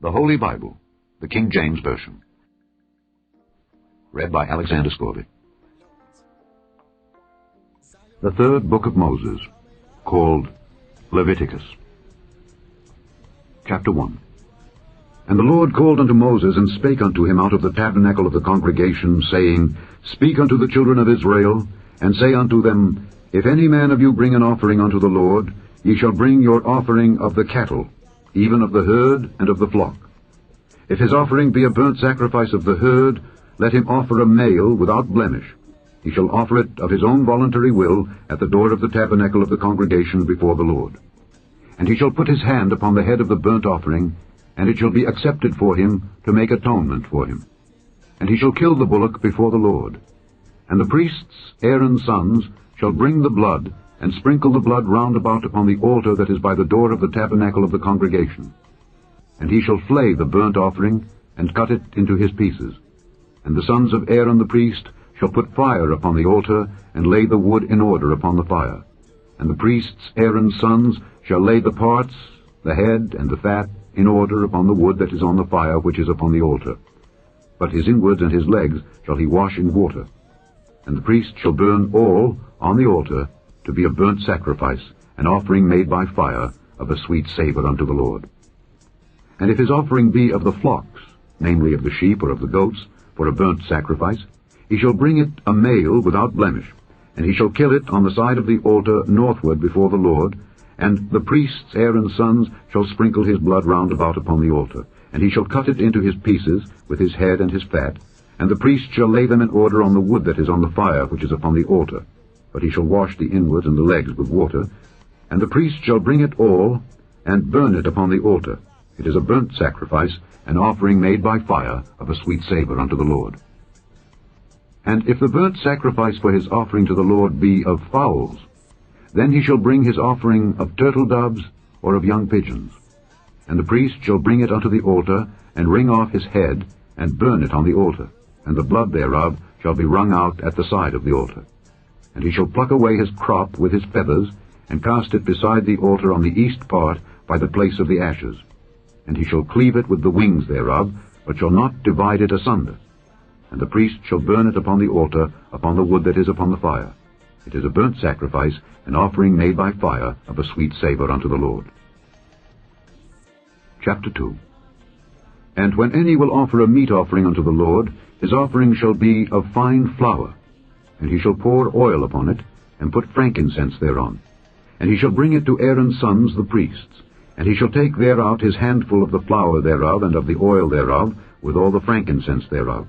The Holy Bible, the King James Version. Read by Alexander Scorby. The third book of Moses, called Leviticus. Chapter 1. And the Lord called unto Moses, and spake unto him out of the tabernacle of the congregation, saying, Speak unto the children of Israel, and say unto them, If any man of you bring an offering unto the Lord, ye shall bring your offering of the cattle, even of the herd and of the flock. If his offering be a burnt sacrifice of the herd, let him offer a male without blemish. He shall offer it of his own voluntary will at the door of the tabernacle of the congregation before the Lord. And he shall put his hand upon the head of the burnt offering, and it shall be accepted for him to make atonement for him. And he shall kill the bullock before the Lord. And the priests, Aaron's sons, shall bring the blood, and sprinkle the blood round about upon the altar that is by the door of the tabernacle of the congregation. And he shall flay the burnt offering, and cut it into his pieces. And the sons of Aaron the priest shall put fire upon the altar, and lay the wood in order upon the fire. And the priests, Aaron's sons, shall lay the parts, the head, and the fat, in order upon the wood that is on the fire which is upon the altar. But his inwards and his legs shall he wash in water. And the priest shall burn all on the altar, to be a burnt sacrifice, an offering made by fire, of a sweet savour unto the Lord. And if his offering be of the flocks, namely of the sheep or of the goats, for a burnt sacrifice, he shall bring it a male without blemish, and he shall kill it on the side of the altar northward before the Lord, and the priests, Aaron's sons, shall sprinkle his blood round about upon the altar, and he shall cut it into his pieces, with his head and his fat, and the priest shall lay them in order on the wood that is on the fire which is upon the altar. But he shall wash the inwards and the legs with water, and the priest shall bring it all, and burn it upon the altar. It is a burnt sacrifice, an offering made by fire, of a sweet savour unto the Lord. And if the burnt sacrifice for his offering to the Lord be of fowls, then he shall bring his offering of turtle doves or of young pigeons. And the priest shall bring it unto the altar, and wring off his head, and burn it on the altar, and the blood thereof shall be wrung out at the side of the altar. And he shall pluck away his crop with his feathers, and cast it beside the altar on the east part by the place of the ashes. And he shall cleave it with the wings thereof, but shall not divide it asunder. And the priest shall burn it upon the altar, upon the wood that is upon the fire. It is a burnt sacrifice, an offering made by fire, of a sweet savour unto the Lord. Chapter 2. And when any will offer a meat offering unto the Lord, his offering shall be of fine flour. And he shall pour oil upon it, and put frankincense thereon. And he shall bring it to Aaron's sons the priests. And he shall take thereout his handful of the flour thereof, and of the oil thereof, with all the frankincense thereof.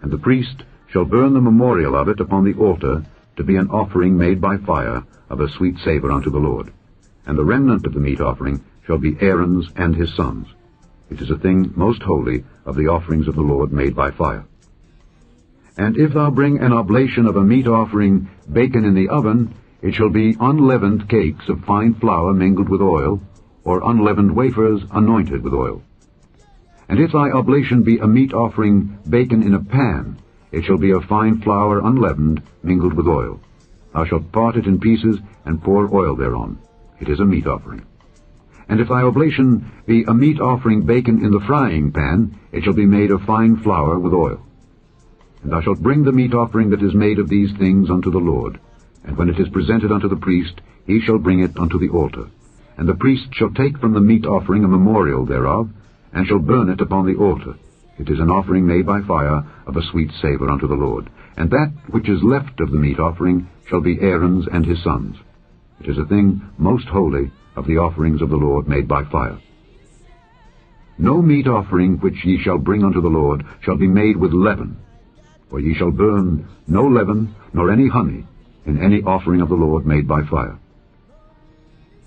And the priest shall burn the memorial of it upon the altar, to be an offering made by fire, of a sweet savour unto the Lord. And the remnant of the meat offering shall be Aaron's and his sons. It is a thing most holy of the offerings of the Lord made by fire. And if thou bring an oblation of a meat offering baken in the oven, it shall be unleavened cakes of fine flour mingled with oil, or unleavened wafers anointed with oil. And if thy oblation be a meat offering baken in a pan, it shall be of fine flour unleavened, mingled with oil. Thou shalt part it in pieces, and pour oil thereon. It is a meat offering. And if thy oblation be a meat offering baken in the frying pan, it shall be made of fine flour with oil. And thou shalt bring the meat offering that is made of these things unto the Lord. And when it is presented unto the priest, he shall bring it unto the altar. And the priest shall take from the meat offering a memorial thereof, and shall burn it upon the altar. It is an offering made by fire, of a sweet savour unto the Lord. And that which is left of the meat offering shall be Aaron's and his sons. It is a thing most holy of the offerings of the Lord made by fire. No meat offering which ye shall bring unto the Lord shall be made with leaven, for ye shall burn no leaven nor any honey in any offering of the Lord made by fire.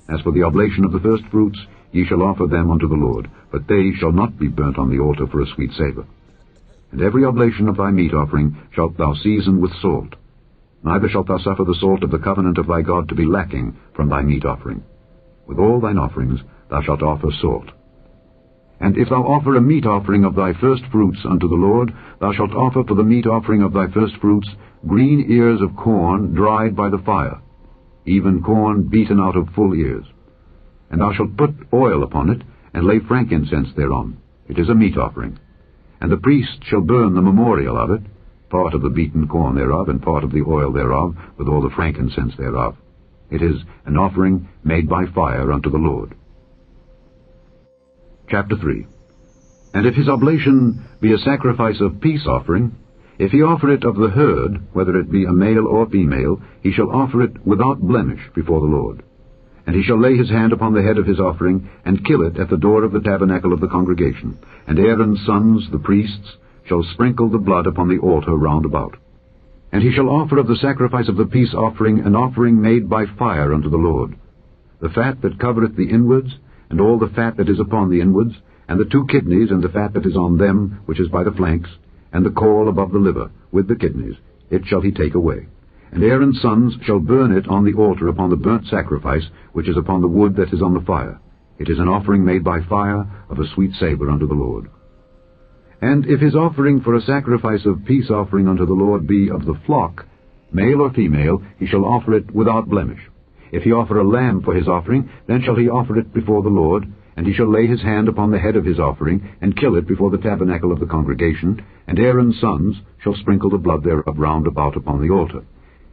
As for the oblation of the firstfruits, ye shall offer them unto the Lord, but they shall not be burnt on the altar for a sweet savour. And every oblation of thy meat offering shalt thou season with salt. Neither shalt thou suffer the salt of the covenant of thy God to be lacking from thy meat offering. With all thine offerings thou shalt offer salt. And if thou offer a meat offering of thy firstfruits unto the Lord, thou shalt offer for the meat offering of thy firstfruits green ears of corn dried by the fire, even corn beaten out of full ears. And thou shalt put oil upon it, and lay frankincense thereon, It is a meat offering. And the priest shall burn the memorial of it, part of the beaten corn thereof, and part of the oil thereof, with all the frankincense thereof. It is an offering made by fire unto the Lord. Chapter 3. And if his oblation be a sacrifice of peace offering, if he offer it of the herd, whether it be a male or female, he shall offer it without blemish before the Lord. And he shall lay his hand upon the head of his offering, and kill it at the door of the tabernacle of the congregation. And Aaron's sons, the priests, shall sprinkle the blood upon the altar round about. And he shall offer of the sacrifice of the peace offering an offering made by fire unto the Lord, the fat that covereth the inwards, and all the fat that is upon the inwards, and the 2 kidneys, and the fat that is on them, which is by the flanks, and the caul above the liver, with the kidneys, it shall he take away. And Aaron's sons shall burn it on the altar upon the burnt sacrifice, which is upon the wood that is on the fire. It is an offering made by fire, of a sweet savour unto the Lord. And if his offering for a sacrifice of peace offering unto the Lord be of the flock, male or female, he shall offer it without blemish. If he offer a lamb for his offering, then shall he offer it before the Lord, and he shall lay his hand upon the head of his offering, and kill it before the tabernacle of the congregation, and Aaron's sons shall sprinkle the blood thereof round about upon the altar.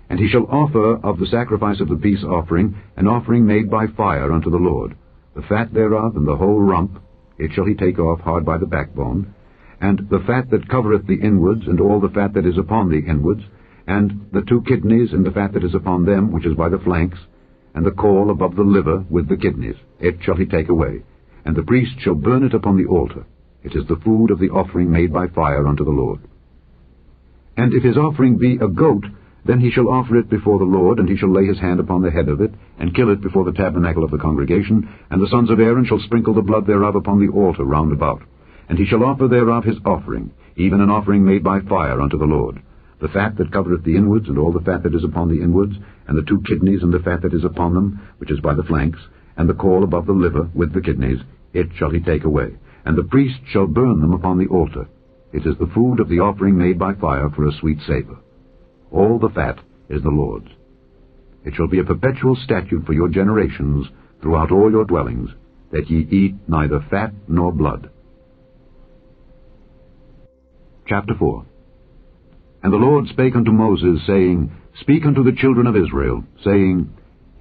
And he shall offer of the sacrifice of the peace offering an offering made by fire unto the Lord, the fat thereof and the whole rump, it shall he take off hard by the backbone, and the fat that covereth the inwards, and all the fat that is upon the inwards, and the 2 kidneys, and the fat that is upon them, which is by the flanks, and the caul above the liver with the kidneys, it shall he take away. And the priest shall burn it upon the altar. It is the food of the offering made by fire unto the Lord. And if his offering be a goat, then he shall offer it before the Lord, and he shall lay his hand upon the head of it, and kill it before the tabernacle of the congregation, and the sons of Aaron shall sprinkle the blood thereof upon the altar round about. And he shall offer thereof his offering, even an offering made by fire unto the Lord, the fat that covereth the inwards, and all the fat that is upon the inwards, and the 2 kidneys, and the fat that is upon them, which is by the flanks, and the caul above the liver with the kidneys, it shall he take away. And the priest shall burn them upon the altar. It is the food of the offering made by fire for a sweet savour. All the fat is the Lord's. It shall be a perpetual statute for your generations throughout all your dwellings, that ye eat neither fat nor blood. Chapter 4. And the Lord spake unto Moses, saying, Speak unto the children of Israel, saying,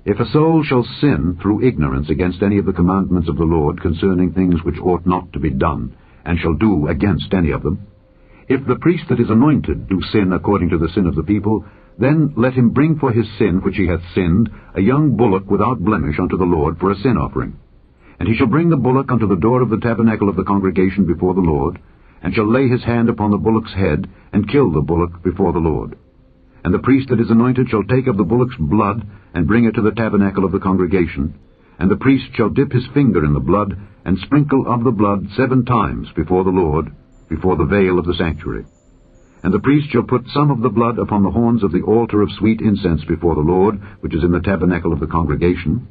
If a soul shall sin through ignorance against any of the commandments of the Lord concerning things which ought not to be done, and shall do against any of them, if the priest that is anointed do sin according to the sin of the people, then let him bring for his sin which he hath sinned a young bullock without blemish unto the Lord for a sin offering. And he shall bring the bullock unto the door of the tabernacle of the congregation before the Lord, and shall lay his hand upon the bullock's head, and kill the bullock before the Lord. And the priest that is anointed shall take of the bullock's blood, and bring it to the tabernacle of the congregation. And the priest shall dip his finger in the blood, and sprinkle of the blood 7 times before the Lord, before the veil of the sanctuary. And the priest shall put some of the blood upon the horns of the altar of sweet incense before the Lord, which is in the tabernacle of the congregation,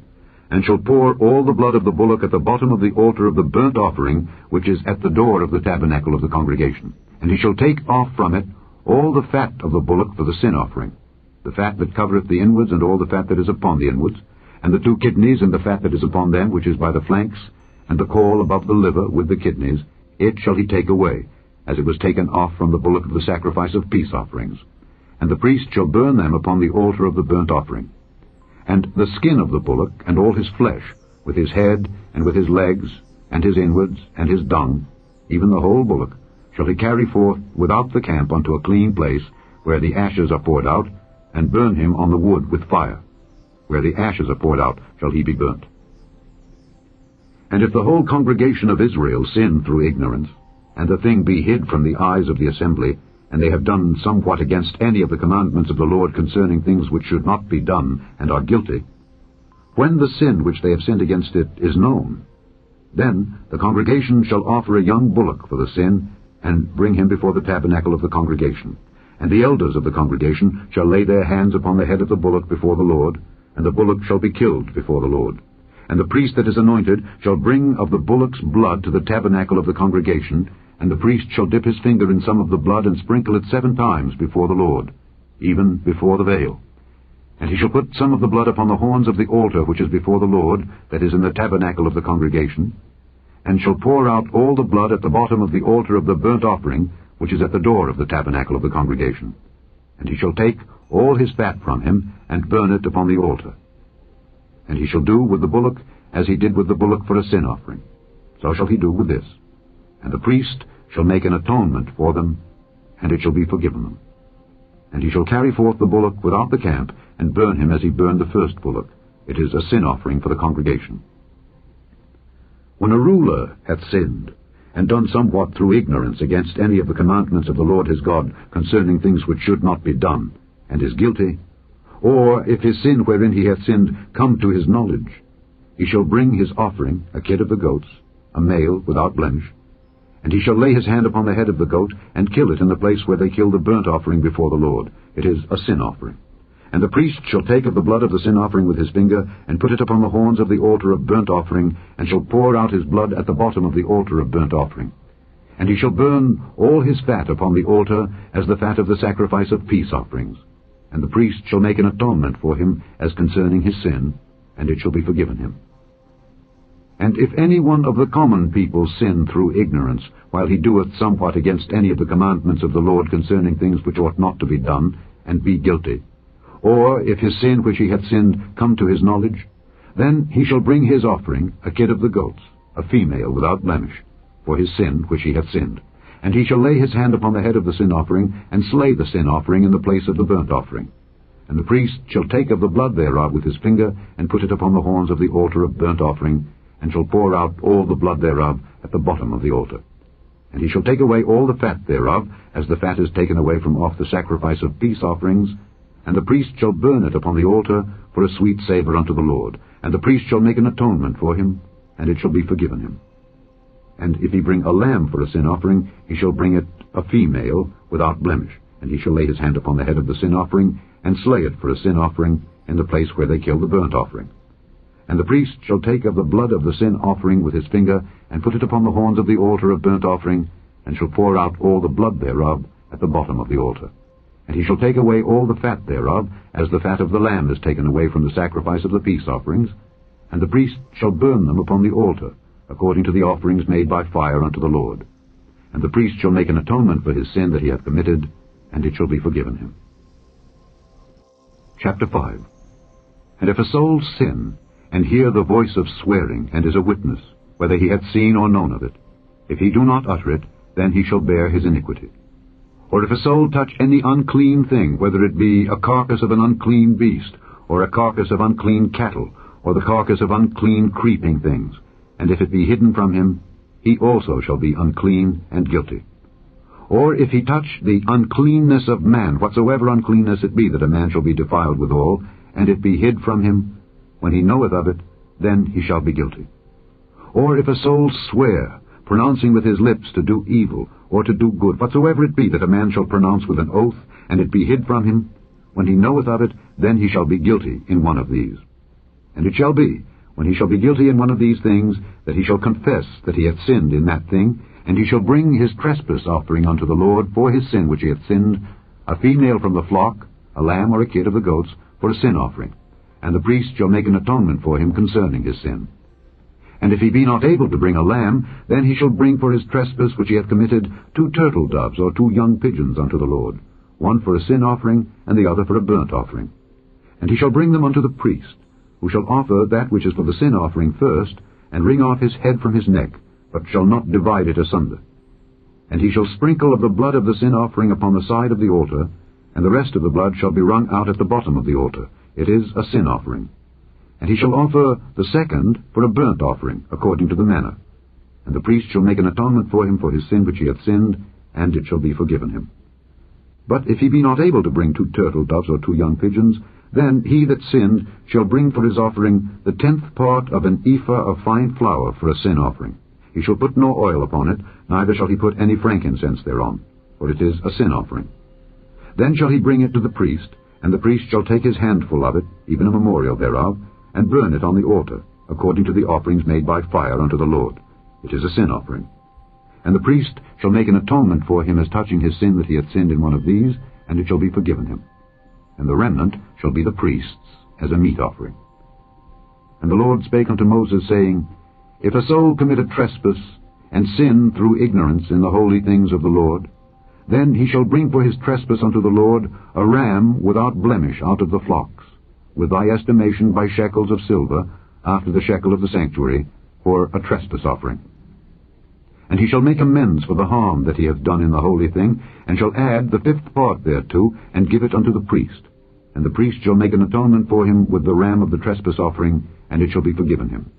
and shall pour all the blood of the bullock at the bottom of the altar of the burnt offering, which is at the door of the tabernacle of the congregation. And he shall take off from it all the fat of the bullock for the sin offering, the fat that covereth the inwards, and all the fat that is upon the inwards, and the 2 kidneys, and the fat that is upon them, which is by the flanks, and the caul above the liver with the kidneys, it shall he take away, as it was taken off from the bullock of the sacrifice of peace offerings. And the priest shall burn them upon the altar of the burnt offering. And the skin of the bullock, and all his flesh, with his head, and with his legs, and his inwards, and his dung, even the whole bullock, shall he carry forth without the camp unto a clean place, where the ashes are poured out, and burn him on the wood with fire. Where the ashes are poured out shall he be burnt. And if the whole congregation of Israel sin through ignorance, and the thing be hid from the eyes of the assembly, and they have done somewhat against any of the commandments of the Lord concerning things which should not be done, and are guilty, when the sin which they have sinned against it is known, then the congregation shall offer a young bullock for the sin, and bring him before the tabernacle of the congregation. And the elders of the congregation shall lay their hands upon the head of the bullock before the Lord, and the bullock shall be killed before the Lord. And the priest that is anointed shall bring of the bullock's blood to the tabernacle of the congregation, and the priest shall dip his finger in some of the blood, and sprinkle it 7 times before the Lord, even before the veil. And he shall put some of the blood upon the horns of the altar which is before the Lord, that is in the tabernacle of the congregation. and shall pour out all the blood at the bottom of the altar of the burnt offering, which is at the door of the tabernacle of the congregation. And he shall take all his fat from him, and burn it upon the altar. And he shall do with the bullock as he did with the bullock for a sin offering. So shall he do with this. And the priest shall make an atonement for them, and it shall be forgiven them. And he shall carry forth the bullock without the camp, and burn him as he burned the first bullock. It is a sin offering for the congregation. When a ruler hath sinned, and done somewhat through ignorance against any of the commandments of the Lord his God concerning things which should not be done, and is guilty, or if his sin wherein he hath sinned come to his knowledge, he shall bring his offering, a kid of the goats, a male without blemish, and he shall lay his hand upon the head of the goat, and kill it in the place where they kill the burnt offering before the Lord. It is a sin offering. And the priest shall take of the blood of the sin offering with his finger, and put it upon the horns of the altar of burnt offering, and shall pour out his blood at the bottom of the altar of burnt offering. And he shall burn all his fat upon the altar, as the fat of the sacrifice of peace offerings. And the priest shall make an atonement for him as concerning his sin, and it shall be forgiven him. And if any one of the common people sin through ignorance, while he doeth somewhat against any of the commandments of the Lord concerning things which ought not to be done, and be guilty, or if his sin which he hath sinned come to his knowledge, then he shall bring his offering, a kid of the goats, a female without blemish, for his sin which he hath sinned. And he shall lay his hand upon the head of the sin offering, and slay the sin offering in the place of the burnt offering. And the priest shall take of the blood thereof with his finger, and put it upon the horns of the altar of burnt offering, and shall pour out all the blood thereof at the bottom of the altar. And he shall take away all the fat thereof, as the fat is taken away from off the sacrifice of peace offerings, and the priest shall burn it upon the altar for a sweet savour unto the Lord. And the priest shall make an atonement for him, and it shall be forgiven him. And if he bring a lamb for a sin offering, he shall bring it a female without blemish, and he shall lay his hand upon the head of the sin offering, and slay it for a sin offering in the place where they kill the burnt offering. And the priest shall take of the blood of the sin offering with his finger, and put it upon the horns of the altar of burnt offering, and shall pour out all the blood thereof at the bottom of the altar. And he shall take away all the fat thereof, as the fat of the lamb is taken away from the sacrifice of the peace offerings, and the priest shall burn them upon the altar, according to the offerings made by fire unto the Lord. And the priest shall make an atonement for his sin that he hath committed, and it shall be forgiven him. Chapter 5. And if a soul sin, and hear the voice of swearing, and is a witness, whether he hath seen or known of it, if he do not utter it, then he shall bear his iniquity. Or if a soul touch any unclean thing, whether it be a carcass of an unclean beast, or a carcass of unclean cattle, or the carcass of unclean creeping things, and if it be hidden from him, he also shall be unclean and guilty. Or if he touch the uncleanness of man, whatsoever uncleanness it be, that a man shall be defiled withal, and it be hid from him, when he knoweth of it, then he shall be guilty. Or if a soul swear, pronouncing with his lips to do evil, or to do good, whatsoever it be that a man shall pronounce with an oath, and it be hid from him, when he knoweth of it, then he shall be guilty in one of these. And it shall be, when he shall be guilty in one of these things, that he shall confess that he hath sinned in that thing, and he shall bring his trespass offering unto the Lord for his sin which he hath sinned, a female from the flock, a lamb or a kid of the goats, for a sin offering. And the priest shall make an atonement for him concerning his sin. And if he be not able to bring a lamb, then he shall bring for his trespass which he hath committed 2 turtle doves or 2 young pigeons unto the Lord, one for a sin offering, and the other for a burnt offering. And he shall bring them unto the priest, who shall offer that which is for the sin offering first, and wring off his head from his neck, but shall not divide it asunder. And he shall sprinkle of the blood of the sin offering upon the side of the altar, and the rest of the blood shall be wrung out at the bottom of the altar. It is a sin offering. And he shall offer the second for a burnt offering, according to the manner. And the priest shall make an atonement for him for his sin which he hath sinned, and it shall be forgiven him. But if he be not able to bring 2 turtle doves or 2 young pigeons, then he that sinned shall bring for his offering the 10th part of an ephah of fine flour for a sin offering. He shall put no oil upon it, neither shall he put any frankincense thereon, for it is a sin offering. Then shall he bring it to the priest, and the priest shall take his handful of it, even a memorial thereof, and burn it on the altar, according to the offerings made by fire unto the Lord. It is a sin offering. And the priest shall make an atonement for him as touching his sin that he hath sinned in one of these, and it shall be forgiven him. And the remnant shall be the priest's as a meat offering. And the Lord spake unto Moses, saying, If a soul commit a trespass, and sin through ignorance in the holy things of the Lord, then he shall bring for his trespass unto the Lord a ram without blemish out of the flocks, with thy estimation by shekels of silver, after the shekel of the sanctuary, for a trespass offering. And he shall make amends for the harm that he hath done in the holy thing, and shall add the 5th part thereto, and give it unto the priest. And the priest shall make an atonement for him with the ram of the trespass offering, and it shall be forgiven him.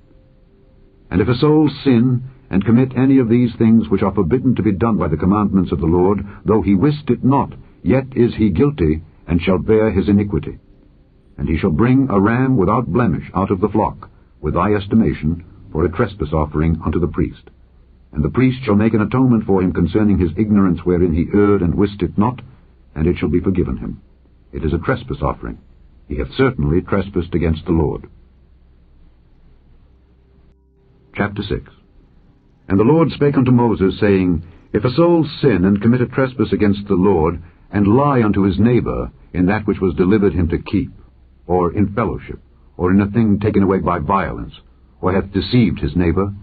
And if a soul sin, and commit any of these things which are forbidden to be done by the commandments of the Lord, though he wist it not, yet is he guilty, and shall bear his iniquity. And he shall bring a ram without blemish out of the flock, with thy estimation, for a trespass offering unto the priest. And the priest shall make an atonement for him concerning his ignorance wherein he erred and wist it not, and it shall be forgiven him. It is a trespass offering. He hath certainly trespassed against the Lord. Chapter 6. And the Lord spake unto Moses, saying, If a soul sin and commit a trespass against the Lord, and lie unto his neighbor in that which was delivered him to keep, or in fellowship, or in a thing taken away by violence, or hath deceived his neighbor,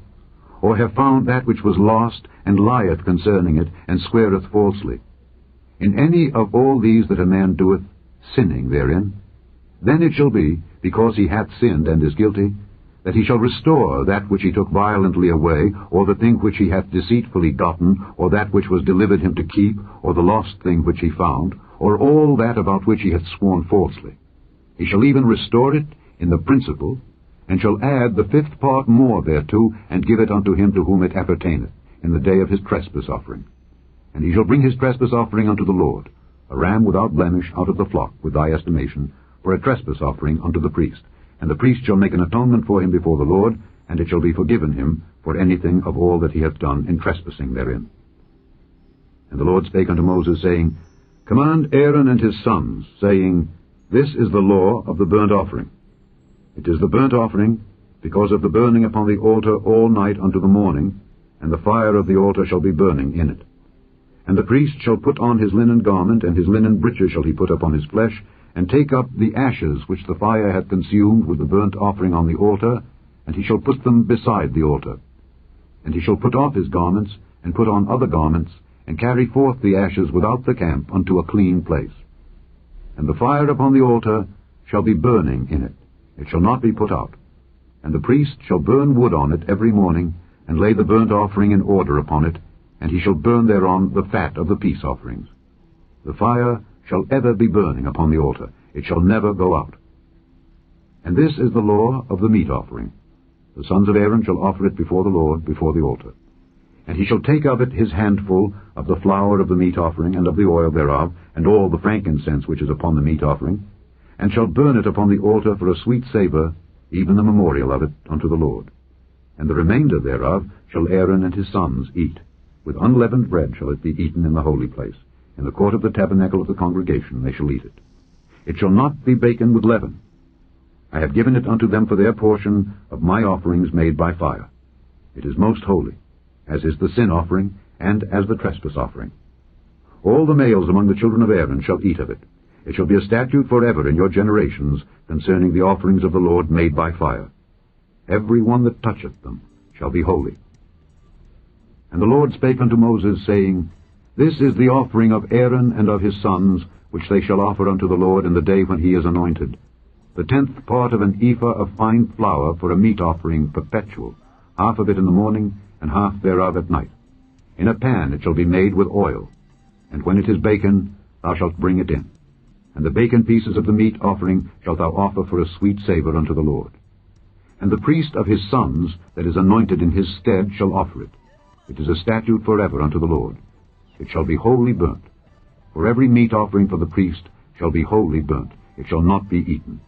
or have found that which was lost, and lieth concerning it, and sweareth falsely, in any of all these that a man doeth, sinning therein, then it shall be, because he hath sinned and is guilty, that he shall restore that which he took violently away, or the thing which he hath deceitfully gotten, or that which was delivered him to keep, or the lost thing which he found, or all that about which he hath sworn falsely. He shall even restore it in the principal, and shall add the 5th part more thereto, and give it unto him to whom it appertaineth, in the day of his trespass offering. And he shall bring his trespass offering unto the Lord, a ram without blemish out of the flock, with thy estimation, for a trespass offering unto the priest. And the priest shall make an atonement for him before the Lord, and it shall be forgiven him for anything of all that he hath done in trespassing therein. And the Lord spake unto Moses, saying, Command Aaron and his sons, saying, This is the law of the burnt offering. It is the burnt offering, because of the burning upon the altar all night unto the morning, and the fire of the altar shall be burning in it. And the priest shall put on his linen garment, and his linen breeches shall he put upon his flesh, and take up the ashes which the fire hath consumed with the burnt offering on the altar, and he shall put them beside the altar. And he shall put off his garments, and put on other garments, and carry forth the ashes without the camp unto a clean place. And the fire upon the altar shall be burning in it. It shall not be put out. And the priest shall burn wood on it every morning, and lay the burnt offering in order upon it, and he shall burn thereon the fat of the peace offerings. The fire shall ever be burning upon the altar. It shall never go out. And this is the law of the meat offering. The sons of Aaron shall offer it before the Lord, before the altar. And he shall take of it his handful of the flour of the meat offering, and of the oil thereof, and all the frankincense which is upon the meat offering, and shall burn it upon the altar for a sweet savour, even the memorial of it unto the Lord. And the remainder thereof shall Aaron and his sons eat. With unleavened bread shall it be eaten in the holy place. In the court of the tabernacle of the congregation they shall eat it. It shall not be baken with leaven. I have given it unto them for their portion of my offerings made by fire. It is most holy, as is the sin offering, and as the trespass offering. All the males among the children of Aaron shall eat of it. It shall be a statute forever in your generations concerning the offerings of the Lord made by fire. Every one that toucheth them shall be holy. And the Lord spake unto Moses, saying, This is the offering of Aaron and of his sons, which they shall offer unto the Lord in the day when he is anointed. The 10th part of an ephah of fine flour for a meat offering perpetual, half of it in the morning, and half thereof at night. In a pan it shall be made with oil, and when it is baken, thou shalt bring it in. And the baken pieces of the meat offering shalt thou offer for a sweet savour unto the Lord. And the priest of his sons that is anointed in his stead shall offer it. It is a statute forever unto the Lord. It shall be wholly burnt. For every meat offering for the priest shall be wholly burnt. It shall not be eaten.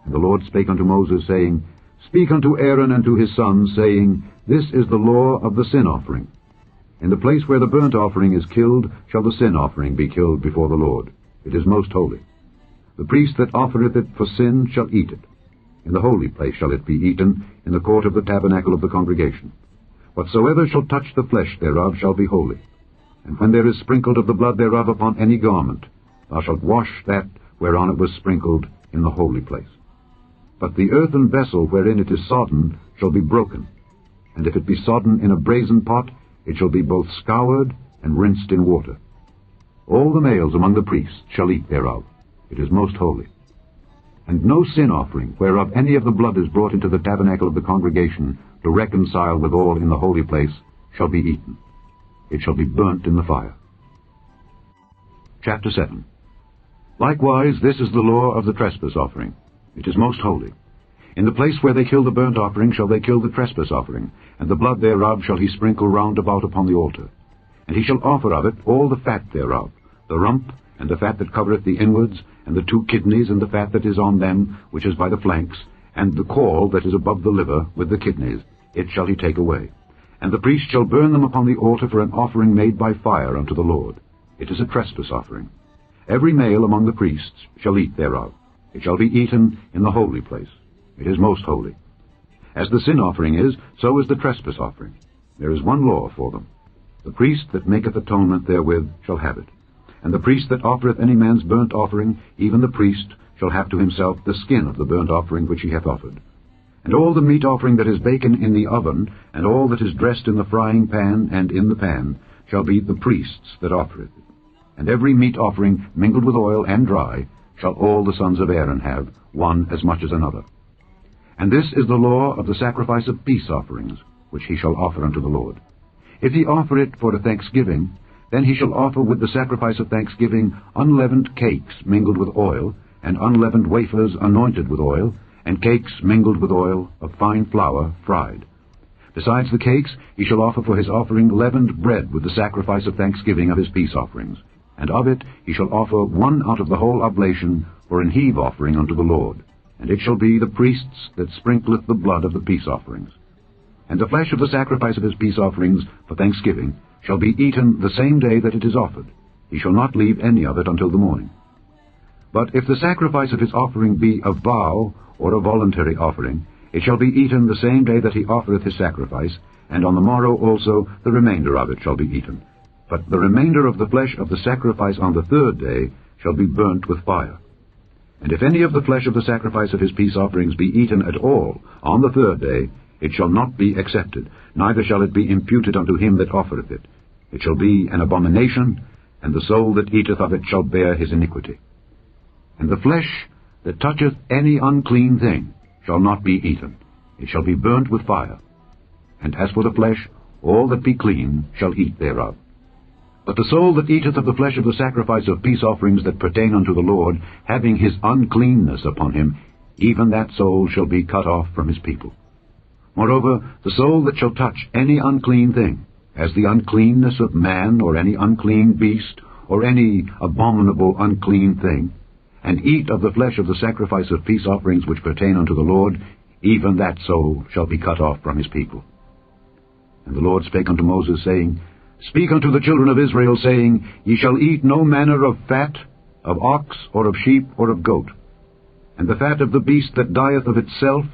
And the Lord spake unto Moses, saying, Speak unto Aaron and to his sons, saying, This is the law of the sin offering. In the place where the burnt offering is killed shall the sin offering be killed before the Lord. It is most holy. The priest that offereth it for sin shall eat it. In the holy place shall it be eaten, in the court of the tabernacle of the congregation. Whatsoever shall touch the flesh thereof shall be holy. And when there is sprinkled of the blood thereof upon any garment, thou shalt wash that whereon it was sprinkled in the holy place. But the earthen vessel wherein it is sodden shall be broken, and if it be sodden in a brazen pot, it shall be both scoured and rinsed in water. All the males among the priests shall eat thereof. It is most holy. And no sin offering, whereof any of the blood is brought into the tabernacle of the congregation to reconcile with all in the holy place, shall be eaten. It shall be burnt in the fire. Chapter 7. Likewise, this is the law of the trespass offering. It is most holy. In the place where they kill the burnt offering shall they kill the trespass offering, and the blood thereof shall he sprinkle round about upon the altar. And he shall offer of it all the fat thereof, the rump, and the fat that covereth the inwards, and the 2 kidneys, and the fat that is on them, which is by the flanks, and the caul that is above the liver, with the kidneys. It shall he take away. And the priest shall burn them upon the altar for an offering made by fire unto the Lord. It is a trespass offering. Every male among the priests shall eat thereof. It shall be eaten in the holy place. It is most holy. As the sin offering is, so is the trespass offering. There is one law for them. The priest that maketh atonement therewith shall have it. And the priest that offereth any man's burnt offering, even the priest, shall have to himself the skin of the burnt offering which he hath offered. And all the meat offering that is baken in the oven, and all that is dressed in the frying pan and in the pan, shall be the priest's that offereth it. And every meat offering mingled with oil and dry shall all the sons of Aaron have, one as much as another. And this is the law of the sacrifice of peace offerings, which he shall offer unto the Lord. If he offer it for a thanksgiving, then he shall offer with the sacrifice of thanksgiving unleavened cakes mingled with oil, and unleavened wafers anointed with oil, and cakes mingled with oil of fine flour fried. Besides the cakes, he shall offer for his offering leavened bread with the sacrifice of thanksgiving of his peace offerings. And of it he shall offer one out of the whole oblation for an heave offering unto the Lord. And it shall be the priest's that sprinkleth the blood of the peace offerings. And the flesh of the sacrifice of his peace offerings for thanksgiving shall be eaten the same day that it is offered. He shall not leave any of it until the morning. But if the sacrifice of his offering be a vow or a voluntary offering, it shall be eaten the same day that he offereth his sacrifice, and on the morrow also the remainder of it shall be eaten. But the remainder of the flesh of the sacrifice on the 3rd day shall be burnt with fire. And if any of the flesh of the sacrifice of his peace offerings be eaten at all on the 3rd day, it shall not be accepted, neither shall it be imputed unto him that offereth it. It shall be an abomination, and the soul that eateth of it shall bear his iniquity. And the flesh that toucheth any unclean thing shall not be eaten. It shall be burnt with fire. And as for the flesh, all that be clean shall eat thereof. But the soul that eateth of the flesh of the sacrifice of peace offerings that pertain unto the Lord, having his uncleanness upon him, even that soul shall be cut off from his people. Moreover, the soul that shall touch any unclean thing, as the uncleanness of man, or any unclean beast, or any abominable unclean thing, and eat of the flesh of the sacrifice of peace offerings which pertain unto the Lord, even that soul shall be cut off from his people. And the Lord spake unto Moses, saying, Speak unto the children of Israel, saying, Ye shall eat no manner of fat, of ox, or of sheep, or of goat. And the fat of the beast that dieth of itself,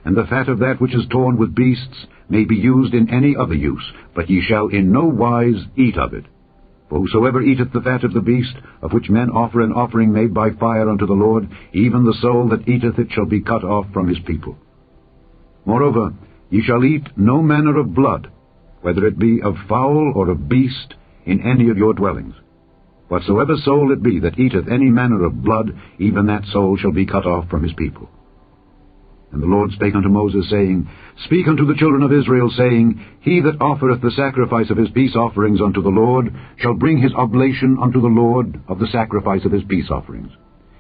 and the fat of that which is torn with beasts, may be used in any other use, but ye shall in no wise eat of it. For whosoever eateth the fat of the beast, of which men offer an offering made by fire unto the Lord, even the soul that eateth it shall be cut off from his people. Moreover, ye shall eat no manner of blood, whether it be of fowl or of beast, in any of your dwellings. Whatsoever soul it be that eateth any manner of blood, even that soul shall be cut off from his people. And the Lord spake unto Moses, saying, Speak unto the children of Israel, saying, He that offereth the sacrifice of his peace offerings unto the Lord shall bring his oblation unto the Lord of the sacrifice of his peace offerings.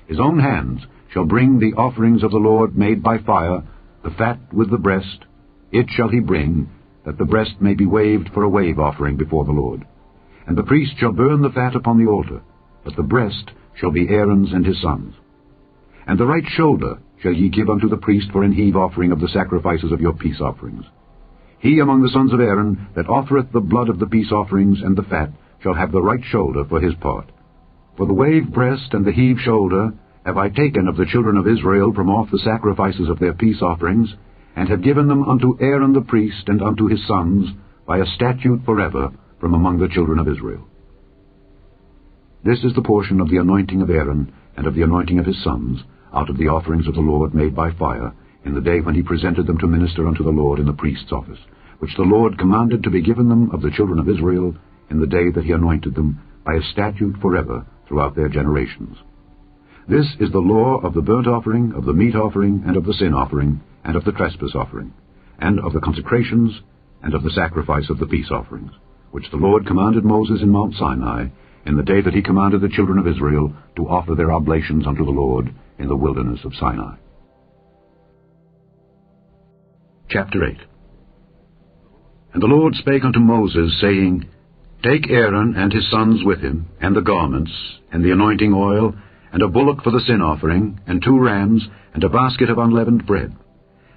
His own hands shall bring the offerings of the Lord made by fire, the fat with the breast. It shall he bring, that the breast may be waved for a wave offering before the Lord. And the priest shall burn the fat upon the altar, but the breast shall be Aaron's and his sons'. And the right shoulder shall ye give unto the priest for an heave offering of the sacrifices of your peace offerings. He among the sons of Aaron that offereth the blood of the peace offerings and the fat shall have the right shoulder for his part. For the wave breast and the heave shoulder have I taken of the children of Israel from off the sacrifices of their peace offerings, and have given them unto Aaron the priest and unto his sons by a statute forever from among the children of Israel. This is the portion of the anointing of Aaron and of the anointing of his sons, out of the offerings of the Lord made by fire, in the day when he presented them to minister unto the Lord in the priest's office, which the Lord commanded to be given them of the children of Israel in the day that he anointed them, by a statute forever throughout their generations. This is the law of the burnt offering, of the meat offering, and of the sin offering, and of the trespass offering, and of the consecrations, and of the sacrifice of the peace offerings, which the Lord commanded Moses in Mount Sinai, in the day that he commanded the children of Israel to offer their oblations unto the Lord in the wilderness of Sinai. Chapter 8. And the Lord spake unto Moses, saying, Take Aaron and his sons with him, and the garments, and the anointing oil, and a bullock for the sin offering, and 2 rams, and a basket of unleavened bread.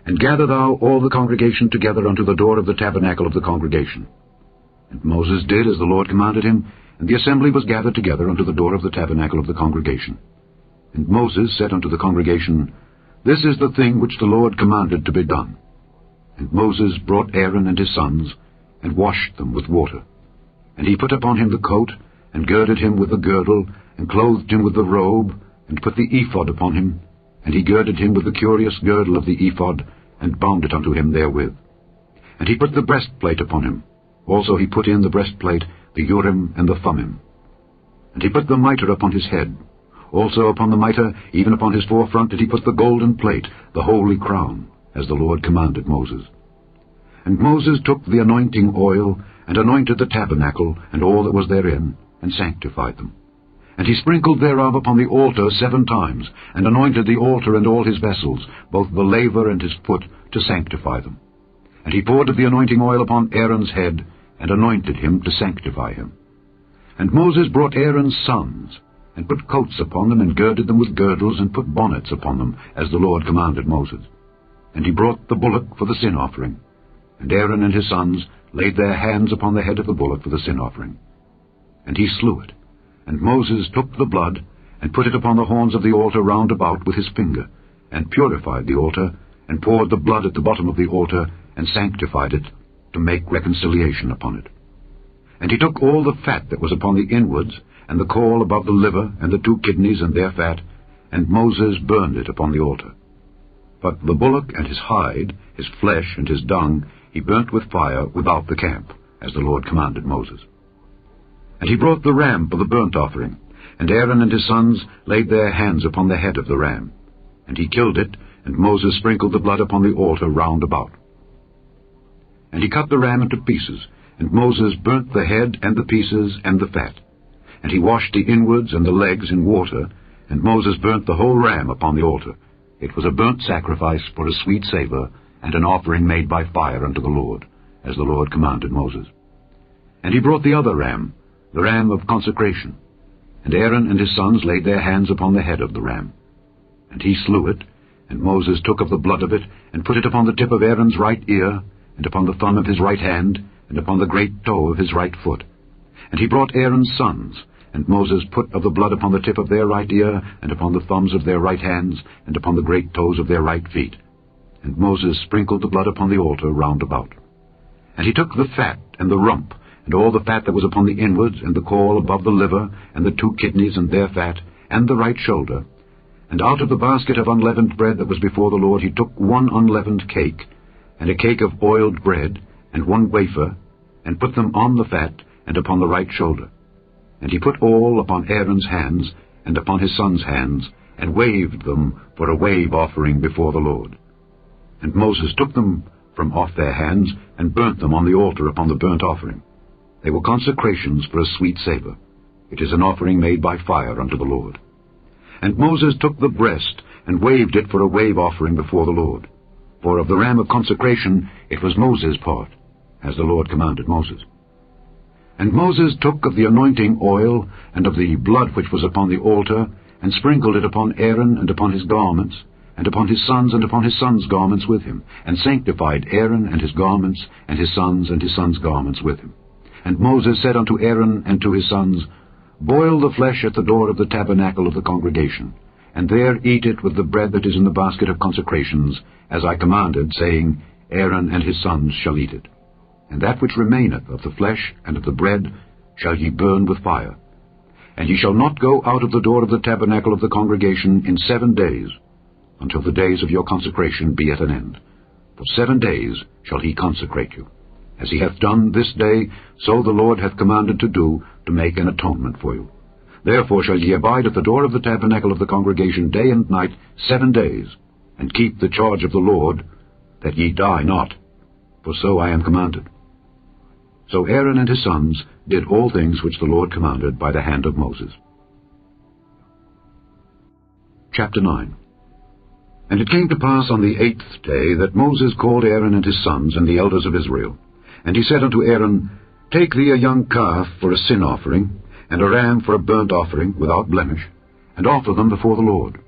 And gather thou all the congregation together unto the door of the tabernacle of the congregation. And Moses did as the Lord commanded him, and the assembly was gathered together unto the door of the tabernacle of the congregation. And Moses said unto the congregation, This is the thing which the Lord commanded to be done. And Moses brought Aaron and his sons, and washed them with water. And he put upon him the coat, and girded him with the girdle, and clothed him with the robe, and put the ephod upon him. And he girded him with the curious girdle of the ephod, and bound it unto him therewith. And he put the breastplate upon him. Also he put in the breastplate the Urim and the Thummim. And he put the mitre upon his head. Also upon the mitre, even upon his forefront, did he put the golden plate, the holy crown, as the Lord commanded Moses. And Moses took the anointing oil, and anointed the tabernacle, and all that was therein, and sanctified them. And he sprinkled thereof upon the altar 7 times, and anointed the altar and all his vessels, both the laver and his foot, to sanctify them. And he poured of the anointing oil upon Aaron's head, and anointed him to sanctify him. And Moses brought Aaron's sons, and put coats upon them, and girded them with girdles, and put bonnets upon them, as the Lord commanded Moses. And he brought the bullock for the sin offering. And Aaron and his sons laid their hands upon the head of the bullock for the sin offering. And he slew it. And Moses took the blood, and put it upon the horns of the altar round about with his finger, and purified the altar, and poured the blood at the bottom of the altar, and sanctified it, to make reconciliation upon it. And he took all the fat that was upon the inwards, and the caul above the liver, and the 2 kidneys and their fat, and Moses burned it upon the altar. But the bullock and his hide, his flesh and his dung, he burnt with fire without the camp, as the Lord commanded Moses. And he brought the ram for the burnt offering, and Aaron and his sons laid their hands upon the head of the ram. And he killed it, and Moses sprinkled the blood upon the altar round about. And he cut the ram into pieces, and Moses burnt the head and the pieces and the fat. And he washed the inwards and the legs in water, and Moses burnt the whole ram upon the altar. It was a burnt sacrifice for a sweet savour, and an offering made by fire unto the Lord, as the Lord commanded Moses. And he brought the other ram, the ram of consecration. And Aaron and his sons laid their hands upon the head of the ram. And he slew it, and Moses took of the blood of it, and put it upon the tip of Aaron's right ear, and upon the thumb of his right hand, and upon the great toe of his right foot. And he brought Aaron's sons, and Moses put of the blood upon the tip of their right ear, and upon the thumbs of their right hands, and upon the great toes of their right feet. And Moses sprinkled the blood upon the altar round about. And he took the fat and the rump, and all the fat that was upon the inwards, and the caul above the liver, and the 2 kidneys and their fat, and the right shoulder. And out of the basket of unleavened bread that was before the Lord he took 1 unleavened cake, and a cake of oiled bread, and 1 wafer, and put them on the fat, and upon the right shoulder. And he put all upon Aaron's hands, and upon his sons' hands, and waved them for a wave offering before the Lord. And Moses took them from off their hands, and burnt them on the altar upon the burnt offering. They were consecrations for a sweet savour. It is an offering made by fire unto the Lord. And Moses took the breast, and waved it for a wave offering before the Lord. For of the ram of consecration it was Moses' part, as the Lord commanded Moses. And Moses took of the anointing oil, and of the blood which was upon the altar, and sprinkled it upon Aaron and upon his garments, and upon his sons and upon his sons' garments with him, and sanctified Aaron and his garments, and his sons' garments with him. And Moses said unto Aaron and to his sons, Boil the flesh at the door of the tabernacle of the congregation, and there eat it with the bread that is in the basket of consecrations, as I commanded, saying, Aaron and his sons shall eat it. And that which remaineth of the flesh and of the bread shall ye burn with fire. And ye shall not go out of the door of the tabernacle of the congregation in 7 days, until the days of your consecration be at an end. For 7 days shall he consecrate you. As he hath done this day, so the Lord hath commanded to do, to make an atonement for you. Therefore shall ye abide at the door of the tabernacle of the congregation day and night 7 days, and keep the charge of the Lord, that ye die not, for so I am commanded. So Aaron and his sons did all things which the Lord commanded by the hand of Moses. Chapter 9. And it came to pass on the 8th day that Moses called Aaron and his sons and the elders of Israel. And he said unto Aaron, Take thee a young calf for a sin offering, and a ram for a burnt offering without blemish, and offer them before the Lord.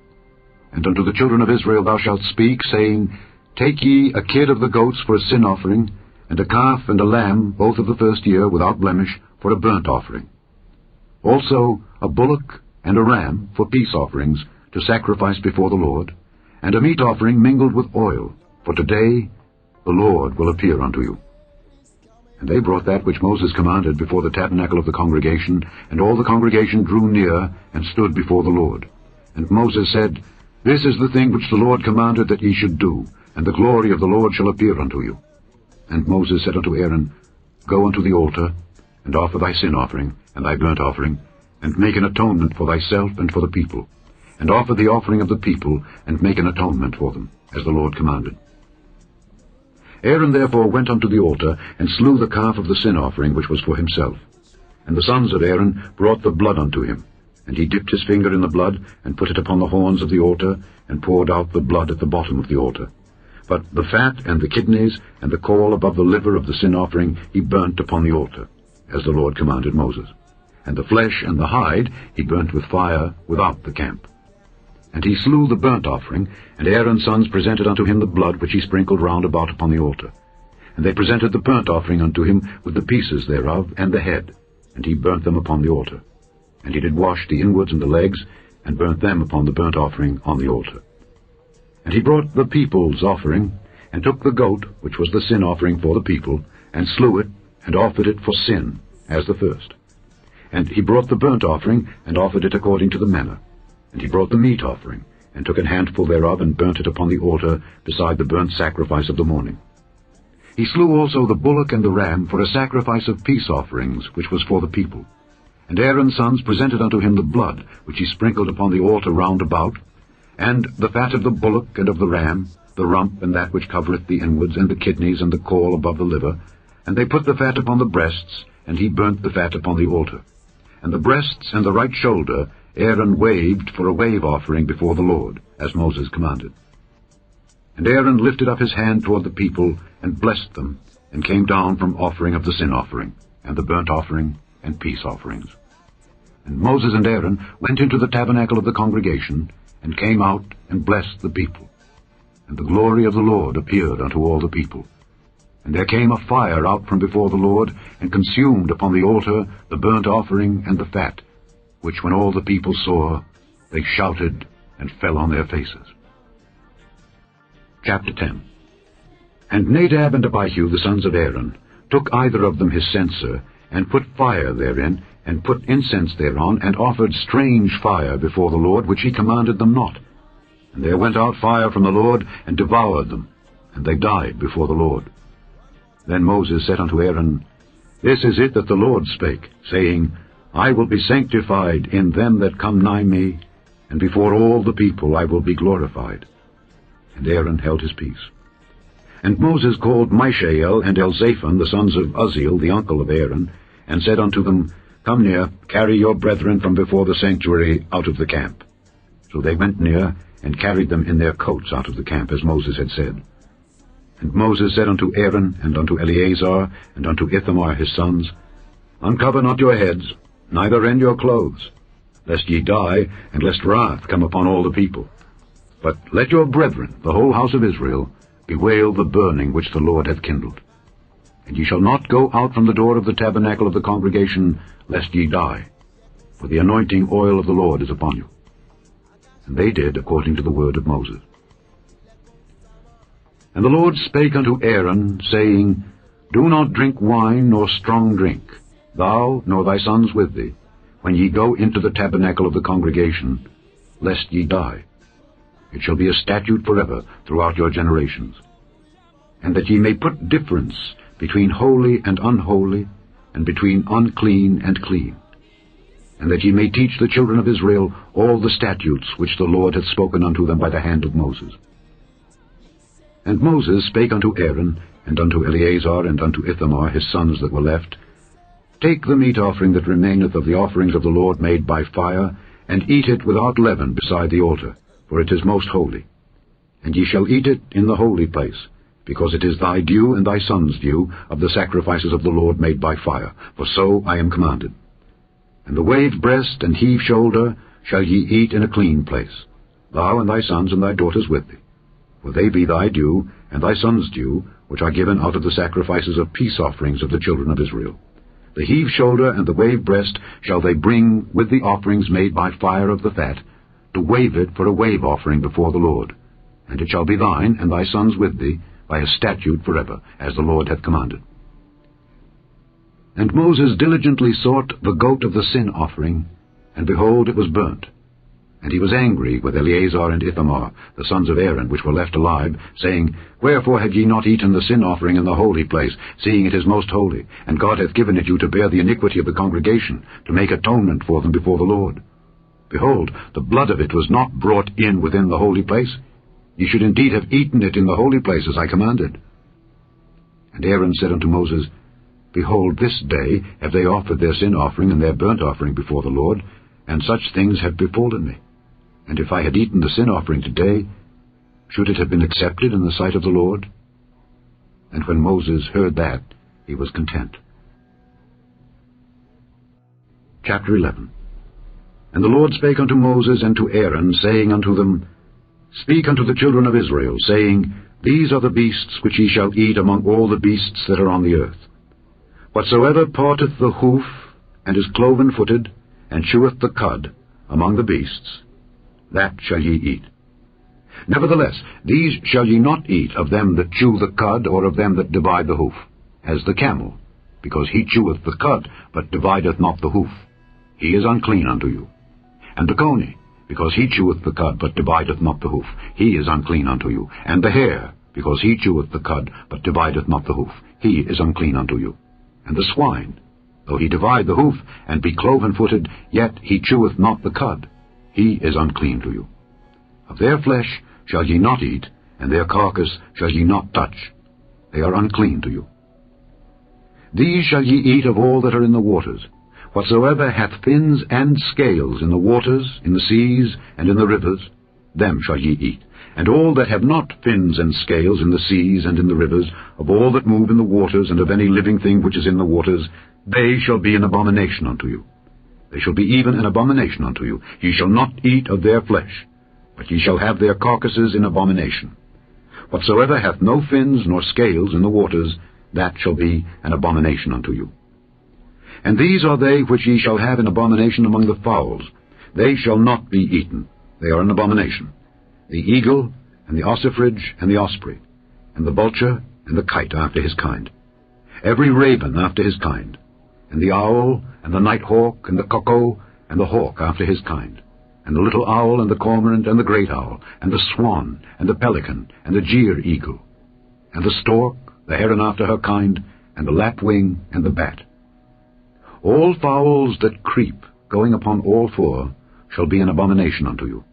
And unto the children of Israel thou shalt speak, saying, Take ye a kid of the goats for a sin offering, and a calf and a lamb, both of the first year, without blemish, for a burnt offering. Also a bullock and a ram for peace offerings, to sacrifice before the Lord, and a meat offering mingled with oil, for today the Lord will appear unto you. And they brought that which Moses commanded before the tabernacle of the congregation, and all the congregation drew near, and stood before the Lord. And Moses said, This is the thing which the Lord commanded that ye should do, and the glory of the Lord shall appear unto you. And Moses said unto Aaron, Go unto the altar, and offer thy sin offering, and thy burnt offering, and make an atonement for thyself and for the people, and offer the offering of the people, and make an atonement for them, as the Lord commanded. Aaron therefore went unto the altar, and slew the calf of the sin offering which was for himself. And the sons of Aaron brought the blood unto him, and he dipped his finger in the blood, and put it upon the horns of the altar, and poured out the blood at the bottom of the altar. But the fat and the kidneys, and the caul above the liver of the sin offering, he burnt upon the altar, as the Lord commanded Moses. And the flesh and the hide he burnt with fire without the camp. And he slew the burnt offering, and Aaron's sons presented unto him the blood which he sprinkled round about upon the altar. And they presented the burnt offering unto him with the pieces thereof, and the head, and he burnt them upon the altar. And he did wash the inwards and the legs, and burnt them upon the burnt offering on the altar. And he brought the people's offering, and took the goat, which was the sin offering for the people, and slew it, and offered it for sin, as the first. And he brought the burnt offering, and offered it according to the manner. And he brought the meat offering, and took an handful thereof, and burnt it upon the altar, beside the burnt sacrifice of the morning. He slew also the bullock and the ram for a sacrifice of peace offerings, which was for the people. And Aaron's sons presented unto him the blood, which he sprinkled upon the altar round about, and the fat of the bullock and of the ram, the rump and that which covereth the inwards, and the kidneys and the caul above the liver. And they put the fat upon the breasts, and he burnt the fat upon the altar. And the breasts and the right shoulder Aaron waved for a wave offering before the Lord, as Moses commanded. And Aaron lifted up his hand toward the people, and blessed them, and came down from offering of the sin offering, and the burnt offering, and peace offerings. And Moses and Aaron went into the tabernacle of the congregation, and came out and blessed the people. And the glory of the Lord appeared unto all the people. And there came a fire out from before the Lord, and consumed upon the altar the burnt offering and the fat, which when all the people saw, they shouted and fell on their faces. Chapter 10. And Nadab and Abihu, the sons of Aaron, took either of them his censer, and put fire therein, and put incense thereon, and offered strange fire before the Lord, which he commanded them not. And there went out fire from the Lord, and devoured them, and they died before the Lord. Then Moses said unto Aaron, This is it that the Lord spake, saying, I will be sanctified in them that come nigh me, and before all the people I will be glorified. And Aaron held his peace. And Moses called Mishael and Elzaphan, the sons of Uzziel, the uncle of Aaron, and said unto them, Come near, carry your brethren from before the sanctuary out of the camp. So they went near, and carried them in their coats out of the camp, as Moses had said. And Moses said unto Aaron, and unto Eleazar, and unto Ithamar his sons, Uncover not your heads, neither rend your clothes, lest ye die, and lest wrath come upon all the people. But let your brethren, the whole house of Israel, bewail the burning which the Lord hath kindled. And ye shall not go out from the door of the tabernacle of the congregation, lest ye die, for the anointing oil of the Lord is upon you. And they did according to the word of Moses. And the Lord spake unto Aaron, saying, Do not drink wine nor strong drink, thou nor thy sons with thee, when ye go into the tabernacle of the congregation, lest ye die. It shall be a statute forever throughout your generations. And that ye may put difference between holy and unholy, and between unclean and clean. And that ye may teach the children of Israel all the statutes which the Lord hath spoken unto them by the hand of Moses. And Moses spake unto Aaron, and unto Eleazar, and unto Ithamar his sons that were left, Take the meat offering that remaineth of the offerings of the Lord made by fire, and eat it without leaven beside the altar, for it is most holy. And ye shall eat it in the holy place, because it is thy due and thy son's due of the sacrifices of the Lord made by fire, for so I am commanded. And the waved breast and heave shoulder shall ye eat in a clean place, thou and thy sons and thy daughters with thee. For they be thy due and thy son's due, which are given out of the sacrifices of peace offerings of the children of Israel. The heave shoulder and the waved breast shall they bring with the offerings made by fire of the fat, to wave it for a wave offering before the Lord. And it shall be thine and thy sons with thee, by a statute forever, as the Lord hath commanded. And Moses diligently sought the goat of the sin offering, and behold, it was burnt. And he was angry with Eleazar and Ithamar, the sons of Aaron, which were left alive, saying, Wherefore have ye not eaten the sin offering in the holy place, seeing it is most holy, and God hath given it you to bear the iniquity of the congregation, to make atonement for them before the Lord? Behold, the blood of it was not brought in within the holy place. Ye should indeed have eaten it in the holy place, as I commanded. And Aaron said unto Moses, Behold, this day have they offered their sin offering and their burnt offering before the Lord, and such things have befallen me. And if I had eaten the sin offering today, should it have been accepted in the sight of the Lord? And when Moses heard that, he was content. Chapter 11. And the Lord spake unto Moses and to Aaron, saying unto them, Speak unto the children of Israel, saying, These are the beasts which ye shall eat among all the beasts that are on the earth. Whatsoever parteth the hoof, and is cloven-footed, and cheweth the cud among the beasts, that shall ye eat. Nevertheless, these shall ye not eat of them that chew the cud, or of them that divide the hoof, as the camel, because he cheweth the cud, but divideth not the hoof. He is unclean unto you. And the coney, because he cheweth the cud, but divideth not the hoof, he is unclean unto you. And the hare, because he cheweth the cud, but divideth not the hoof, he is unclean unto you. And the swine, though he divide the hoof, and be cloven-footed, yet he cheweth not the cud, he is unclean to you. Of their flesh shall ye not eat, and their carcass shall ye not touch. They are unclean to you. These shall ye eat of all that are in the waters. Whatsoever hath fins and scales in the waters, in the seas, and in the rivers, them shall ye eat. And all that have not fins and scales in the seas and in the rivers, of all that move in the waters, and of any living thing which is in the waters, they shall be an abomination unto you. They shall be even an abomination unto you. Ye shall not eat of their flesh, but ye shall have their carcasses in abomination. Whatsoever hath no fins nor scales in the waters, that shall be an abomination unto you. And these are they which ye shall have in abomination among the fowls. They shall not be eaten. They are an abomination. The eagle, and the ossifrage, and the osprey, and the vulture, and the kite after his kind. Every raven after his kind, and the owl, and the nighthawk, and the cuckoo, and the hawk after his kind, and the little owl, and the cormorant, and the great owl, and the swan, and the pelican, and the jeer eagle, and the stork, the heron after her kind, and the lapwing, and the bat. All fowls that creep, going upon all four, shall be an abomination unto you.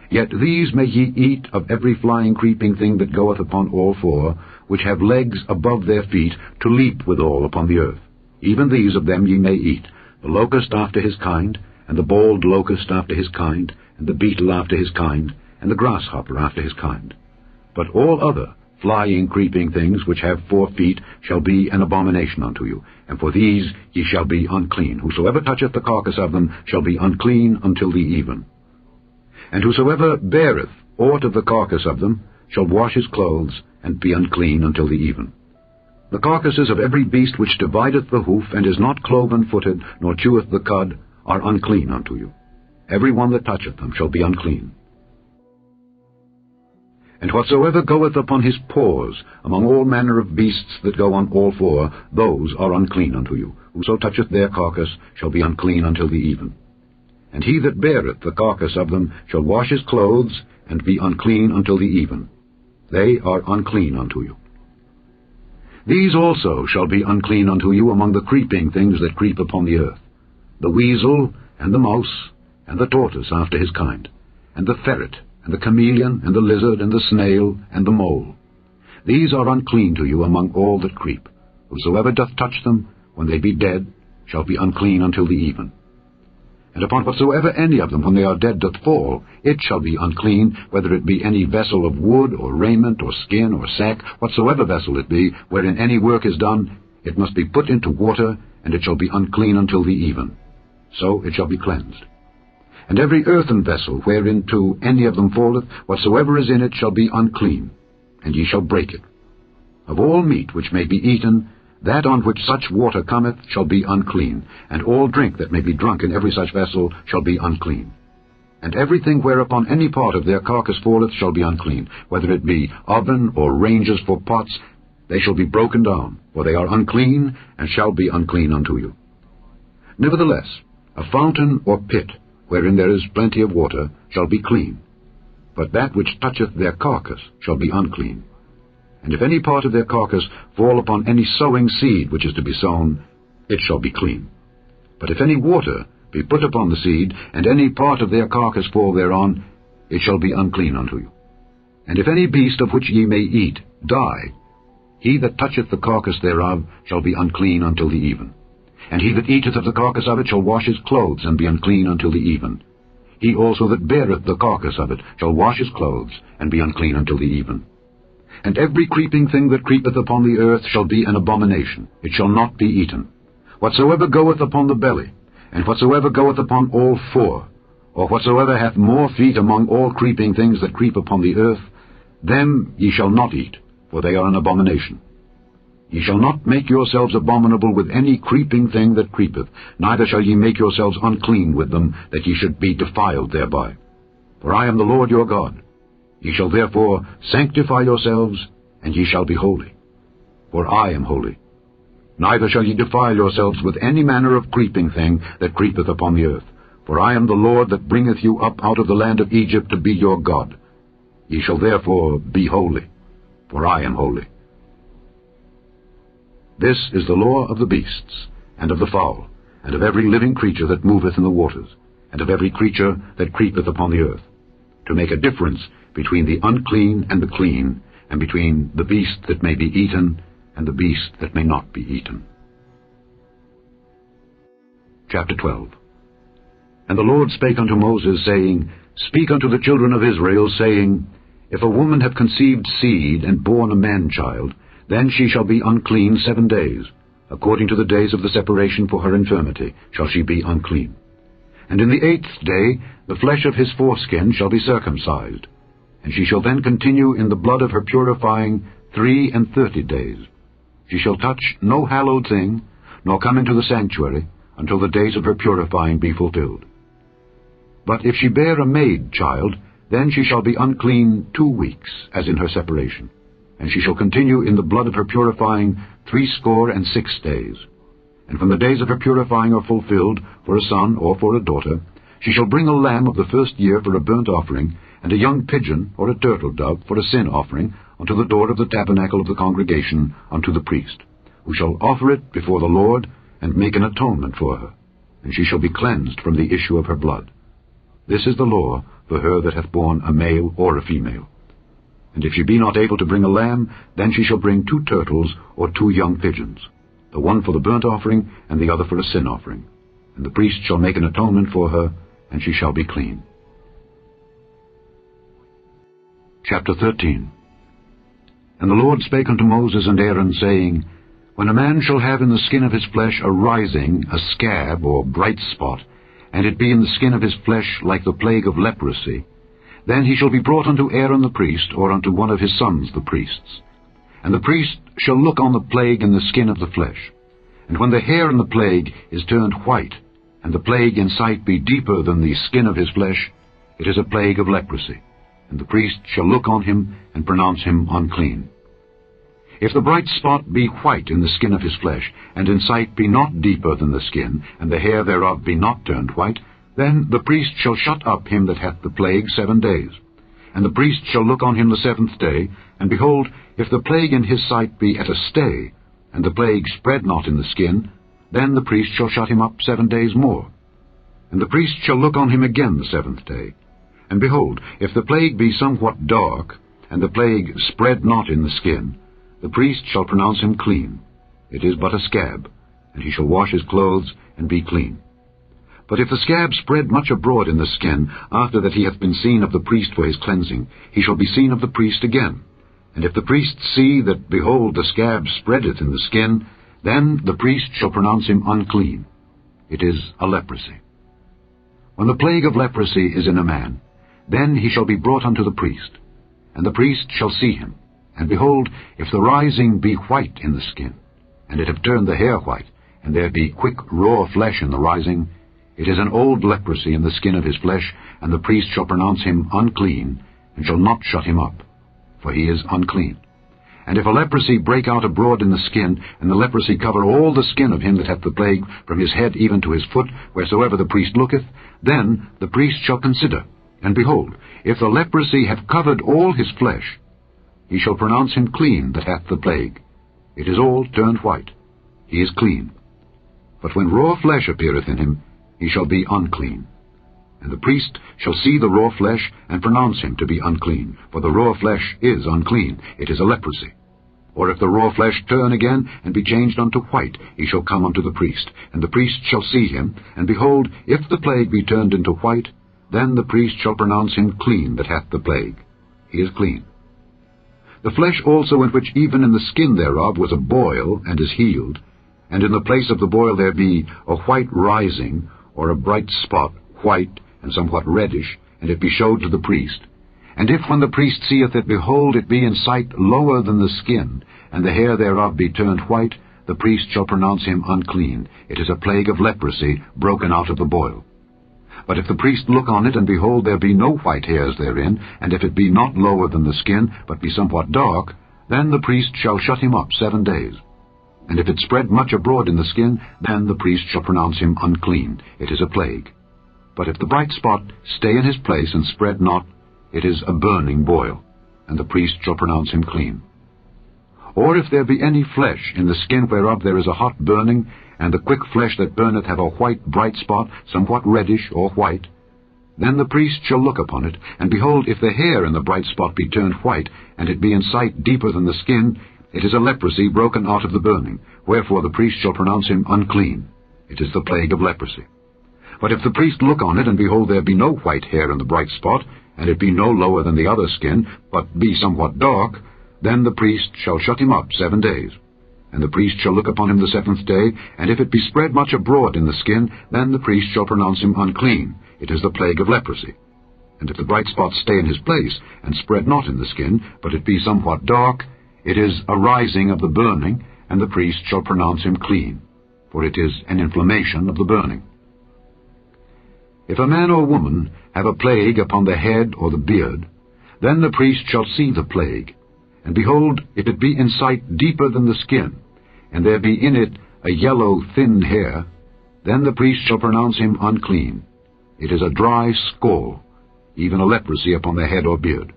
Yet these may ye eat of every flying creeping thing that goeth upon all four, which have legs above their feet, to leap withal upon the earth. Even these of them ye may eat, the locust after his kind, and the bald locust after his kind, and the beetle after his kind, and the grasshopper after his kind. But all other flying creeping things which have 4 feet shall be an abomination unto you, and for these ye shall be unclean. Whosoever toucheth the carcass of them shall be unclean until the even. And whosoever beareth aught of the carcass of them shall wash his clothes, and be unclean until the even. The carcasses of every beast which divideth the hoof, and is not cloven-footed, nor cheweth the cud, are unclean unto you. Every one that toucheth them shall be unclean. And whatsoever goeth upon his paws among all manner of beasts that go on all four, those are unclean unto you. Whoso toucheth their carcass shall be unclean until the even. And he that beareth the carcass of them shall wash his clothes, and be unclean until the even. They are unclean unto you. These also shall be unclean unto you among the creeping things that creep upon the earth, the weasel, and the mouse, and the tortoise after his kind, and the ferret, and the chameleon, and the lizard, and the snail, and the mole. These are unclean to you among all that creep. Whosoever doth touch them, when they be dead, shall be unclean until the even. And upon whatsoever any of them, when they are dead, doth fall, it shall be unclean, whether it be any vessel of wood, or raiment, or skin, or sack, whatsoever vessel it be, wherein any work is done, it must be put into water, and it shall be unclean until the even. So it shall be cleansed. And every earthen vessel, whereinto any of them falleth, whatsoever is in it shall be unclean, and ye shall break it. Of all meat which may be eaten, that on which such water cometh shall be unclean, and all drink that may be drunk in every such vessel shall be unclean. And everything whereupon any part of their carcass falleth shall be unclean, whether it be oven or ranges for pots, they shall be broken down, for they are unclean, and shall be unclean unto you. Nevertheless, a fountain or pit, wherein there is plenty of water, shall be clean, but that which toucheth their carcass shall be unclean. And if any part of their carcass fall upon any sowing seed which is to be sown, it shall be clean. But if any water be put upon the seed, and any part of their carcass fall thereon, it shall be unclean unto you. And if any beast of which ye may eat die, he that toucheth the carcass thereof shall be unclean until the even. And he that eateth of the carcass of it shall wash his clothes, and be unclean until the even. He also that beareth the carcass of it shall wash his clothes, and be unclean until the even. And every creeping thing that creepeth upon the earth shall be an abomination, it shall not be eaten. Whatsoever goeth upon the belly, and whatsoever goeth upon all four, or whatsoever hath more feet among all creeping things that creep upon the earth, them ye shall not eat, for they are an abomination. Ye shall not make yourselves abominable with any creeping thing that creepeth, neither shall ye make yourselves unclean with them, that ye should be defiled thereby. For I am the Lord your God. Ye shall therefore sanctify yourselves, and ye shall be holy. For I am holy. Neither shall ye defile yourselves with any manner of creeping thing that creepeth upon the earth. For I am the Lord that bringeth you up out of the land of Egypt to be your God. Ye shall therefore be holy, for I am holy. This is the law of the beasts, and of the fowl, and of every living creature that moveth in the waters, and of every creature that creepeth upon the earth, to make a difference between the unclean and the clean, and between the beast that may be eaten and the beast that may not be eaten. Chapter 12. And the Lord spake unto Moses, saying, Speak unto the children of Israel, saying, If a woman have conceived seed, and born a man-child, then she shall be unclean 7 days. According to the days of the separation for her infirmity shall she be unclean. And in the 8th day the flesh of his foreskin shall be circumcised, and she shall then continue in the blood of her purifying 33 days. She shall touch no hallowed thing, nor come into the sanctuary, until the days of her purifying be fulfilled. But if she bear a maid child, then she shall be unclean 2 weeks, as in her separation, and she shall continue in the blood of her purifying 66 days. And when the days of her purifying are fulfilled, for a son or for a daughter, she shall bring a lamb of the first year for a burnt offering, and a young pigeon or a turtle dove for a sin offering, unto the door of the tabernacle of the congregation, unto the priest, who shall offer it before the Lord, and make an atonement for her, and she shall be cleansed from the issue of her blood. This is the law for her that hath borne a male or a female. And if she be not able to bring a lamb, then she shall bring 2 turtles or 2 young pigeons, the one for the burnt offering, and the other for a sin offering. And the priest shall make an atonement for her, and she shall be clean. Chapter 13. And the Lord spake unto Moses and Aaron, saying, When a man shall have in the skin of his flesh a rising, a scab, or bright spot, and it be in the skin of his flesh like the plague of leprosy, then he shall be brought unto Aaron the priest, or unto one of his sons the priests. And the priest shall look on the plague in the skin of the flesh. And when the hair in the plague is turned white, and the plague in sight be deeper than the skin of his flesh, it is a plague of leprosy. And the priest shall look on him, and pronounce him unclean. If the bright spot be white in the skin of his flesh, and in sight be not deeper than the skin, and the hair thereof be not turned white, then the priest shall shut up him that hath the plague 7 days. And the priest shall look on him the 7th day, and behold, if the plague in his sight be at a stay, and the plague spread not in the skin, then the priest shall shut him up 7 days more. And the priest shall look on him again the 7th day. And behold, if the plague be somewhat dark, and the plague spread not in the skin, the priest shall pronounce him clean. It is but a scab, and he shall wash his clothes, and be clean. But if the scab spread much abroad in the skin, after that he hath been seen of the priest for his cleansing, he shall be seen of the priest again. And if the priest see that, behold, the scab spreadeth in the skin, then the priest shall pronounce him unclean. It is a leprosy. When the plague of leprosy is in a man, then he shall be brought unto the priest. And the priest shall see him. And behold, if the rising be white in the skin, and it have turned the hair white, and there be quick raw flesh in the rising, it is an old leprosy in the skin of his flesh, and the priest shall pronounce him unclean, and shall not shut him up, for he is unclean. And if a leprosy break out abroad in the skin, and the leprosy cover all the skin of him that hath the plague, from his head even to his foot, wheresoever the priest looketh, then the priest shall consider, and behold, if the leprosy have covered all his flesh, he shall pronounce him clean that hath the plague. It is all turned white. He is clean. But when raw flesh appeareth in him, he shall be unclean. And the priest shall see the raw flesh, and pronounce him to be unclean. For the raw flesh is unclean, it is a leprosy. Or if the raw flesh turn again, and be changed unto white, he shall come unto the priest. And the priest shall see him, and behold, if the plague be turned into white, then the priest shall pronounce him clean that hath the plague. He is clean. The flesh also in which even in the skin thereof was a boil, and is healed, and in the place of the boil there be a white rising, or a bright spot, white, and somewhat reddish, and it be showed to the priest. And if when the priest seeth it, behold, it be in sight lower than the skin, and the hair thereof be turned white, the priest shall pronounce him unclean. It is a plague of leprosy, broken out of the boil. But if the priest look on it, and behold, there be no white hairs therein, and if it be not lower than the skin, but be somewhat dark, then the priest shall shut him up 7 days. And if it spread much abroad in the skin, then the priest shall pronounce him unclean. It is a plague. But if the bright spot stay in his place and spread not, it is a burning boil, and the priest shall pronounce him clean. Or if there be any flesh in the skin whereof there is a hot burning, and the quick flesh that burneth have a white bright spot, somewhat reddish or white, then the priest shall look upon it, and behold, if the hair in the bright spot be turned white, and it be in sight deeper than the skin, it is a leprosy broken out of the burning, wherefore the priest shall pronounce him unclean. It is the plague of leprosy. But if the priest look on it, and behold, there be no white hair in the bright spot, and it be no lower than the other skin, but be somewhat dark, then the priest shall shut him up 7 days. And the priest shall look upon him the 7th day, and if it be spread much abroad in the skin, then the priest shall pronounce him unclean. It is the plague of leprosy. And if the bright spot stay in his place, and spread not in the skin, but it be somewhat dark, it is a rising of the burning, and the priest shall pronounce him clean, for it is an inflammation of the burning. If a man or woman have a plague upon the head or the beard, then the priest shall see the plague. And behold, if it be in sight deeper than the skin, and there be in it a yellow thin hair, then the priest shall pronounce him unclean. It is a dry scall, even a leprosy upon the head or beard.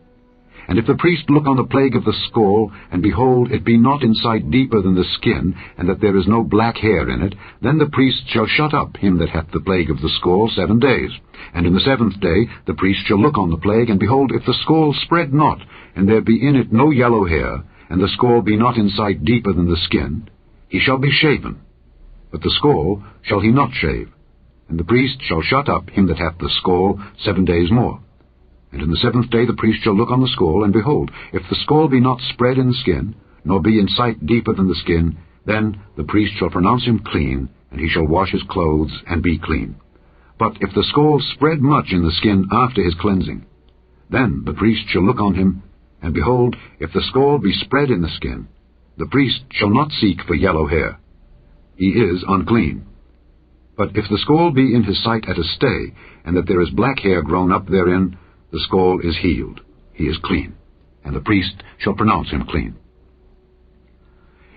And if the priest look on the plague of the scall, and behold, it be not in sight deeper than the skin, and that there is no black hair in it, then the priest shall shut up him that hath the plague of the scall 7 days. And in the 7th day the priest shall look on the plague, and behold, if the scall spread not, and there be in it no yellow hair, and the scall be not in sight deeper than the skin, he shall be shaven. But the scall shall he not shave. And the priest shall shut up him that hath the scall 7 days more. And in the 7th day the priest shall look on the scall, and behold, if the scall be not spread in the skin, nor be in sight deeper than the skin, then the priest shall pronounce him clean, and he shall wash his clothes, and be clean. But if the scall spread much in the skin after his cleansing, then the priest shall look on him, and behold, if the scall be spread in the skin, the priest shall not seek for yellow hair. He is unclean. But if the scall be in his sight at a stay, and that there is black hair grown up therein, the scall is healed. He is clean, and the priest shall pronounce him clean.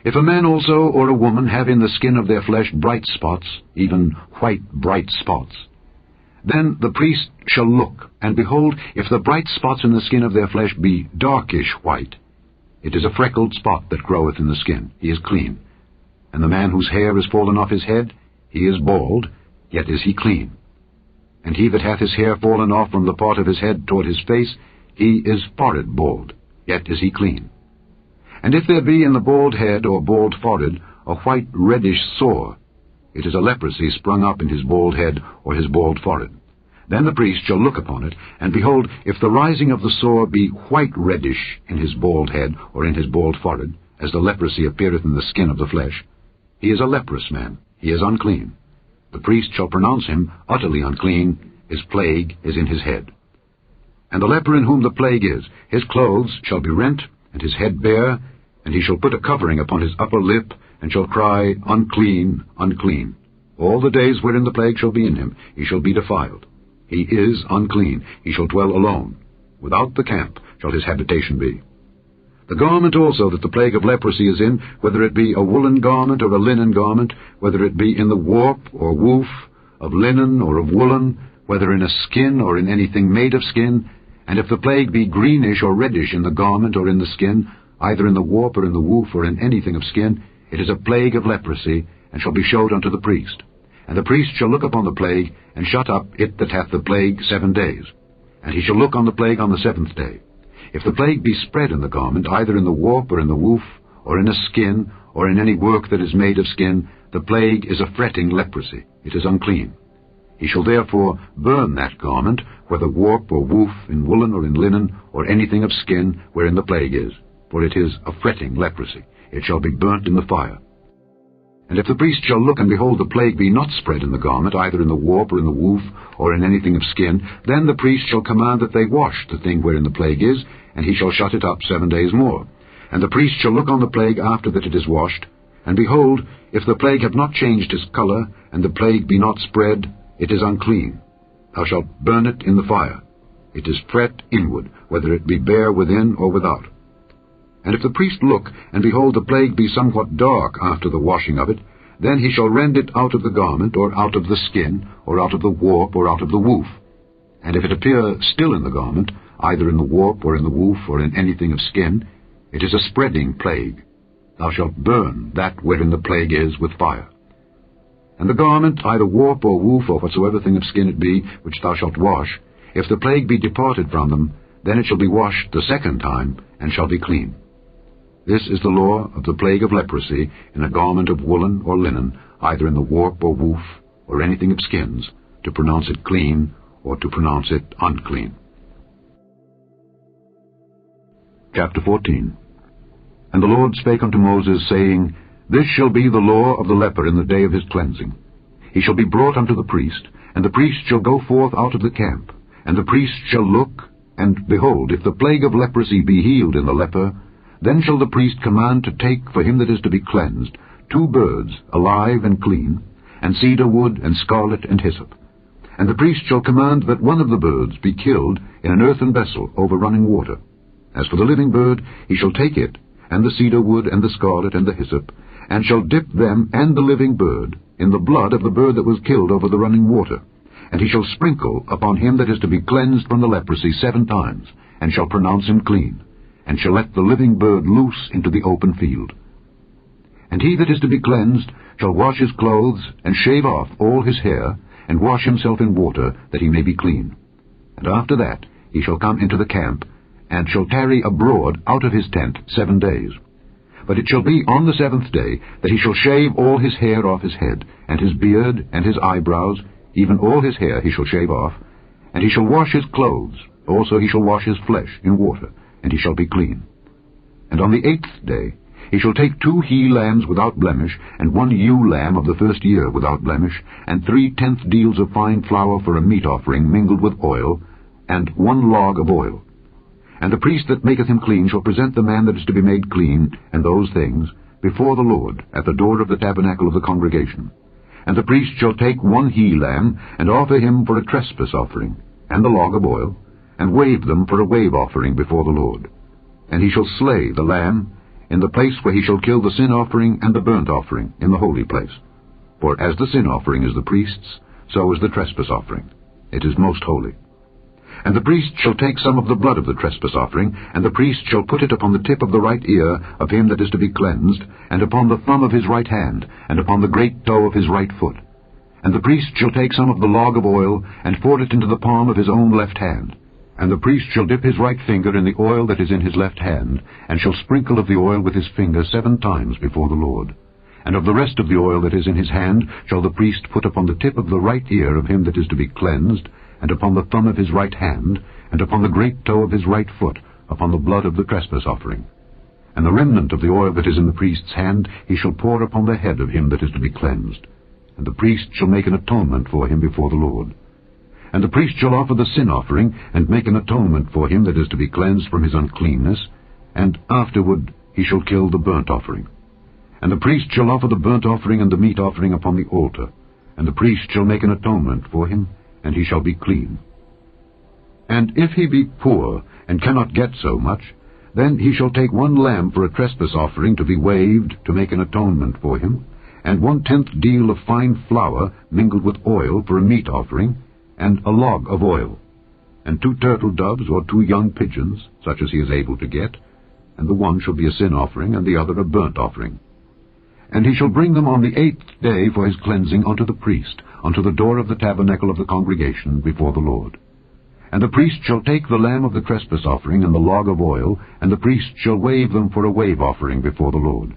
If a man also or a woman have in the skin of their flesh bright spots, even white bright spots, Then the priest shall look, and behold, if the bright spots in the skin of their flesh be darkish white, it is a freckled spot that groweth in the skin, he is clean. And the man whose hair is fallen off his head, he is bald, yet is he clean. And he that hath his hair fallen off from the part of his head toward his face, he is forehead bald, yet is he clean. And if there be in the bald head or bald forehead a white reddish sore, it is a leprosy sprung up in his bald head or his bald forehead. Then the priest shall look upon it, and behold, if the rising of the sore be white reddish in his bald head or in his bald forehead, as the leprosy appeareth in the skin of the flesh, he is a leprous man, he is unclean. The priest shall pronounce him utterly unclean, his plague is in his head. And the leper in whom the plague is, his clothes shall be rent, and his head bare, and he shall put a covering upon his upper lip, and shall cry, Unclean, unclean. All the days wherein the plague shall be in him, he shall be defiled. He is unclean, he shall dwell alone. Without the camp shall his habitation be. The garment also that the plague of leprosy is in, whether it be a woolen garment or a linen garment, whether it be in the warp or woof, of linen or of woolen, whether in a skin or in anything made of skin, and if the plague be greenish or reddish in the garment or in the skin, either in the warp or in the woof or in anything of skin, it is a plague of leprosy, and shall be showed unto the priest. And the priest shall look upon the plague, and shut up it that hath the plague 7 days. And he shall look on the plague on the 7th day. If the plague be spread in the garment, either in the warp or in the woof, or in a skin, or in any work that is made of skin, the plague is a fretting leprosy. It is unclean. He shall therefore burn that garment, whether warp or woof, in woolen or in linen, or anything of skin, wherein the plague is. For it is a fretting leprosy. It shall be burnt in the fire. And if the priest shall look, and behold, the plague be not spread in the garment, either in the warp or in the woof, or in anything of skin, then the priest shall command that they wash the thing wherein the plague is, and he shall shut it up 7 days more. And the priest shall look on the plague after that it is washed, and behold, if the plague have not changed his colour, and the plague be not spread, it is unclean. Thou shalt burn it in the fire. It is fret inward, whether it be bare within or without. And if the priest look, and behold, the plague be somewhat dark after the washing of it, then he shall rend it out of the garment, or out of the skin, or out of the warp, or out of the woof. And if it appear still in the garment, either in the warp, or in the woof, or in anything of skin, it is a spreading plague. Thou shalt burn that wherein the plague is with fire. And the garment, either warp or woof, or whatsoever thing of skin it be, which thou shalt wash, if the plague be departed from them, then it shall be washed the 2nd time, and shall be clean. This is the law of the plague of leprosy in a garment of woolen or linen, either in the warp or woof, or anything of skins, to pronounce it clean, or to pronounce it unclean. Chapter 14. And the Lord spake unto Moses, saying, This shall be the law of the leper in the day of his cleansing. He shall be brought unto the priest, and the priest shall go forth out of the camp. And the priest shall look, and behold, if the plague of leprosy be healed in the leper, then shall the priest command to take for him that is to be cleansed 2 birds, alive and clean, and cedar wood, and scarlet, and hyssop. And the priest shall command that one of the birds be killed in an earthen vessel over running water. As for the living bird, he shall take it, and the cedar wood, and the scarlet, and the hyssop, and shall dip them and the living bird in the blood of the bird that was killed over the running water. And he shall sprinkle upon him that is to be cleansed from the leprosy 7 times, and shall pronounce him clean, and shall let the living bird loose into the open field. And he that is to be cleansed shall wash his clothes, and shave off all his hair, and wash himself in water, that he may be clean. And after that he shall come into the camp, and shall tarry abroad out of his tent 7 days. But it shall be on the 7th day that he shall shave all his hair off his head, and his beard, and his eyebrows, even all his hair he shall shave off. And he shall wash his clothes, also he shall wash his flesh in water, and he shall be clean. And on the 8th day he shall take 2 he-lambs without blemish, and 1 ewe-lamb of the 1st year without blemish, and 3/10 deals of fine flour for a meat offering mingled with oil, and 1 log of oil. And the priest that maketh him clean shall present the man that is to be made clean, and those things, before the Lord, at the door of the tabernacle of the congregation. And the priest shall take 1 he-lamb, and offer him for a trespass offering, and the log of oil, and wave them for a wave offering before the Lord. And he shall slay the lamb in the place where he shall kill the sin offering and the burnt offering in the holy place. For as the sin offering is the priest's, so is the trespass offering. It is most holy. And the priest shall take some of the blood of the trespass offering, and the priest shall put it upon the tip of the right ear of him that is to be cleansed, and upon the thumb of his right hand, and upon the great toe of his right foot. And the priest shall take some of the log of oil, and pour it into the palm of his own left hand. And the priest shall dip his right finger in the oil that is in his left hand, and shall sprinkle of the oil with his finger 7 times before the Lord. And of the rest of the oil that is in his hand shall the priest put upon the tip of the right ear of him that is to be cleansed, and upon the thumb of his right hand, and upon the great toe of his right foot, upon the blood of the trespass offering. And the remnant of the oil that is in the priest's hand he shall pour upon the head of him that is to be cleansed. And the priest shall make an atonement for him before the Lord. And the priest shall offer the sin offering, and make an atonement for him that is to be cleansed from his uncleanness, and afterward he shall kill the burnt offering. And the priest shall offer the burnt offering and the meat offering upon the altar, and the priest shall make an atonement for him, and he shall be clean. And if he be poor, and cannot get so much, then he shall take 1 lamb for a trespass offering to be waved to make an atonement for him, and 1/10 deal of fine flour mingled with oil for a meat offering, and a log of oil, and 2 turtle doves or 2 young pigeons, such as he is able to get, and the one shall be a sin offering, and the other a burnt offering. And he shall bring them on the 8th day for his cleansing unto the priest, unto the door of the tabernacle of the congregation before the Lord. And the priest shall take the lamb of the trespass offering and the log of oil, and the priest shall wave them for a wave offering before the Lord.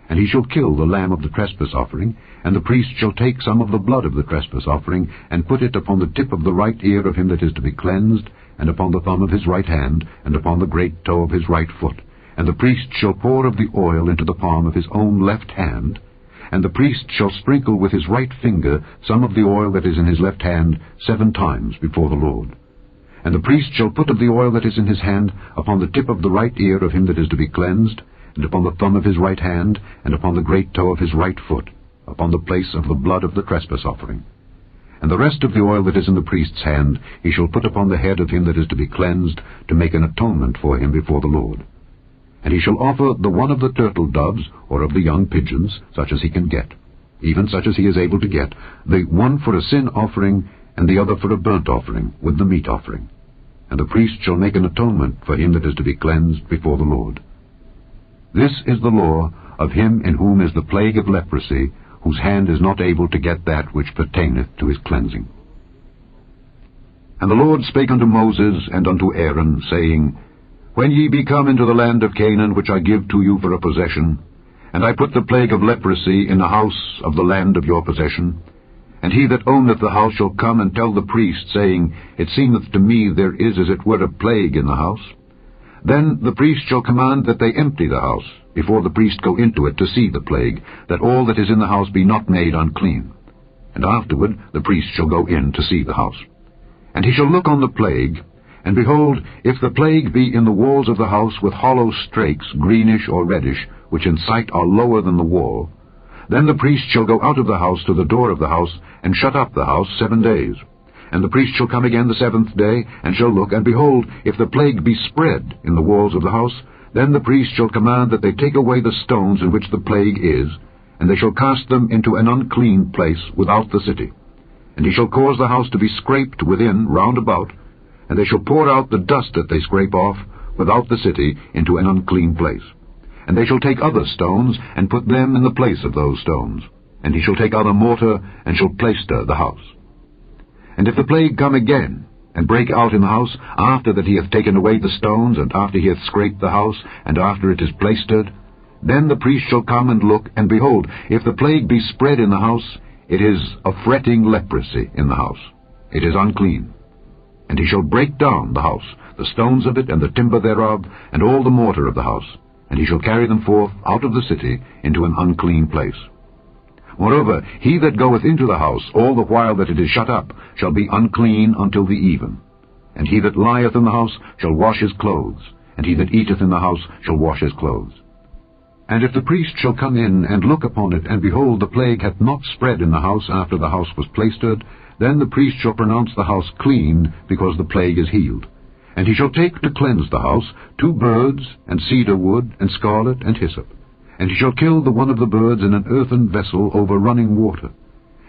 And he shall kill the lamb of the trespass offering, and the priest shall take some of the blood of the trespass offering, and put it upon the tip of the right ear of him that is to be cleansed, and upon the thumb of his right hand, and upon the great toe of his right foot. And the priest shall pour of the oil into the palm of his own left hand, and the priest shall sprinkle with his right finger some of the oil that is in his left hand 7 times before the Lord. And the priest shall put of the oil that is in his hand upon the tip of the right ear of him that is to be cleansed, and upon the thumb of his right hand, and upon the great toe of his right foot, upon the place of the blood of the trespass offering. And the rest of the oil that is in the priest's hand he shall put upon the head of him that is to be cleansed, to make an atonement for him before the Lord. And he shall offer the one of the turtle doves, or of the young pigeons, such as he can get, even such as he is able to get, the one for a sin offering, and the other for a burnt offering, with the meat offering. And the priest shall make an atonement for him that is to be cleansed before the Lord. This is the law of him in whom is the plague of leprosy, whose hand is not able to get that which pertaineth to his cleansing. And the Lord spake unto Moses and unto Aaron, saying, When ye be come into the land of Canaan, which I give to you for a possession, and I put the plague of leprosy in the house of the land of your possession, and he that owneth the house shall come and tell the priest, saying, It seemeth to me there is as it were a plague in the house, then the priest shall command that they empty the house, before the priest go into it to see the plague, that all that is in the house be not made unclean. And afterward the priest shall go in to see the house. And he shall look on the plague, and behold, if the plague be in the walls of the house with hollow strakes, greenish or reddish, which in sight are lower than the wall, then the priest shall go out of the house to the door of the house, and shut up the house 7 days. And the priest shall come again the 7th day, and shall look, and behold, if the plague be spread in the walls of the house, then the priest shall command that they take away the stones in which the plague is, and they shall cast them into an unclean place without the city. And he shall cause the house to be scraped within round about, and they shall pour out the dust that they scrape off without the city into an unclean place. And they shall take other stones, and put them in the place of those stones. And he shall take other mortar, and shall plaister the house. And if the plague come again, and break out in the house, after that he hath taken away the stones, and after he hath scraped the house, and after it is plaistered, then the priest shall come and look, and behold, if the plague be spread in the house, it is a fretting leprosy in the house. It is unclean. And he shall break down the house, the stones of it, and the timber thereof, and all the mortar of the house, and he shall carry them forth out of the city into an unclean place. Moreover, he that goeth into the house all the while that it is shut up shall be unclean until the even. And he that lieth in the house shall wash his clothes, and he that eateth in the house shall wash his clothes. And if the priest shall come in and look upon it, and behold, the plague hath not spread in the house after the house was plaistered, then the priest shall pronounce the house clean, because the plague is healed. And he shall take to cleanse the house 2 birds, and cedar wood, and scarlet, and hyssop. And he shall kill the one of the birds in an earthen vessel over running water.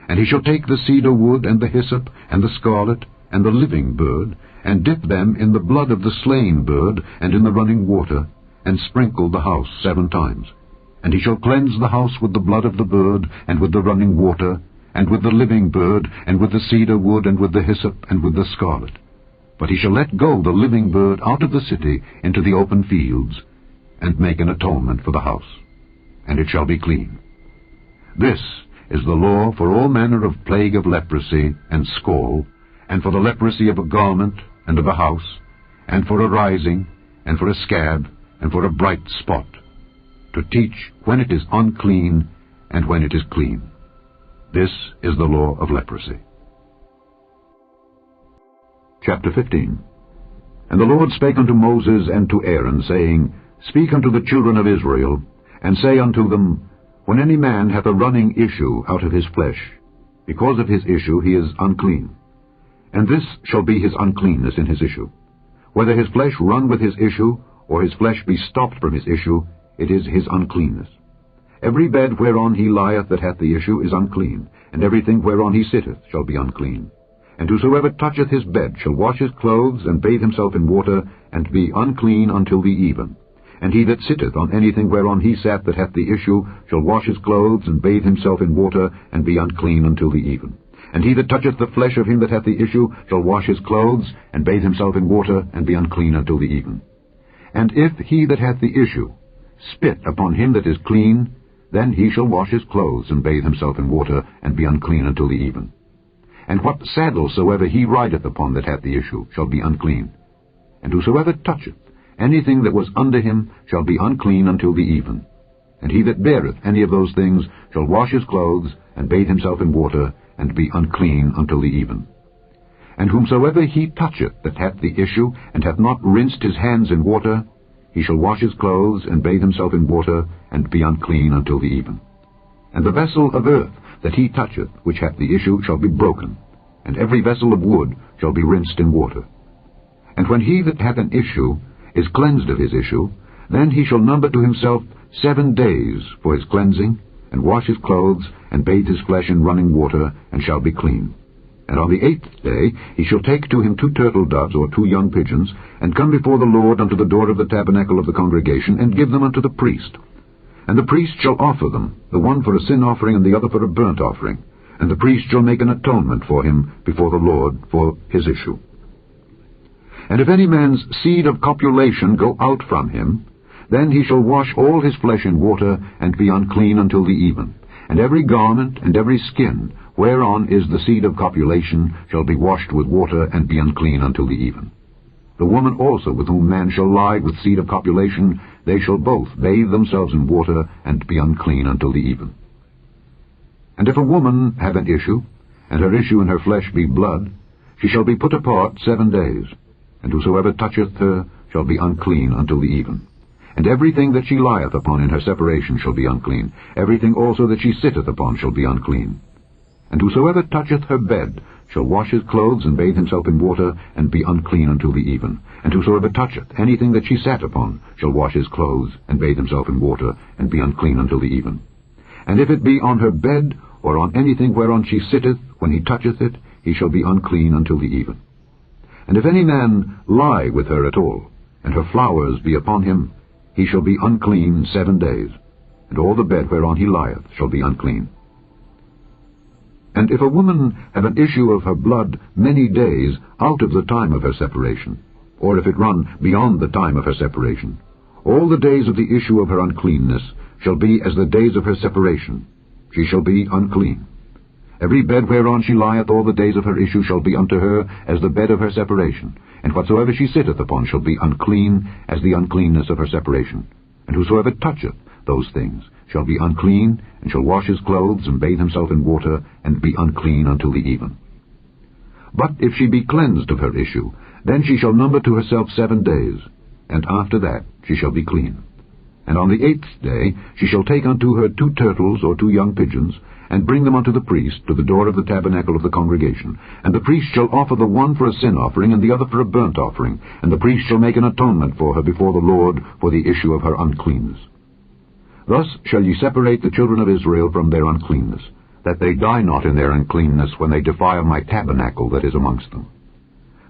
And he shall take the cedar wood, and the hyssop, and the scarlet, and the living bird, and dip them in the blood of the slain bird, and in the running water, and sprinkle the house 7 times. And he shall cleanse the house with the blood of the bird, and with the running water, and with the living bird, and with the cedar wood, and with the hyssop, and with the scarlet. But he shall let go the living bird out of the city into the open fields, and make an atonement for the house, and it shall be clean. This is the law for all manner of plague of leprosy and scall, and for the leprosy of a garment and of a house, and for a rising, and for a scab, and for a bright spot, to teach when it is unclean and when it is clean. This is the law of leprosy. Chapter 15. And the Lord spake unto Moses and to Aaron, saying, Speak unto the children of Israel, and say unto them, When any man hath a running issue out of his flesh, because of his issue he is unclean. And this shall be his uncleanness in his issue. Whether his flesh run with his issue, or his flesh be stopped from his issue, it is his uncleanness. Every bed whereon he lieth that hath the issue is unclean, and everything whereon he sitteth shall be unclean. And whosoever toucheth his bed shall wash his clothes, and bathe himself in water, and be unclean until the even. And he that sitteth on anything whereon he sat that hath the issue shall wash his clothes, and bathe himself in water, and be unclean until the even. And he that toucheth the flesh of him that hath the issue shall wash his clothes, and bathe himself in water, and be unclean until the even. And if he that hath the issue spit upon him that is clean, then he shall wash his clothes, and bathe himself in water, and be unclean until the even. And what saddle soever he rideth upon that hath the issue shall be unclean. And whosoever toucheth anything that was under him shall be unclean until the even. And he that beareth any of those things shall wash his clothes, and bathe himself in water, and be unclean until the even. And whomsoever he toucheth that hath the issue, and hath not rinsed his hands in water, he shall wash his clothes, and bathe himself in water, and be unclean until the even. And the vessel of earth that he toucheth, which hath the issue, shall be broken, and every vessel of wood shall be rinsed in water. And when he that hath an issue is cleansed of his issue, then he shall number to himself 7 days for his cleansing, and wash his clothes, and bathe his flesh in running water, and shall be clean. And on the 8th day he shall take to him 2 turtle doves, or 2 young pigeons, and come before the Lord unto the door of the tabernacle of the congregation, and give them unto the priest. And the priest shall offer them, the one for a sin offering, and the other for a burnt offering. And the priest shall make an atonement for him before the Lord for his issue. And if any man's seed of copulation go out from him, then he shall wash all his flesh in water, and be unclean until the even. And every garment and every skin, whereon is the seed of copulation, shall be washed with water, and be unclean until the even. The woman also with whom man shall lie with seed of copulation, they shall both bathe themselves in water, and be unclean until the even. And if a woman have an issue, and her issue in her flesh be blood, she shall be put apart 7 days, and whosoever toucheth her shall be unclean until the even. And everything that she lieth upon in her separation shall be unclean. Everything also that she sitteth upon shall be unclean. And whosoever toucheth her bed shall wash his clothes, and bathe himself in water, and be unclean until the even. And whosoever toucheth anything that she sat upon shall wash his clothes, and bathe himself in water, and be unclean until the even. And if it be on her bed, or on anything whereon she sitteth, when he toucheth it, he shall be unclean until the even. And if any man lie with her at all, and her flowers be upon him, he shall be unclean 7 days, and all the bed whereon he lieth shall be unclean. And if a woman have an issue of her blood many days out of the time of her separation, or if it run beyond the time of her separation, all the days of the issue of her uncleanness shall be as the days of her separation. She shall be unclean. Every bed whereon she lieth all the days of her issue shall be unto her as the bed of her separation, and whatsoever she sitteth upon shall be unclean as the uncleanness of her separation. And whosoever toucheth those things shall be unclean, and shall wash his clothes, and bathe himself in water, and be unclean until the even. But if she be cleansed of her issue, then she shall number to herself 7 days, and after that she shall be clean. And on the 8th day she shall take unto her 2 turtles, or 2 young pigeons, and bring them unto the priest to the door of the tabernacle of the congregation. And the priest shall offer the one for a sin offering, and the other for a burnt offering. And the priest shall make an atonement for her before the Lord for the issue of her uncleanness. Thus shall ye separate the children of Israel from their uncleanness, that they die not in their uncleanness when they defile my tabernacle that is amongst them.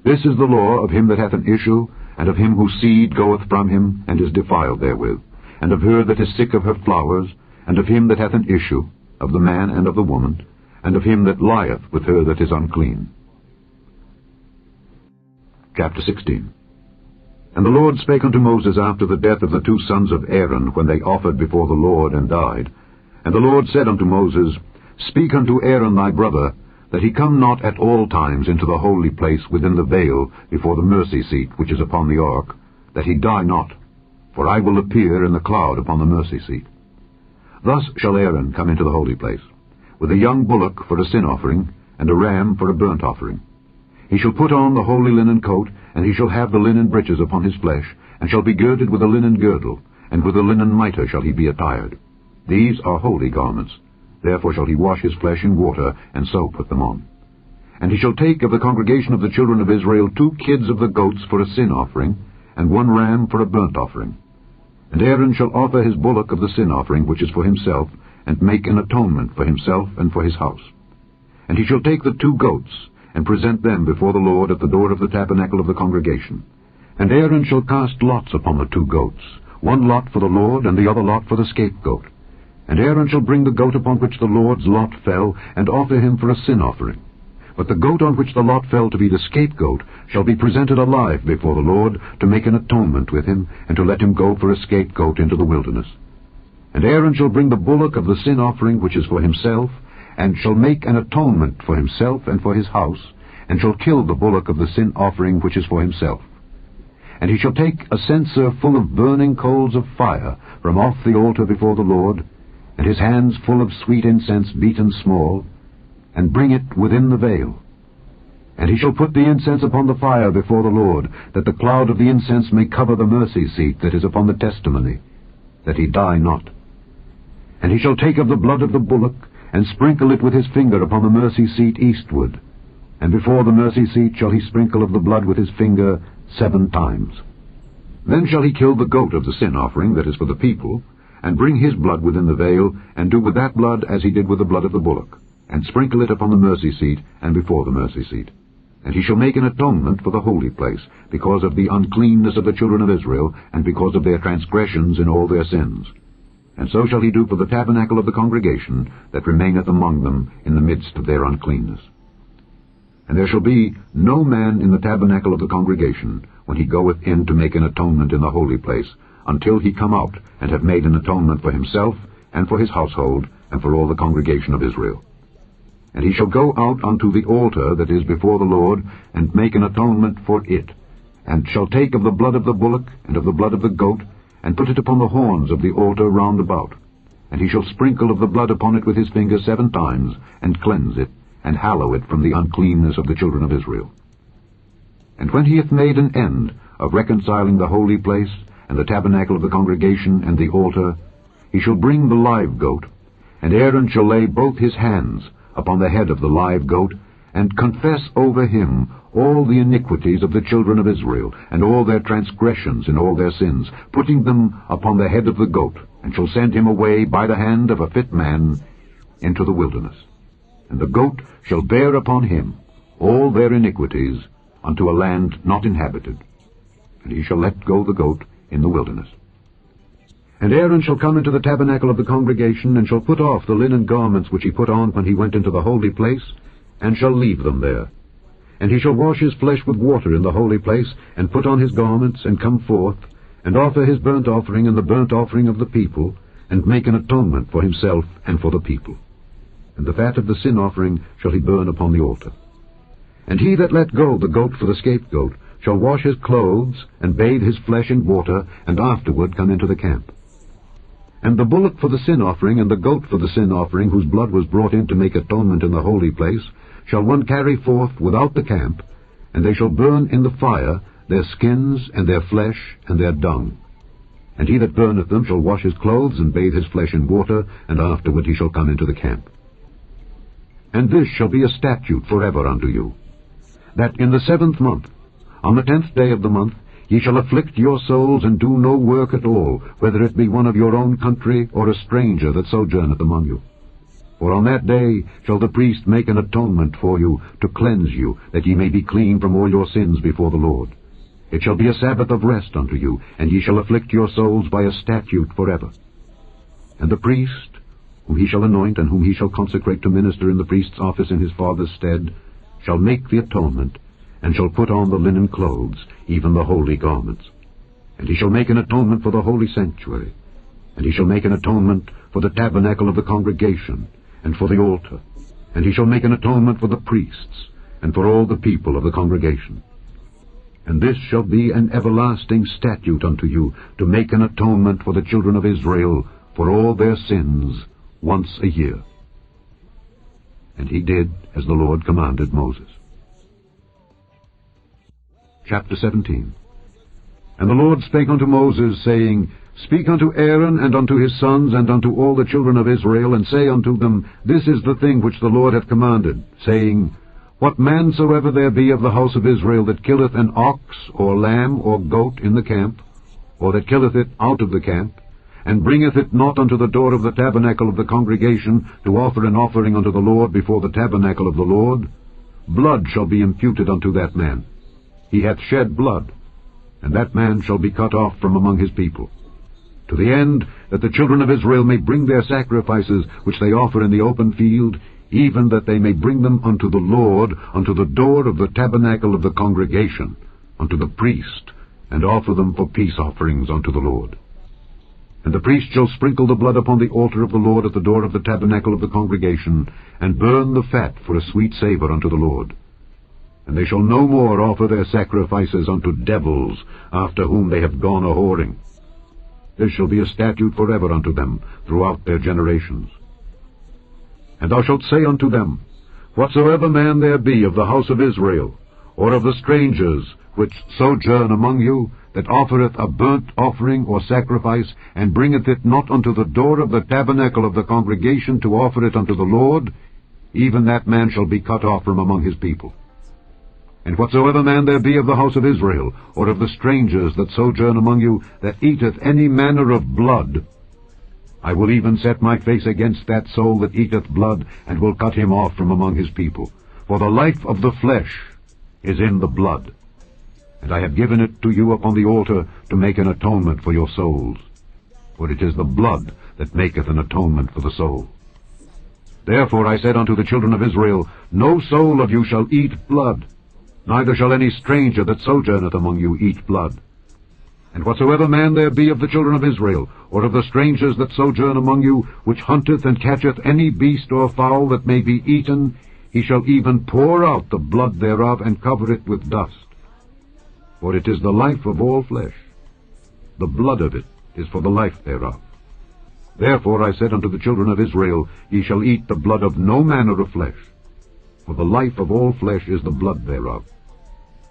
This is the law of him that hath an issue, and of him whose seed goeth from him, and is defiled therewith, and of her that is sick of her flowers, and of him that hath an issue, of the man and of the woman, and of him that lieth with her that is unclean. Chapter 16. And the Lord spake unto Moses after the death of the 2 sons of Aaron, when they offered before the Lord and died. And the Lord said unto Moses, Speak unto Aaron thy brother, that he come not at all times into the holy place within the veil before the mercy seat which is upon the ark, that he die not, for I will appear in the cloud upon the mercy seat. Thus shall Aaron come into the holy place, with a young bullock for a sin offering, and a ram for a burnt offering. He shall put on the holy linen coat, and he shall have the linen breeches upon his flesh, and shall be girded with a linen girdle, and with a linen mitre shall he be attired. These are holy garments. Therefore shall he wash his flesh in water, and so put them on. And he shall take of the congregation of the children of Israel 2 kids of the goats for a sin offering, and 1 ram for a burnt offering. And Aaron shall offer his bullock of the sin offering, which is for himself, and make an atonement for himself and for his house. And he shall take the 2 goats, and present them before the Lord at the door of the tabernacle of the congregation. And Aaron shall cast lots upon the 2 goats, 1 lot for the Lord, and the other lot for the scapegoat. And Aaron shall bring the goat upon which the Lord's lot fell, and offer him for a sin offering. But the goat on which the lot fell to be the scapegoat shall be presented alive before the Lord, to make an atonement with him, and to let him go for a scapegoat into the wilderness. And Aaron shall bring the bullock of the sin offering which is for himself, and shall make an atonement for himself and for his house, and shall kill the bullock of the sin offering which is for himself. And he shall take a censer full of burning coals of fire from off the altar before the Lord, and his hands full of sweet incense beaten small, and bring it within the veil. And he shall put the incense upon the fire before the Lord, that the cloud of the incense may cover the mercy seat that is upon the testimony, that he die not. And he shall take of the blood of the bullock, and sprinkle it with his finger upon the mercy seat eastward, and before the mercy seat shall he sprinkle of the blood with his finger 7 times. Then shall he kill the goat of the sin offering that is for the people, and bring his blood within the veil, and do with that blood as he did with the blood of the bullock, and sprinkle it upon the mercy seat and before the mercy seat. And he shall make an atonement for the holy place, because of the uncleanness of the children of Israel, and because of their transgressions in all their sins. And so shall he do for the tabernacle of the congregation that remaineth among them in the midst of their uncleanness. And there shall be no man in the tabernacle of the congregation, when he goeth in to make an atonement in the holy place, until he come out, and have made an atonement for himself, and for his household, and for all the congregation of Israel. And he shall go out unto the altar that is before the Lord, and make an atonement for it, and shall take of the blood of the bullock, and of the blood of the goat, and put it upon the horns of the altar round about. And he shall sprinkle of the blood upon it with his finger 7 times, and cleanse it, and hallow it from the uncleanness of the children of Israel. And when he hath made an end of reconciling the holy place, and the tabernacle of the congregation, and the altar, he shall bring the live goat, and Aaron shall lay both his hands upon the head of the live goat, and confess over him all the iniquities of the children of Israel, and all their transgressions and all their sins, putting them upon the head of the goat, and shall send him away by the hand of a fit man into the wilderness. And the goat shall bear upon him all their iniquities unto a land not inhabited, and he shall let go the goat in the wilderness. And Aaron shall come into the tabernacle of the congregation, and shall put off the linen garments which he put on when he went into the holy place, and shall leave them there. And he shall wash his flesh with water in the holy place, and put on his garments, and come forth, and offer his burnt offering and the burnt offering of the people, and make an atonement for himself and for the people. And the fat of the sin offering shall he burn upon the altar. And he that let go the goat for the scapegoat shall wash his clothes, and bathe his flesh in water, and afterward come into the camp. And the bullock for the sin offering, and the goat for the sin offering, whose blood was brought in to make atonement in the holy place, shall one carry forth without the camp, and they shall burn in the fire their skins, and their flesh, and their dung. And he that burneth them shall wash his clothes, and bathe his flesh in water, and afterward he shall come into the camp. And this shall be a statute forever unto you, that in the 7th month, on the 10th day of the month, ye shall afflict your souls, and do no work at all, whether it be one of your own country, or a stranger that sojourneth among you. For on that day shall the priest make an atonement for you, to cleanse you, that ye may be clean from all your sins before the Lord. It shall be a Sabbath of rest unto you, and ye shall afflict your souls by a statute forever. And the priest, whom he shall anoint, and whom he shall consecrate to minister in the priest's office in his father's stead, shall make the atonement, and shall put on the linen clothes, even the holy garments. And he shall make an atonement for the holy sanctuary, and he shall make an atonement for the tabernacle of the congregation, and for the altar, and he shall make an atonement for the priests, and for all the people of the congregation. And this shall be an everlasting statute unto you, to make an atonement for the children of Israel for all their sins once a year. And he did as the Lord commanded Moses. Chapter 17. And the Lord spake unto Moses, saying, Speak unto Aaron, and unto his sons, and unto all the children of Israel, and say unto them, This is the thing which the Lord hath commanded, saying, What man soever there be of the house of Israel that killeth an ox, or lamb, or goat in the camp, or that killeth it out of the camp, and bringeth it not unto the door of the tabernacle of the congregation, to offer an offering unto the Lord before the tabernacle of the Lord, blood shall be imputed unto that man. He hath shed blood, and that man shall be cut off from among his people, to the end that the children of Israel may bring their sacrifices which they offer in the open field, even that they may bring them unto the Lord, unto the door of the tabernacle of the congregation, unto the priest, and offer them for peace offerings unto the Lord. And the priest shall sprinkle the blood upon the altar of the Lord at the door of the tabernacle of the congregation, and burn the fat for a sweet savour unto the Lord. And they shall no more offer their sacrifices unto devils, after whom they have gone a-whoring. This shall be a statute forever unto them throughout their generations. And thou shalt say unto them, Whatsoever man there be of the house of Israel, or of the strangers which sojourn among you, that offereth a burnt offering or sacrifice, and bringeth it not unto the door of the tabernacle of the congregation to offer it unto the Lord, even that man shall be cut off from among his people. And whatsoever man there be of the house of Israel, or of the strangers that sojourn among you, that eateth any manner of blood, I will even set my face against that soul that eateth blood, and will cut him off from among his people. For the life of the flesh is in the blood, and I have given it to you upon the altar to make an atonement for your souls. For it is the blood that maketh an atonement for the soul. Therefore I said unto the children of Israel, No soul of you shall eat blood, neither shall any stranger that sojourneth among you eat blood. And whatsoever man there be of the children of Israel, or of the strangers that sojourn among you, which hunteth and catcheth any beast or fowl that may be eaten, he shall even pour out the blood thereof, and cover it with dust. For it is the life of all flesh. The blood of it is for the life thereof. Therefore I said unto the children of Israel, Ye shall eat the blood of no manner of flesh, for the life of all flesh is the blood thereof.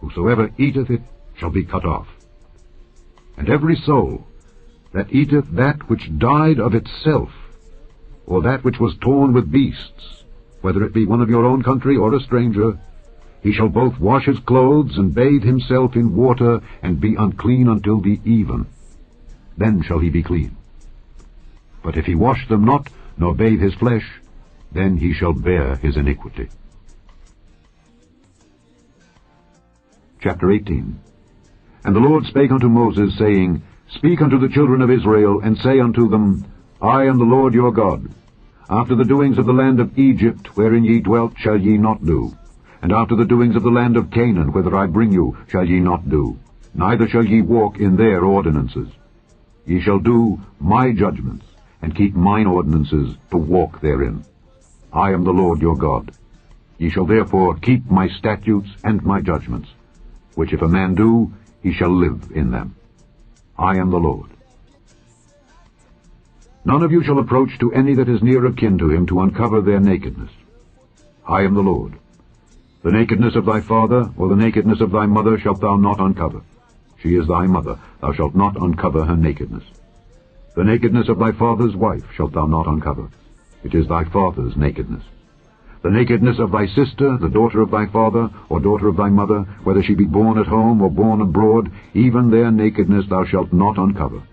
Whosoever eateth it shall be cut off. And every soul that eateth that which died of itself, or that which was torn with beasts, whether it be one of your own country or a stranger, he shall both wash his clothes, and bathe himself in water, and be unclean until the even. Then shall he be clean. But if he wash them not, nor bathe his flesh, then he shall bear his iniquity. Chapter 18. And the Lord spake unto Moses, saying, Speak unto the children of Israel, and say unto them, I am the Lord your God. After the doings of the land of Egypt, wherein ye dwelt, shall ye not do. And after the doings of the land of Canaan, whither I bring you, shall ye not do. Neither shall ye walk in their ordinances. Ye shall do my judgments, and keep mine ordinances, to walk therein. I am the Lord your God. Ye shall therefore keep my statutes and my judgments, which if a man do, he shall live in them. I am the Lord. None of you shall approach to any that is near of kin to him, to uncover their nakedness. I am the Lord. The nakedness of thy father, or the nakedness of thy mother, shalt thou not uncover. She is thy mother, thou shalt not uncover her nakedness. The nakedness of thy father's wife shalt thou not uncover. It is thy father's nakedness. The nakedness of thy sister, the daughter of thy father, or daughter of thy mother, whether she be born at home or born abroad, even their nakedness thou shalt not uncover.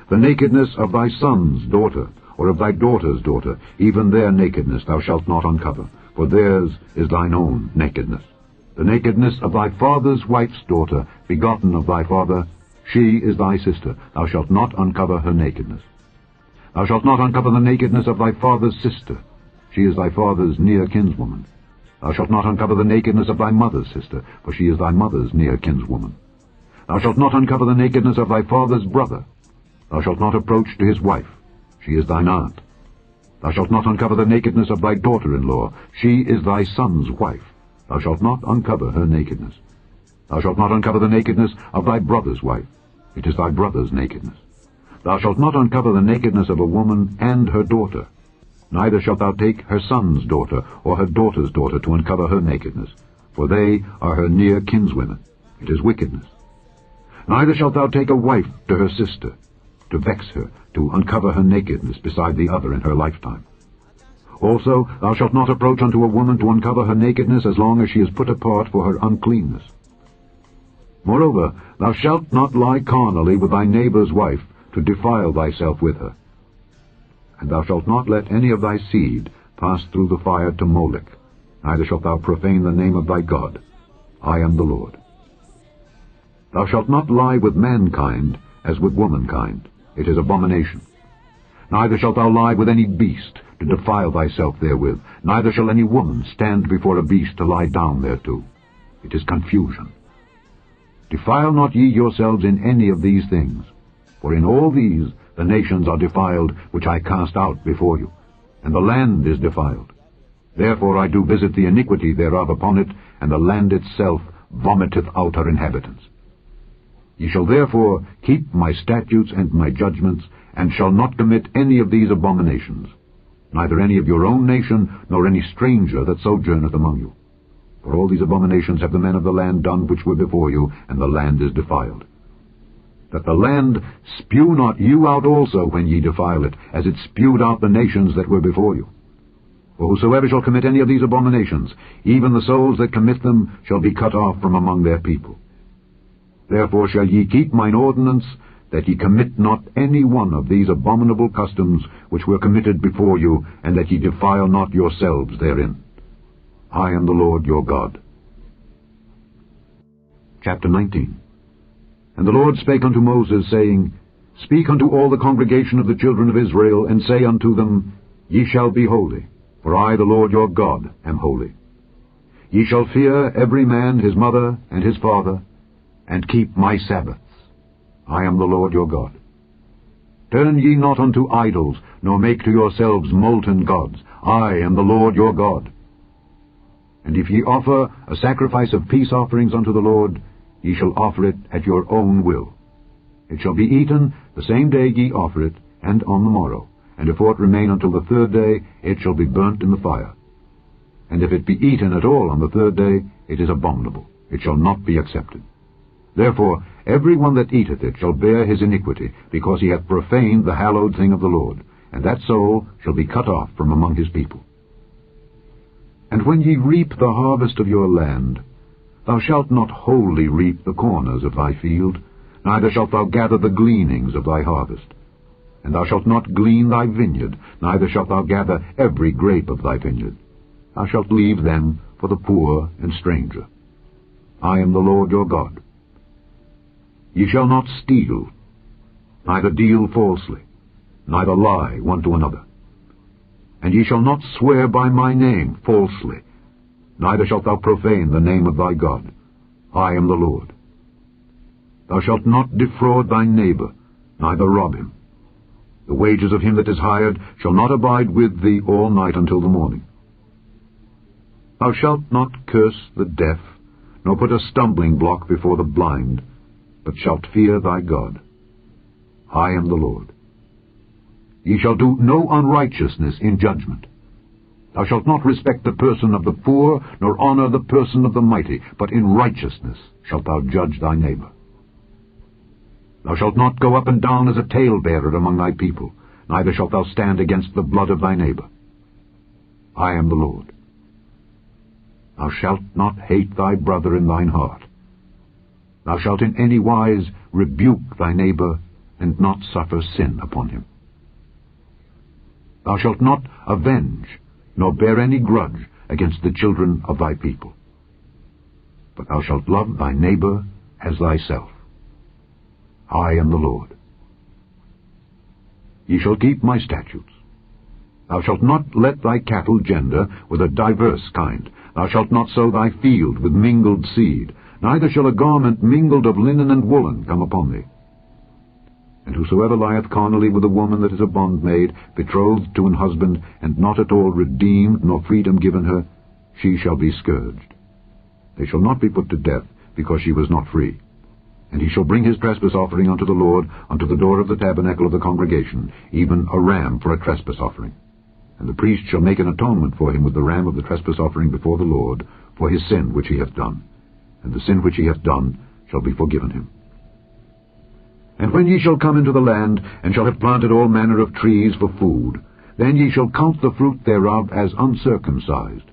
The nakedness of thy son's daughter, or of thy daughter's daughter, even their nakedness thou shalt not uncover, for theirs is thine own nakedness. The nakedness of thy father's wife's daughter, begotten of thy father, she is thy sister. Thou shalt not uncover her nakedness. Thou shalt not uncover the nakedness of thy father's sister. She is thy father's near kinswoman. Thou shalt not uncover the nakedness of thy mother's sister, for she is thy mother's near kinswoman. Thou shalt not uncover the nakedness of thy father's brother. Thou shalt not approach to his wife. She is thine aunt. Thou shalt not uncover the nakedness of thy daughter-in-law. She is thy son's wife. Thou shalt not uncover her nakedness. Thou shalt not uncover the nakedness of thy brother's wife. It is thy brother's nakedness. Thou shalt not uncover the nakedness of a woman and her daughter. Neither shalt thou take her son's daughter or her daughter's daughter to uncover her nakedness, for they are her near kinswomen. It is wickedness. Neither shalt thou take a wife to her sister, to vex her, to uncover her nakedness beside the other in her lifetime. Also thou shalt not approach unto a woman to uncover her nakedness as long as she is put apart for her uncleanness. Moreover, thou shalt not lie carnally with thy neighbor's wife, to defile thyself with her. And thou shalt not let any of thy seed pass through the fire to Molech, neither shalt thou profane the name of thy God. I am the Lord. Thou shalt not lie with mankind as with womankind. It is abomination. Neither shalt thou lie with any beast, to defile thyself therewith. Neither shall any woman stand before a beast to lie down thereto. It is confusion. Defile not ye yourselves in any of these things, for in all these the nations are defiled, which I cast out before you, and the land is defiled. Therefore I do visit the iniquity thereof upon it, and the land itself vomiteth out her inhabitants. Ye shall therefore keep my statutes and my judgments, and shall not commit any of these abominations, neither any of your own nation, nor any stranger that sojourneth among you. For all these abominations have the men of the land done which were before you, and the land is defiled. That the land spew not you out also when ye defile it, as it spewed out the nations that were before you. For whosoever shall commit any of these abominations, even the souls that commit them shall be cut off from among their people. Therefore shall ye keep mine ordinance, that ye commit not any one of these abominable customs which were committed before you, and that ye defile not yourselves therein. I am the Lord your God. Chapter 19. And the Lord spake unto Moses, saying, Speak unto all the congregation of the children of Israel, and say unto them, Ye shall be holy, for I, the Lord your God, am holy. Ye shall fear every man his mother and his father, and keep my Sabbaths. I am the Lord your God. Turn ye not unto idols, nor make to yourselves molten gods. I am the Lord your God. And if ye offer a sacrifice of peace offerings unto the Lord, ye shall offer it at your own will. It shall be eaten the same day ye offer it, and on the morrow. And if aught remain until the third day, it shall be burnt in the fire. And if it be eaten at all on the third day, it is abominable. It shall not be accepted. Therefore every one that eateth it shall bear his iniquity, because he hath profaned the hallowed thing of the Lord, and that soul shall be cut off from among his people. And when ye reap the harvest of your land, thou shalt not wholly reap the corners of thy field, neither shalt thou gather the gleanings of thy harvest. And thou shalt not glean thy vineyard, neither shalt thou gather every grape of thy vineyard. Thou shalt leave them for the poor and stranger. I am the Lord your God. Ye shall not steal, neither deal falsely, neither lie one to another. And ye shall not swear by my name falsely, neither shalt thou profane the name of thy God. I am the Lord. Thou shalt not defraud thy neighbor, neither rob him. The wages of him that is hired shall not abide with thee all night until the morning. Thou shalt not curse the deaf, nor put a stumbling block before the blind, but shalt fear thy God. I am the Lord. Ye shall do no unrighteousness in judgment. Thou shalt not respect the person of the poor, nor honor the person of the mighty, but in righteousness shalt thou judge thy neighbor. Thou shalt not go up and down as a talebearer among thy people, neither shalt thou stand against the blood of thy neighbor. I am the Lord. Thou shalt not hate thy brother in thine heart. Thou shalt in any wise rebuke thy neighbor, and not suffer sin upon him. Thou shalt not avenge, nor bear any grudge against the children of thy people. But thou shalt love thy neighbor as thyself. I am the Lord. Ye shall keep my statutes. Thou shalt not let thy cattle gender with a diverse kind. Thou shalt not sow thy field with mingled seed, neither shall a garment mingled of linen and woolen come upon thee. And whosoever lieth carnally with a woman that is a bondmaid, betrothed to an husband, and not at all redeemed, nor freedom given her, she shall be scourged. They shall not be put to death, because she was not free. And he shall bring his trespass offering unto the Lord, unto the door of the tabernacle of the congregation, even a ram for a trespass offering. And the priest shall make an atonement for him with the ram of the trespass offering before the Lord, for his sin which he hath done. And the sin which he hath done shall be forgiven him. And when ye shall come into the land, and shall have planted all manner of trees for food, then ye shall count the fruit thereof as uncircumcised.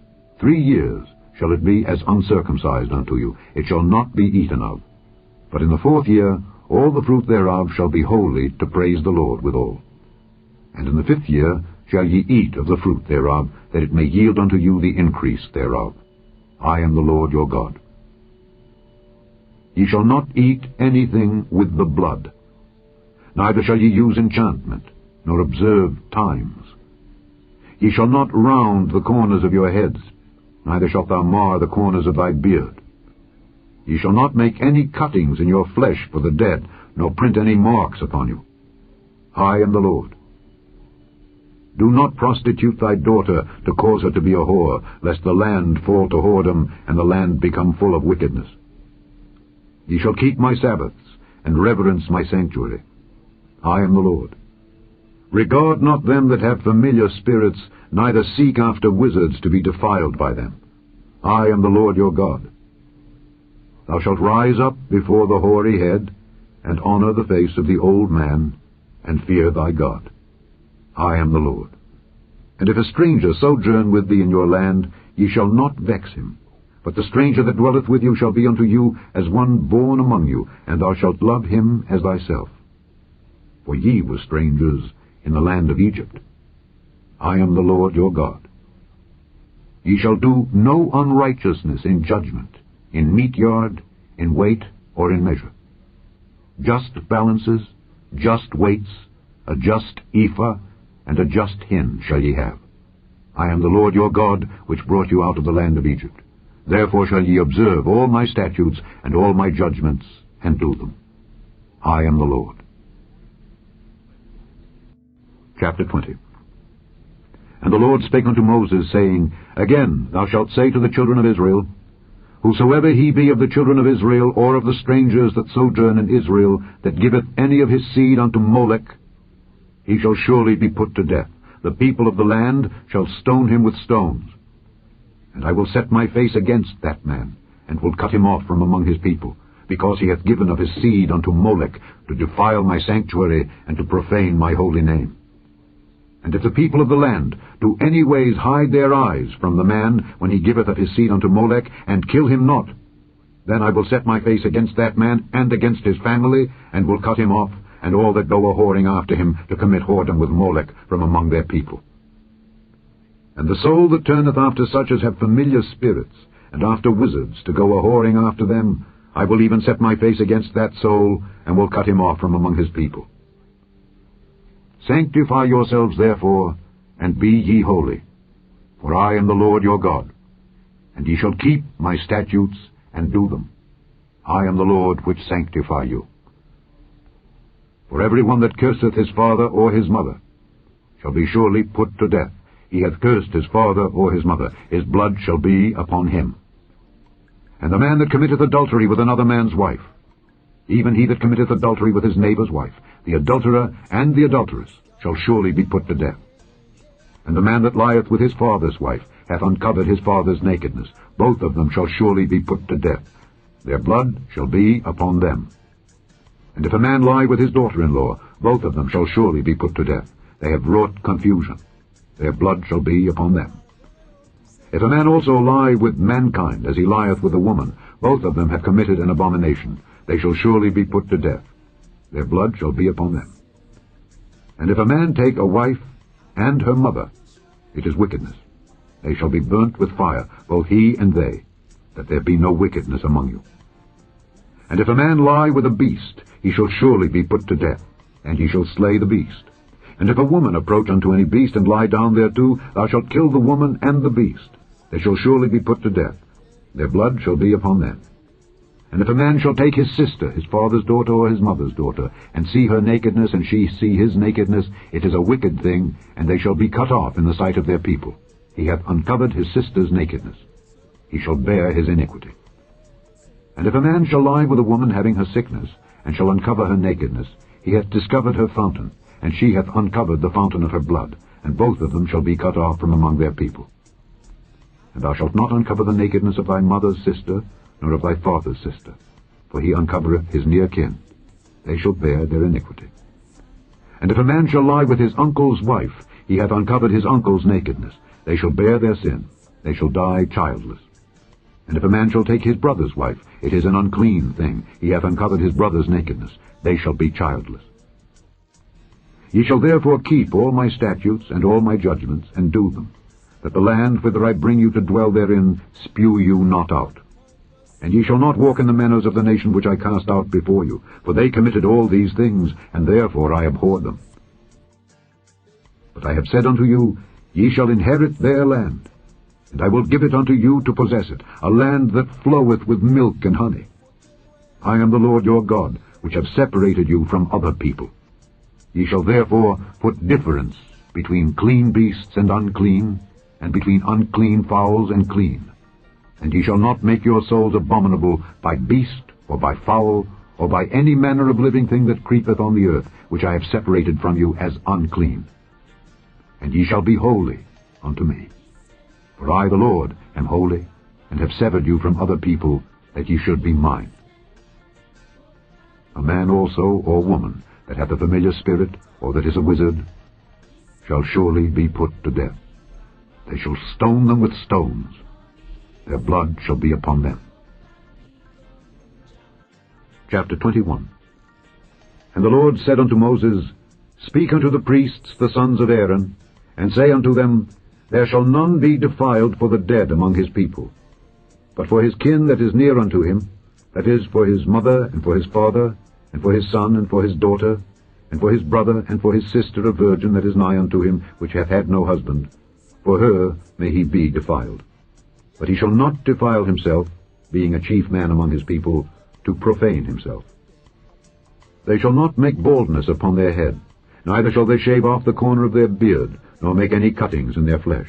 3 years shall it be as uncircumcised unto you. It shall not be eaten of. But in the 4th year all the fruit thereof shall be holy, to praise the Lord withal. And in the 5th year shall ye eat of the fruit thereof, that it may yield unto you the increase thereof. I am the Lord your God. Ye shall not eat anything with the blood. Neither shall ye use enchantment, nor observe times. Ye shall not round the corners of your heads, neither shalt thou mar the corners of thy beard. Ye shall not make any cuttings in your flesh for the dead, nor print any marks upon you. I am the Lord. Do not prostitute thy daughter to cause her to be a whore, lest the land fall to whoredom, and the land become full of wickedness. Ye shall keep my Sabbaths, and reverence my sanctuary. I am the Lord. Regard not them that have familiar spirits, neither seek after wizards to be defiled by them. I am the Lord your God. Thou shalt rise up before the hoary head, and honor the face of the old man, and fear thy God. I am the Lord. And if a stranger sojourn with thee in your land, ye shall not vex him. But the stranger that dwelleth with you shall be unto you as one born among you, and thou shalt love him as thyself. For ye were strangers in the land of Egypt. I am the Lord your God. Ye shall do no unrighteousness in judgment, in meat yard, in weight, or in measure. Just balances, just weights, a just ephah, and a just hin shall ye have. I am the Lord your God, which brought you out of the land of Egypt. Therefore shall ye observe all my statutes and all my judgments, and do them. I am the Lord. Chapter 20. And the Lord spake unto Moses, saying, Again thou shalt say to the children of Israel, Whosoever he be of the children of Israel, or of the strangers that sojourn in Israel, that giveth any of his seed unto Molech, he shall surely be put to death. The people of the land shall stone him with stones. And I will set my face against that man, and will cut him off from among his people, because he hath given of his seed unto Molech, to defile my sanctuary, and to profane my holy name. And if the people of the land do any ways hide their eyes from the man when he giveth of his seed unto Molech, and kill him not, then I will set my face against that man and against his family, and will cut him off, and all that go a-whoring after him to commit whoredom with Molech from among their people. And the soul that turneth after such as have familiar spirits, and after wizards to go a-whoring after them, I will even set my face against that soul, and will cut him off from among his people. Sanctify yourselves therefore, and be ye holy, for I am the Lord your God. And ye shall keep my statutes, and do them. I am the Lord which sanctify you. For every one that curseth his father or his mother shall be surely put to death. He hath cursed his father or his mother. His blood shall be upon him. And the man that committeth adultery with another man's wife, even he that committeth adultery with his neighbour's wife, the adulterer and the adulteress, shall surely be put to death. And the man that lieth with his father's wife hath uncovered his father's nakedness. Both of them shall surely be put to death. Their blood shall be upon them. And if a man lie with his daughter-in-law, both of them shall surely be put to death. They have wrought confusion. Their blood shall be upon them. If a man also lie with mankind, as he lieth with a woman, both of them have committed an abomination. They shall surely be put to death. Their blood shall be upon them. And if a man take a wife, and her mother, it is wickedness. They shall be burnt with fire, both he and they, that there be no wickedness among you. And if a man lie with a beast, he shall surely be put to death, and he shall slay the beast. And if a woman approach unto any beast, and lie down thereto, thou shalt kill the woman and the beast. They shall surely be put to death. Their blood shall be upon them. And if a man shall take his sister, his father's daughter or his mother's daughter, and see her nakedness, and she see his nakedness, it is a wicked thing, and they shall be cut off in the sight of their people. He hath uncovered his sister's nakedness. He shall bear his iniquity. And if a man shall lie with a woman having her sickness, and shall uncover her nakedness, he hath discovered her fountain, and she hath uncovered the fountain of her blood, and both of them shall be cut off from among their people. And thou shalt not uncover the nakedness of thy mother's sister, nor of thy father's sister, for he uncovereth his near kin. They shall bear their iniquity. And if a man shall lie with his uncle's wife, he hath uncovered his uncle's nakedness. They shall bear their sin. They shall die childless. And if a man shall take his brother's wife, it is an unclean thing. He hath uncovered his brother's nakedness. They shall be childless. Ye shall therefore keep all my statutes and all my judgments, and do them, that the land whither I bring you to dwell therein spew you not out. And ye shall not walk in the manners of the nation which I cast out before you, for they committed all these things, and therefore I abhorred them. But I have said unto you, Ye shall inherit their land, and I will give it unto you to possess it, a land that floweth with milk and honey. I am the Lord your God, which have separated you from other people. Ye shall therefore put difference between clean beasts and unclean, and between unclean fowls and clean. And ye shall not make your souls abominable by beast, or by fowl, or by any manner of living thing that creepeth on the earth, which I have separated from you as unclean. And ye shall be holy unto me. For I, the Lord, am holy, and have severed you from other people, that ye should be mine. A man also, or woman, that hath a familiar spirit, or that is a wizard, shall surely be put to death. They shall stone them with stones. Their blood shall be upon them. Chapter 21. And the Lord said unto Moses, Speak unto the priests, the sons of Aaron, and say unto them, There shall none be defiled for the dead among his people, but for his kin that is near unto him, that is, for his mother, and for his father, and for his son, and for his daughter, and for his brother, and for his sister a virgin that is nigh unto him, which hath had no husband. For her may he be defiled. But he shall not defile himself, being a chief man among his people, to profane himself. They shall not make baldness upon their head, neither shall they shave off the corner of their beard, nor make any cuttings in their flesh.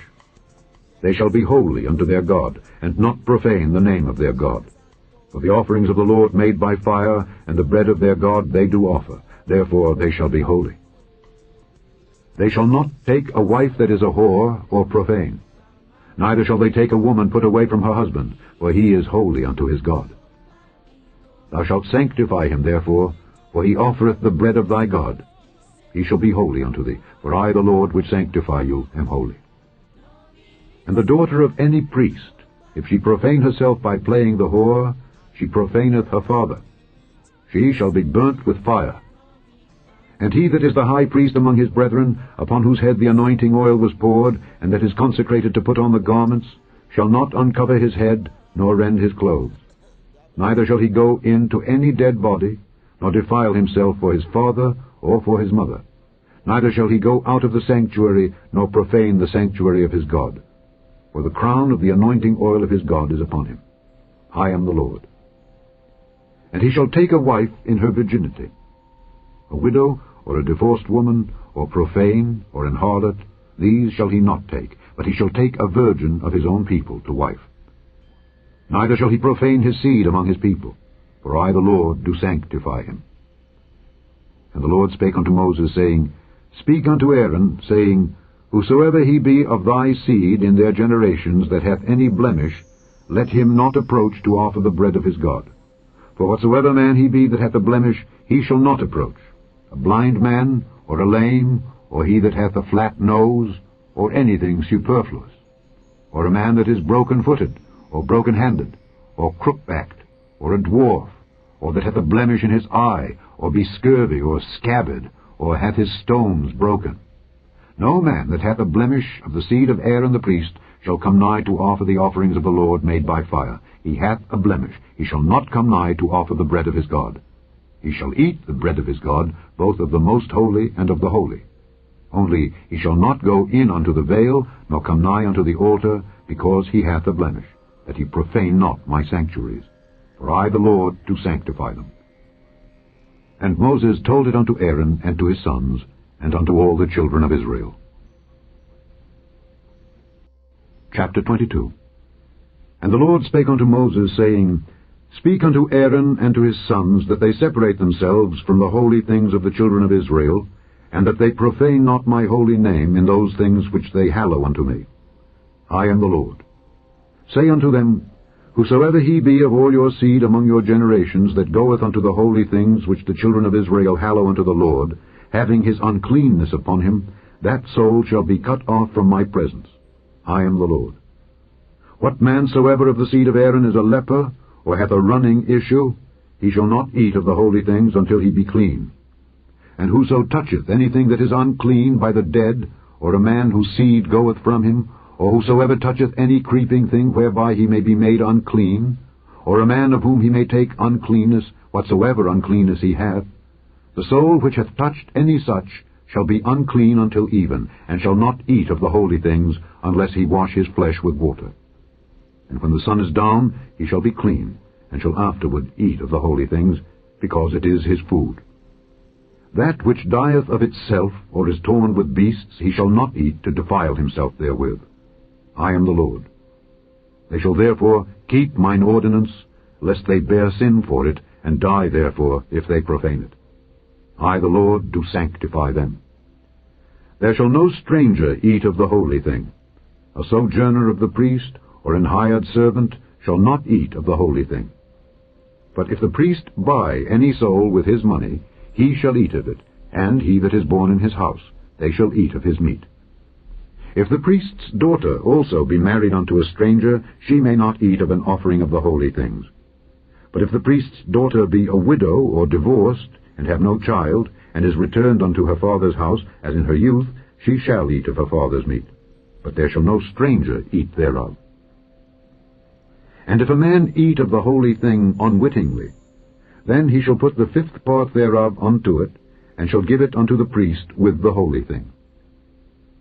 They shall be holy unto their God, and not profane the name of their God. For the offerings of the Lord made by fire, and the bread of their God they do offer, therefore they shall be holy. They shall not take a wife that is a whore, or profane. Neither shall they take a woman put away from her husband, for he is holy unto his God. Thou shalt sanctify him therefore, for he offereth the bread of thy God. He shall be holy unto thee, for I, the Lord, which sanctify you, am holy. And the daughter of any priest, if she profane herself by playing the whore, she profaneth her father. She shall be burnt with fire. And he that is the high priest among his brethren, upon whose head the anointing oil was poured, and that is consecrated to put on the garments, shall not uncover his head, nor rend his clothes. Neither shall he go in to any dead body, nor defile himself for his father or for his mother. Neither shall he go out of the sanctuary, nor profane the sanctuary of his God. For the crown of the anointing oil of his God is upon him. I am the Lord. And he shall take a wife in her virginity. A widow, or a divorced woman, or profane, or an harlot, these shall he not take, but he shall take a virgin of his own people to wife. Neither shall he profane his seed among his people, for I, the Lord, do sanctify him. And the Lord spake unto Moses, saying, Speak unto Aaron, saying, Whosoever he be of thy seed in their generations that hath any blemish, let him not approach to offer the bread of his God. For whatsoever man he be that hath a blemish, he shall not approach. A blind man, or a lame, or he that hath a flat nose, or anything superfluous, or a man that is broken-footed, or broken-handed, or crook-backed, or a dwarf, or that hath a blemish in his eye, or be scurvy, or scabbard, or hath his stones broken. No man that hath a blemish of the seed of Aaron the priest shall come nigh to offer the offerings of the Lord made by fire. He hath a blemish. He shall not come nigh to offer the bread of his God. He shall eat the bread of his God, both of the most holy and of the holy. Only he shall not go in unto the veil, nor come nigh unto the altar, because he hath a blemish, that he profane not my sanctuaries. For I, the Lord, do sanctify them. And Moses told it unto Aaron and to his sons, and unto all the children of Israel. Chapter 22. And the Lord spake unto Moses, saying, Speak unto Aaron and to his sons, that they separate themselves from the holy things of the children of Israel, and that they profane not my holy name in those things which they hallow unto me. I am the Lord. Say unto them, Whosoever he be of all your seed among your generations, that goeth unto the holy things which the children of Israel hallow unto the Lord, having his uncleanness upon him, that soul shall be cut off from my presence. I am the Lord. What man soever of the seed of Aaron is a leper, or hath a running issue, he shall not eat of the holy things until he be clean. And whoso toucheth anything that is unclean by the dead, or a man whose seed goeth from him, or whosoever toucheth any creeping thing whereby he may be made unclean, or a man of whom he may take uncleanness, whatsoever uncleanness he hath, the soul which hath touched any such shall be unclean until even, and shall not eat of the holy things, unless he wash his flesh with water. And when the sun is down, he shall be clean, and shall afterward eat of the holy things, because it is his food. That which dieth of itself, or is torn with beasts, he shall not eat to defile himself therewith. I am the Lord. They shall therefore keep mine ordinance, lest they bear sin for it, and die therefore, if they profane it. I, the Lord, do sanctify them. There shall no stranger eat of the holy thing. A sojourner of the priest, or an hired servant, shall not eat of the holy thing. But if the priest buy any soul with his money, he shall eat of it, and he that is born in his house, they shall eat of his meat. If the priest's daughter also be married unto a stranger, she may not eat of an offering of the holy things. But if the priest's daughter be a widow or divorced, and have no child, and is returned unto her father's house, as in her youth, she shall eat of her father's meat. But there shall no stranger eat thereof. And if a man eat of the holy thing unwittingly, then he shall put the fifth part thereof unto it, and shall give it unto the priest with the holy thing.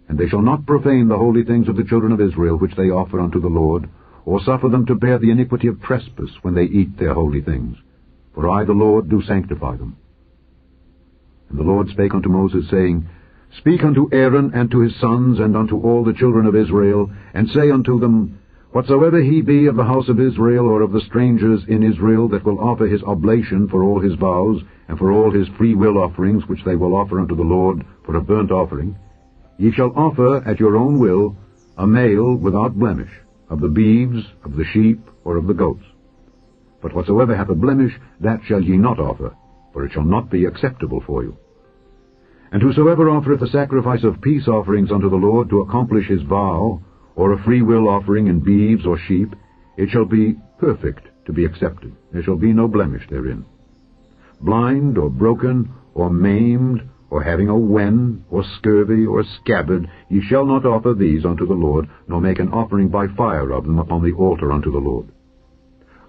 And they shall not profane the holy things of the children of Israel, which they offer unto the Lord, or suffer them to bear the iniquity of trespass when they eat their holy things. For I, the Lord, do sanctify them. And the Lord spake unto Moses, saying, Speak unto Aaron and to his sons, and unto all the children of Israel, and say unto them, Whatsoever he be of the house of Israel, or of the strangers in Israel, that will offer his oblation for all his vows, and for all his freewill offerings, which they will offer unto the Lord for a burnt offering, ye shall offer at your own will a male without blemish, of the beeves, of the sheep, or of the goats. But whatsoever hath a blemish, that shall ye not offer, for it shall not be acceptable for you. And whosoever offereth a sacrifice of peace offerings unto the Lord to accomplish his vow, or a freewill offering in beeves or sheep, it shall be perfect to be accepted. There shall be no blemish therein. Blind, or broken, or maimed, or having a wen, or scurvy, or scabbard, ye shall not offer these unto the Lord, nor make an offering by fire of them upon the altar unto the Lord.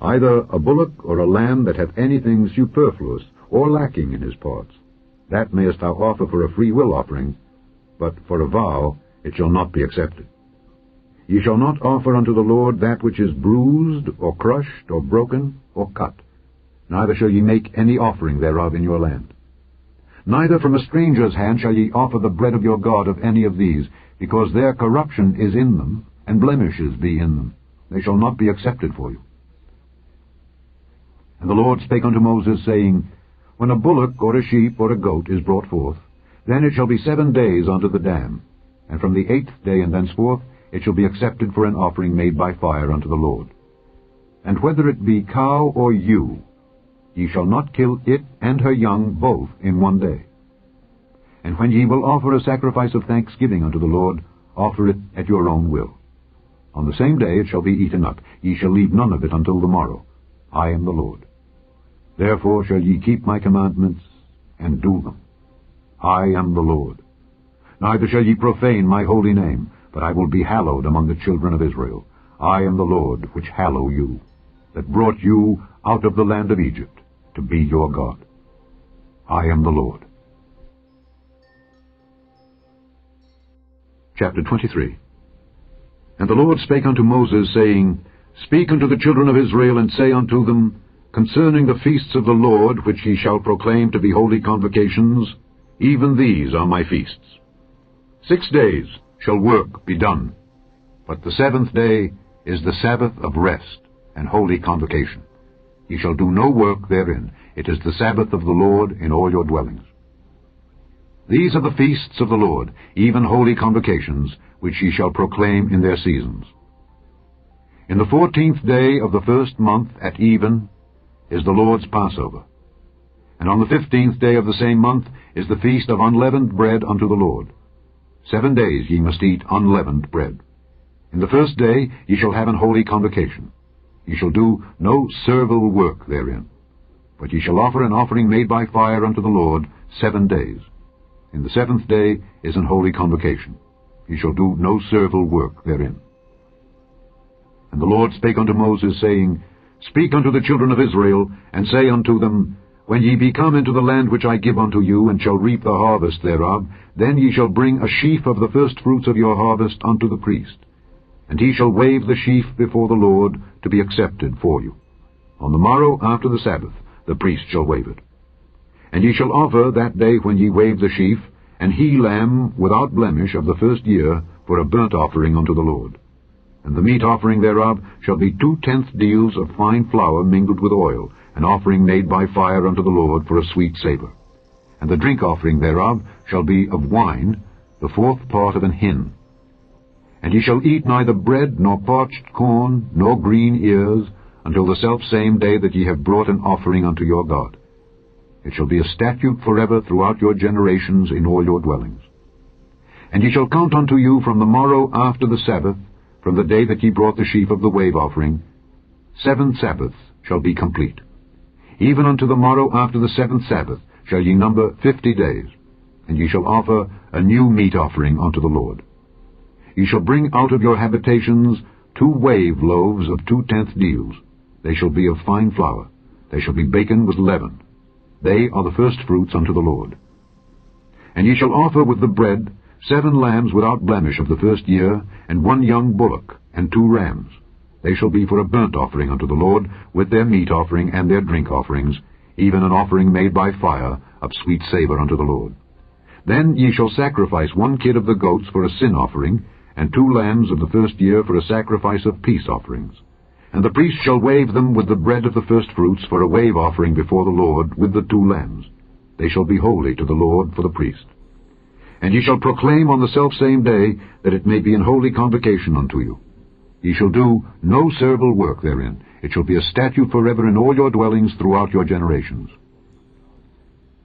Either a bullock or a lamb that hath anything superfluous, or lacking in his parts, that mayest thou offer for a freewill offering, but for a vow it shall not be accepted. Ye shall not offer unto the Lord that which is bruised, or crushed, or broken, or cut. Neither shall ye make any offering thereof in your land. Neither from a stranger's hand shall ye offer the bread of your God of any of these, because their corruption is in them, and blemishes be in them. They shall not be accepted for you. And the Lord spake unto Moses, saying, When a bullock or a sheep or a goat is brought forth, then it shall be 7 days unto the dam, and from the 8th day and thenceforth it shall be accepted for an offering made by fire unto the Lord. And whether it be cow or ewe, ye shall not kill it and her young both in 1 day. And when ye will offer a sacrifice of thanksgiving unto the Lord, offer it at your own will. On the same day it shall be eaten up. Ye shall leave none of it until the morrow. I am the Lord. Therefore shall ye keep my commandments, and do them. I am the Lord. neither shall ye profane my holy name, but I will be hallowed among the children of Israel. I am the Lord which hallow you, that brought you out of the land of Egypt, to be your God. I am the Lord. Chapter 23. And the Lord spake unto Moses, saying, Speak unto the children of Israel, and say unto them, Concerning the feasts of the Lord, which ye shall proclaim to be holy convocations, even these are my feasts. 6 days shall work be done, but the 7th day is the Sabbath of rest and holy convocation. Ye shall do no work therein. It is the Sabbath of the Lord in all your dwellings. These are the feasts of the Lord, even holy convocations, which ye shall proclaim in their seasons. In the 14th day of the 1st month at even is the Lord's Passover. And on the 15th day of the same month is the feast of unleavened bread unto the Lord. 7 days ye must eat unleavened bread. In the 1st day ye shall have an holy convocation. Ye shall do no servile work therein, but ye shall offer an offering made by fire unto the Lord 7 days. In the 7th day is an holy convocation. Ye shall do no servile work therein. And the Lord spake unto Moses, saying, Speak unto the children of Israel, and say unto them, When ye be come into the land which I give unto you, and shall reap the harvest thereof, then ye shall bring a sheaf of the firstfruits of your harvest unto the priest. And he shall wave the sheaf before the Lord, to be accepted for you. On the morrow after the Sabbath the priest shall wave it. And ye shall offer that day when ye wave the sheaf an he-lamb without blemish of the 1st year for a burnt offering unto the Lord. And the meat offering thereof shall be 2/10 deals of fine flour mingled with oil, an offering made by fire unto the Lord for a sweet savour. And the drink offering thereof shall be of wine, the 4th part of an hin. And ye shall eat neither bread, nor parched corn, nor green ears, until the selfsame day that ye have brought an offering unto your God. It shall be a statute forever throughout your generations in all your dwellings. And ye shall count unto you from the morrow after the Sabbath, from the day that ye brought the sheaf of the wave offering, 7 Sabbaths shall be complete. Even unto the morrow after the 7th Sabbath shall ye number 50 days, and ye shall offer a new meat offering unto the Lord. Ye shall bring out of your habitations 2 wave loaves of 2/10 deals. They shall be of fine flour. They shall be baken with leaven. They are the firstfruits unto the Lord. And ye shall offer with the bread 7 lambs without blemish of the 1st year, and 1 young bullock, and 2 rams. They shall be for a burnt offering unto the Lord, with their meat offering and their drink offerings, even an offering made by fire of sweet savour unto the Lord. Then ye shall sacrifice 1 kid of the goats for a sin offering, and 2 lambs of the 1st year for a sacrifice of peace offerings. And the priest shall wave them with the bread of the firstfruits for a wave offering before the Lord with the 2 lambs. They shall be holy to the Lord for the priest. And ye shall proclaim on the selfsame day that it may be an holy convocation unto you. Ye shall do no servile work therein. It shall be a statute forever in all your dwellings throughout your generations.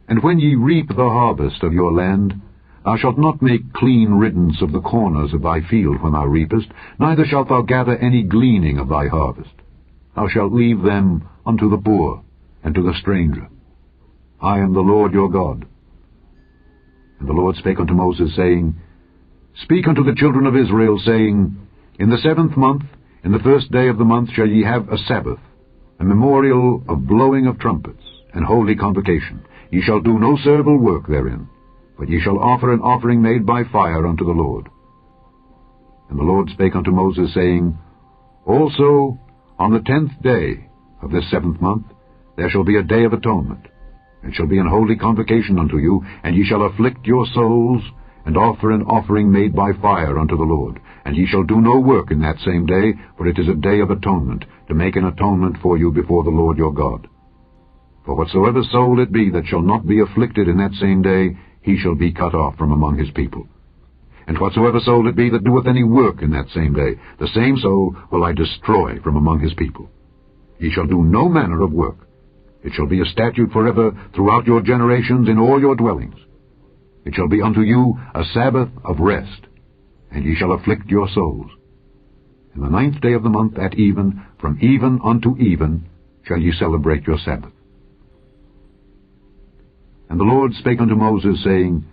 And when ye reap the harvest of your land, thou shalt not make clean riddance of the corners of thy field when thou reapest, neither shalt thou gather any gleaning of thy harvest. Thou shalt leave them unto the poor and to the stranger. I am the Lord your God. And the Lord spake unto Moses, saying, Speak unto the children of Israel, saying, In the 7th month, in the 1st day of the month, shall ye have a Sabbath, a memorial of blowing of trumpets, and holy convocation. Ye shall do no servile work therein, but ye shall offer an offering made by fire unto the Lord. And the Lord spake unto Moses, saying, Also on the 10th day of this 7th month there shall be a day of atonement. It shall be an holy convocation unto you, and ye shall afflict your souls, and offer an offering made by fire unto the Lord. And ye shall do no work in that same day, for it is a day of atonement, to make an atonement for you before the Lord your God. For whatsoever soul it be that shall not be afflicted in that same day, he shall be cut off from among his people. And whatsoever soul it be that doeth any work in that same day, the same soul will I destroy from among his people. Ye shall do no manner of work. It shall be a statute forever throughout your generations in all your dwellings. It shall be unto you a Sabbath of rest, and ye shall afflict your souls. In the 9th day of the month at even, from even unto even, shall ye celebrate your Sabbath. And the Lord spake unto Moses, saying,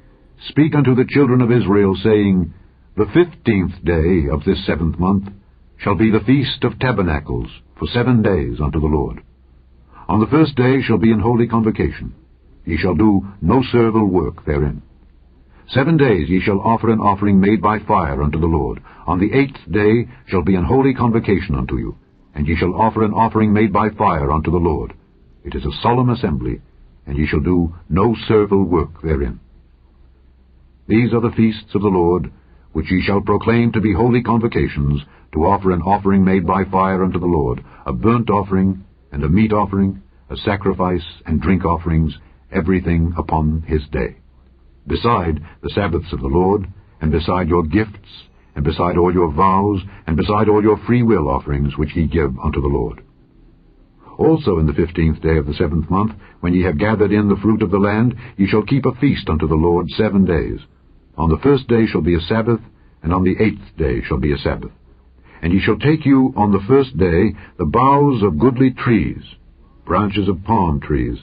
Speak unto the children of Israel, saying, The 15th day of this 7th month shall be the Feast of Tabernacles for 7 days unto the Lord. On the first day shall be an holy convocation. Ye shall do no servile work therein. 7 days ye shall offer an offering made by fire unto the Lord. On the 8th day shall be an holy convocation unto you, and ye shall offer an offering made by fire unto the Lord. It is a solemn assembly, and ye shall do no servile work therein. These are the feasts of the Lord, which ye shall proclaim to be holy convocations, to offer an offering made by fire unto the Lord, a burnt offering, and a meat offering, a sacrifice, and drink offerings, everything upon his day. Beside the Sabbaths of the Lord, and beside your gifts, and beside all your vows, and beside all your freewill offerings which ye give unto the Lord. Also in the 15th day of the 7th month, when ye have gathered in the fruit of the land, ye shall keep a feast unto the Lord 7 days. On the first day shall be a Sabbath, and on the 8th day shall be a Sabbath. And ye shall take you on the first day the boughs of goodly trees, branches of palm trees,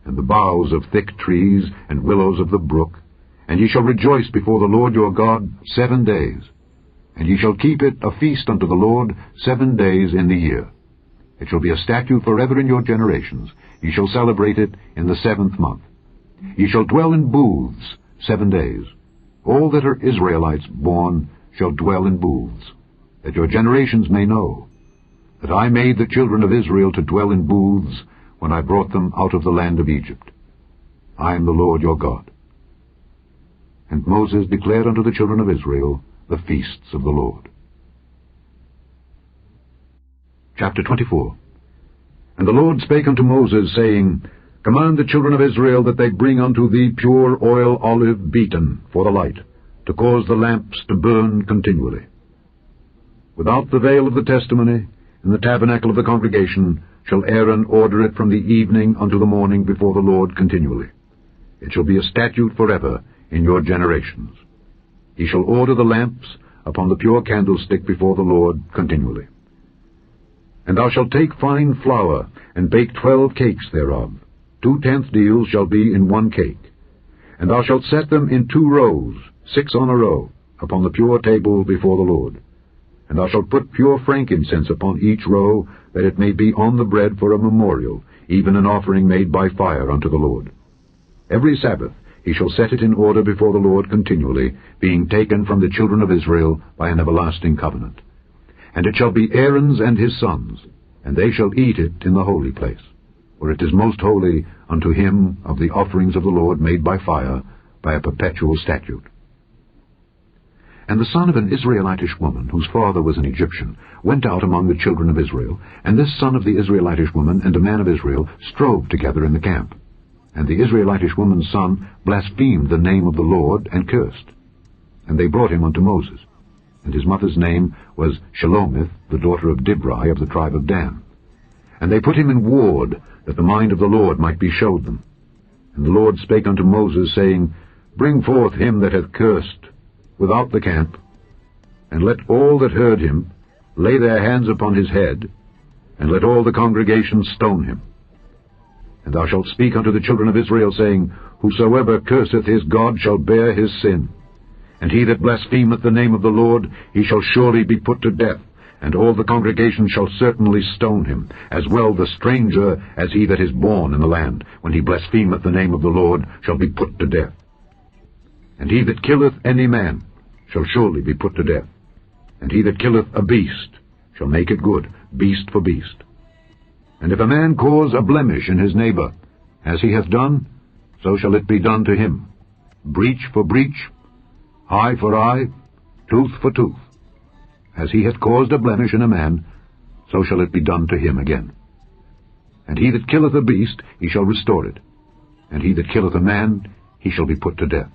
and the boughs of thick trees, and willows of the brook, and ye shall rejoice before the Lord your God 7 days. And ye shall keep it a feast unto the Lord 7 days in the year. It shall be a statute forever in your generations. Ye shall celebrate it in the 7th month. Ye shall dwell in booths 7 days. All that are Israelites born shall dwell in booths, that your generations may know that I made the children of Israel to dwell in booths when I brought them out of the land of Egypt. I am the Lord your God. And Moses declared unto the children of Israel the feasts of the Lord. Chapter 24. And the Lord spake unto Moses, saying, Command the children of Israel that they bring unto thee pure oil olive beaten for the light, to cause the lamps to burn continually. Without the veil of the testimony, in the tabernacle of the congregation, shall Aaron order it from the evening unto the morning before the Lord continually. It shall be a statute forever in your generations. Ye shall order the lamps upon the pure candlestick before the Lord continually. And thou shalt take fine flour, and bake 12 cakes thereof. 2/10 deals shall be in 1 cake. And thou shalt set them in 2 rows, 6 on a row, upon the pure table before the Lord. And thou shalt put pure frankincense upon each row, that it may be on the bread for a memorial, even an offering made by fire unto the Lord. Every Sabbath he shall set it in order before the Lord continually, being taken from the children of Israel by an everlasting covenant. And it shall be Aaron's and his sons, and they shall eat it in the holy place, for it is most holy unto him of the offerings of the Lord made by fire, by a perpetual statute. And the son of an Israelitish woman, whose father was an Egyptian, went out among the children of Israel, and this son of the Israelitish woman and a man of Israel strove together in the camp. And the Israelitish woman's son blasphemed the name of the Lord, and cursed. And they brought him unto Moses. And his mother's name was Shelomith, the daughter of Dibri of the tribe of Dan. And they put him in ward, that the mind of the Lord might be showed them. And the Lord spake unto Moses, saying, Bring forth him that hath cursed without the camp, and let all that heard him lay their hands upon his head, and let all the congregation stone him. And thou shalt speak unto the children of Israel, saying, Whosoever curseth his God shall bear his sin. And he that blasphemeth the name of the Lord, he shall surely be put to death, and all the congregation shall certainly stone him, as well the stranger as he that is born in the land, when he blasphemeth the name of the Lord, shall be put to death. And he that killeth any man shall surely be put to death. And he that killeth a beast shall make it good, beast for beast. And if a man cause a blemish in his neighbor, as he hath done, so shall it be done to him. Breach for breach, eye for eye, tooth for tooth. As he hath caused a blemish in a man, so shall it be done to him again. And he that killeth a beast, he shall restore it. And he that killeth a man, he shall be put to death.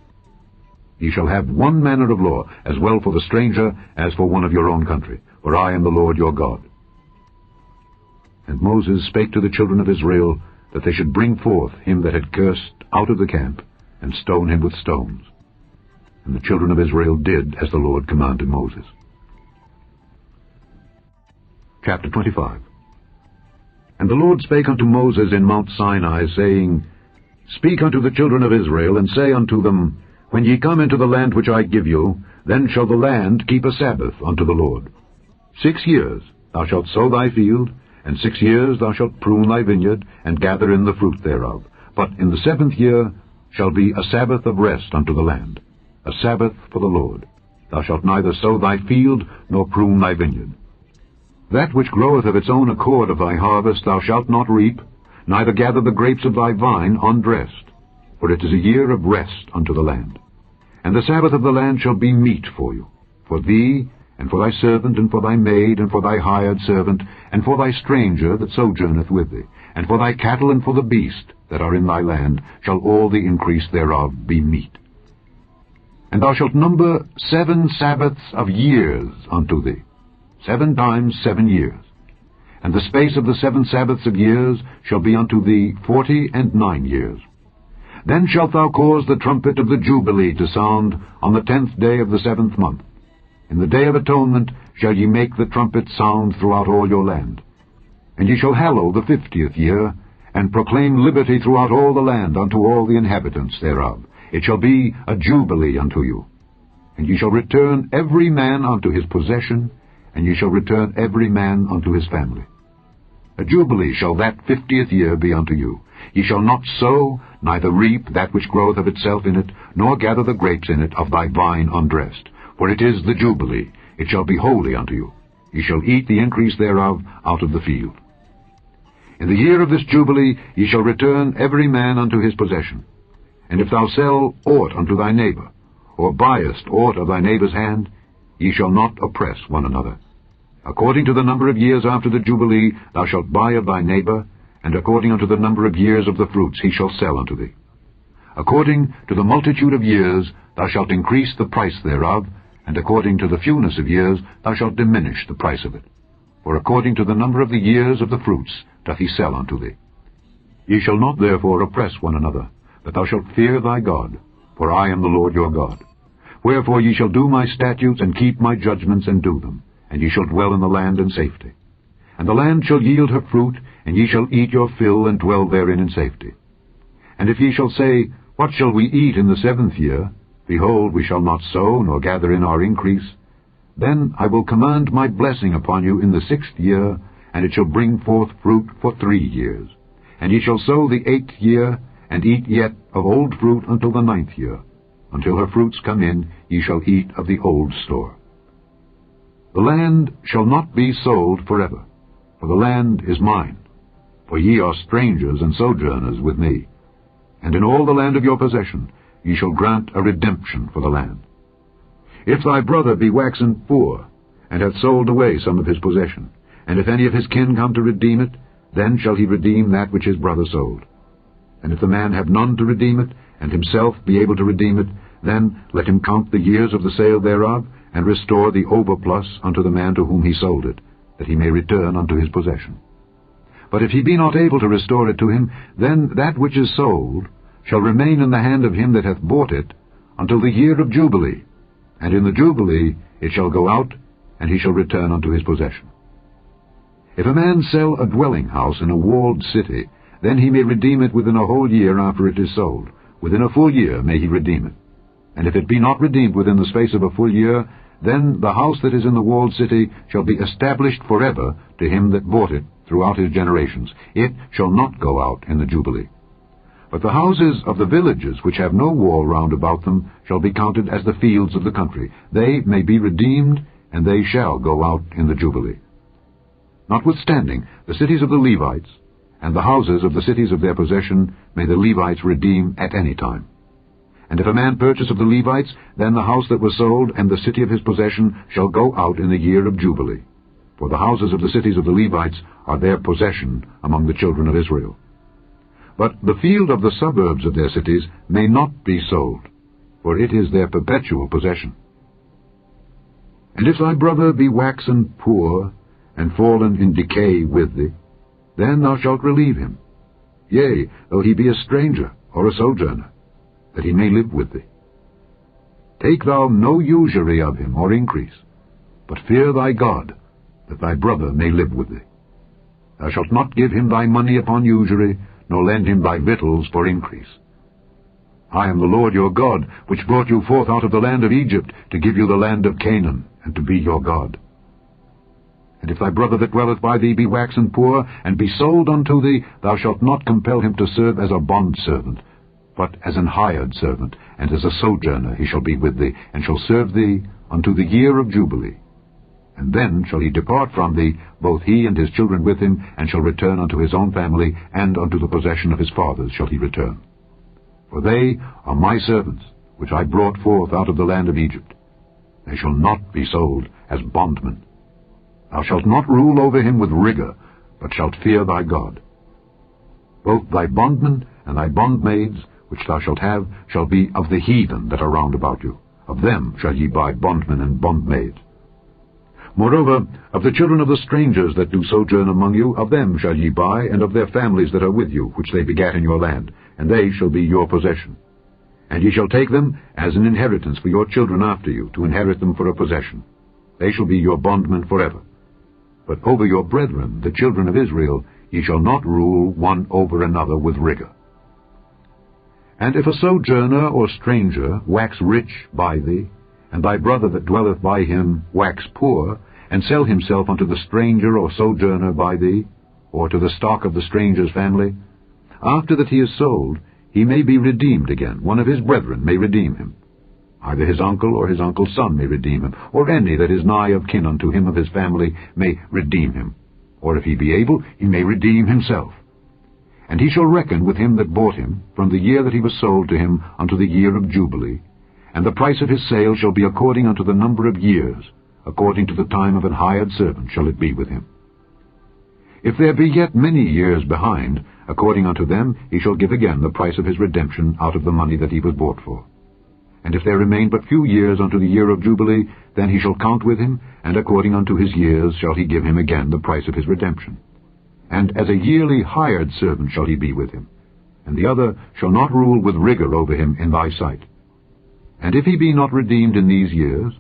Ye shall have one manner of law, as well for the stranger as for one of your own country, for I am the Lord your God. And Moses spake to the children of Israel, that they should bring forth him that had cursed out of the camp, and stone him with stones. And the children of Israel did as the Lord commanded Moses. Chapter 25. And the Lord spake unto Moses in Mount Sinai, saying, Speak unto the children of Israel, and say unto them, When ye come into the land which I give you, then shall the land keep a Sabbath unto the Lord. 6 years thou shalt sow thy field, and 6 years thou shalt prune thy vineyard, and gather in the fruit thereof. But in the 7th year shall be a Sabbath of rest unto the land, a Sabbath for the Lord. Thou shalt neither sow thy field, nor prune thy vineyard. That which groweth of its own accord of thy harvest thou shalt not reap, neither gather the grapes of thy vine undressed, for it is a year of rest unto the land. And the Sabbath of the land shall be meat for you, for thee, and for thy servant, and for thy maid, and for thy hired servant, and for thy stranger that sojourneth with thee, and for thy cattle, and for the beast that are in thy land, shall all the increase thereof be meat. And thou shalt number 7 Sabbaths of years unto thee, 7 times 7 years. And the space of the 7 Sabbaths of years shall be unto thee 49 years. Then shalt thou cause the trumpet of the Jubilee to sound on the 10th day of the 7th month. In the day of atonement shall ye make the trumpet sound throughout all your land. And ye shall hallow the 50th year, and proclaim liberty throughout all the land unto all the inhabitants thereof. It shall be a jubilee unto you. And ye shall return every man unto his possession, and ye shall return every man unto his family. A jubilee shall that 50th year be unto you. Ye shall not sow, neither reap that which groweth of itself in it, nor gather the grapes in it of thy vine undressed. For it is the jubilee, it shall be holy unto you. Ye shall eat the increase thereof out of the field. In the year of this jubilee ye shall return every man unto his possession. And if thou sell aught unto thy neighbor, or buyest aught of thy neighbor's hand, ye shall not oppress one another. According to the number of years after the jubilee thou shalt buy of thy neighbor, and according unto the number of years of the fruits he shall sell unto thee. According to the multitude of years thou shalt increase the price thereof, and according to the fewness of years thou shalt diminish the price of it. For according to the number of the years of the fruits doth he sell unto thee. Ye shall not therefore oppress one another, but thou shalt fear thy God, for I am the Lord your God. Wherefore ye shall do my statutes, and keep my judgments, and do them, and ye shall dwell in the land in safety. And the land shall yield her fruit, and ye shall eat your fill, and dwell therein in safety. And if ye shall say, What shall we eat in the 7th year? Behold, we shall not sow, nor gather in our increase. Then I will command my blessing upon you in the 6th year, and it shall bring forth fruit for 3 years. And ye shall sow the 8th year, and eat yet of old fruit until the 9th year. Until her fruits come in, ye shall eat of the old store. The land shall not be sold forever, for the land is mine. For ye are strangers and sojourners with me. And in all the land of your possession ye shall grant a redemption for the land. If thy brother be waxen poor, and hath sold away some of his possession, and if any of his kin come to redeem it, then shall he redeem that which his brother sold. And if the man have none to redeem it, and himself be able to redeem it, then let him count the years of the sale thereof, and restore the overplus unto the man to whom he sold it, that he may return unto his possession. But if he be not able to restore it to him, then that which is sold shall remain in the hand of him that hath bought it until the year of Jubilee, and in the Jubilee it shall go out, and he shall return unto his possession. If a man sell a dwelling house in a walled city, then he may redeem it within a whole year after it is sold. Within a full year may he redeem it. And if it be not redeemed within the space of a full year, then the house that is in the walled city shall be established forever to him that bought it throughout his generations. It shall not go out in the Jubilee. But the houses of the villages which have no wall round about them shall be counted as the fields of the country. They may be redeemed, and they shall go out in the Jubilee. Notwithstanding, the cities of the Levites, and the houses of the cities of their possession, may the Levites redeem at any time. And if a man purchase of the Levites, then the house that was sold and the city of his possession shall go out in the year of Jubilee. For the houses of the cities of the Levites are their possession among the children of Israel. But the field of the suburbs of their cities may not be sold, for it is their perpetual possession. And if thy brother be waxen poor, and fallen in decay with thee, then thou shalt relieve him, yea, though he be a stranger or a sojourner, that he may live with thee. Take thou no usury of him or increase, but fear thy God, that thy brother may live with thee. Thou shalt not give him thy money upon usury, nor lend him thy victuals for increase. I am the Lord your God, which brought you forth out of the land of Egypt, to give you the land of Canaan, and to be your God. And if thy brother that dwelleth by thee be waxen poor, and be sold unto thee, thou shalt not compel him to serve as a bondservant, but as an hired servant, and as a sojourner he shall be with thee, and shall serve thee unto the year of Jubilee. And then shall he depart from thee, both he and his children with him, and shall return unto his own family, and unto the possession of his fathers shall he return. For they are my servants, which I brought forth out of the land of Egypt. They shall not be sold as bondmen. Thou shalt not rule over him with rigor, but shalt fear thy God. Both thy bondmen and thy bondmaids, which thou shalt have, shall be of the heathen that are round about you. Of them shall ye buy bondmen and bondmaids. Moreover, of the children of the strangers that do sojourn among you, of them shall ye buy, and of their families that are with you, which they begat in your land, and they shall be your possession. And ye shall take them as an inheritance for your children after you, to inherit them for a possession. They shall be your bondmen forever. But over your brethren, the children of Israel, ye shall not rule one over another with rigor. And if a sojourner or stranger wax rich by thee, and thy brother that dwelleth by him wax poor, and sell himself unto the stranger or sojourner by thee, or to the stock of the stranger's family, after that he is sold, he may be redeemed again. One of his brethren may redeem him. Either his uncle or his uncle's son may redeem him, or any that is nigh of kin unto him of his family may redeem him. Or if he be able, he may redeem himself. And he shall reckon with him that bought him, from the year that he was sold to him unto the year of Jubilee, and the price of his sale shall be according unto the number of years, according to the time of an hired servant shall it be with him. If there be yet many years behind, according unto them he shall give again the price of his redemption out of the money that he was bought for. And if there remain but few years unto the year of Jubilee, then he shall count with him, and according unto his years shall he give him again the price of his redemption. And as a yearly hired servant shall he be with him, and the other shall not rule with rigor over him in thy sight. And if he be not redeemed in these years,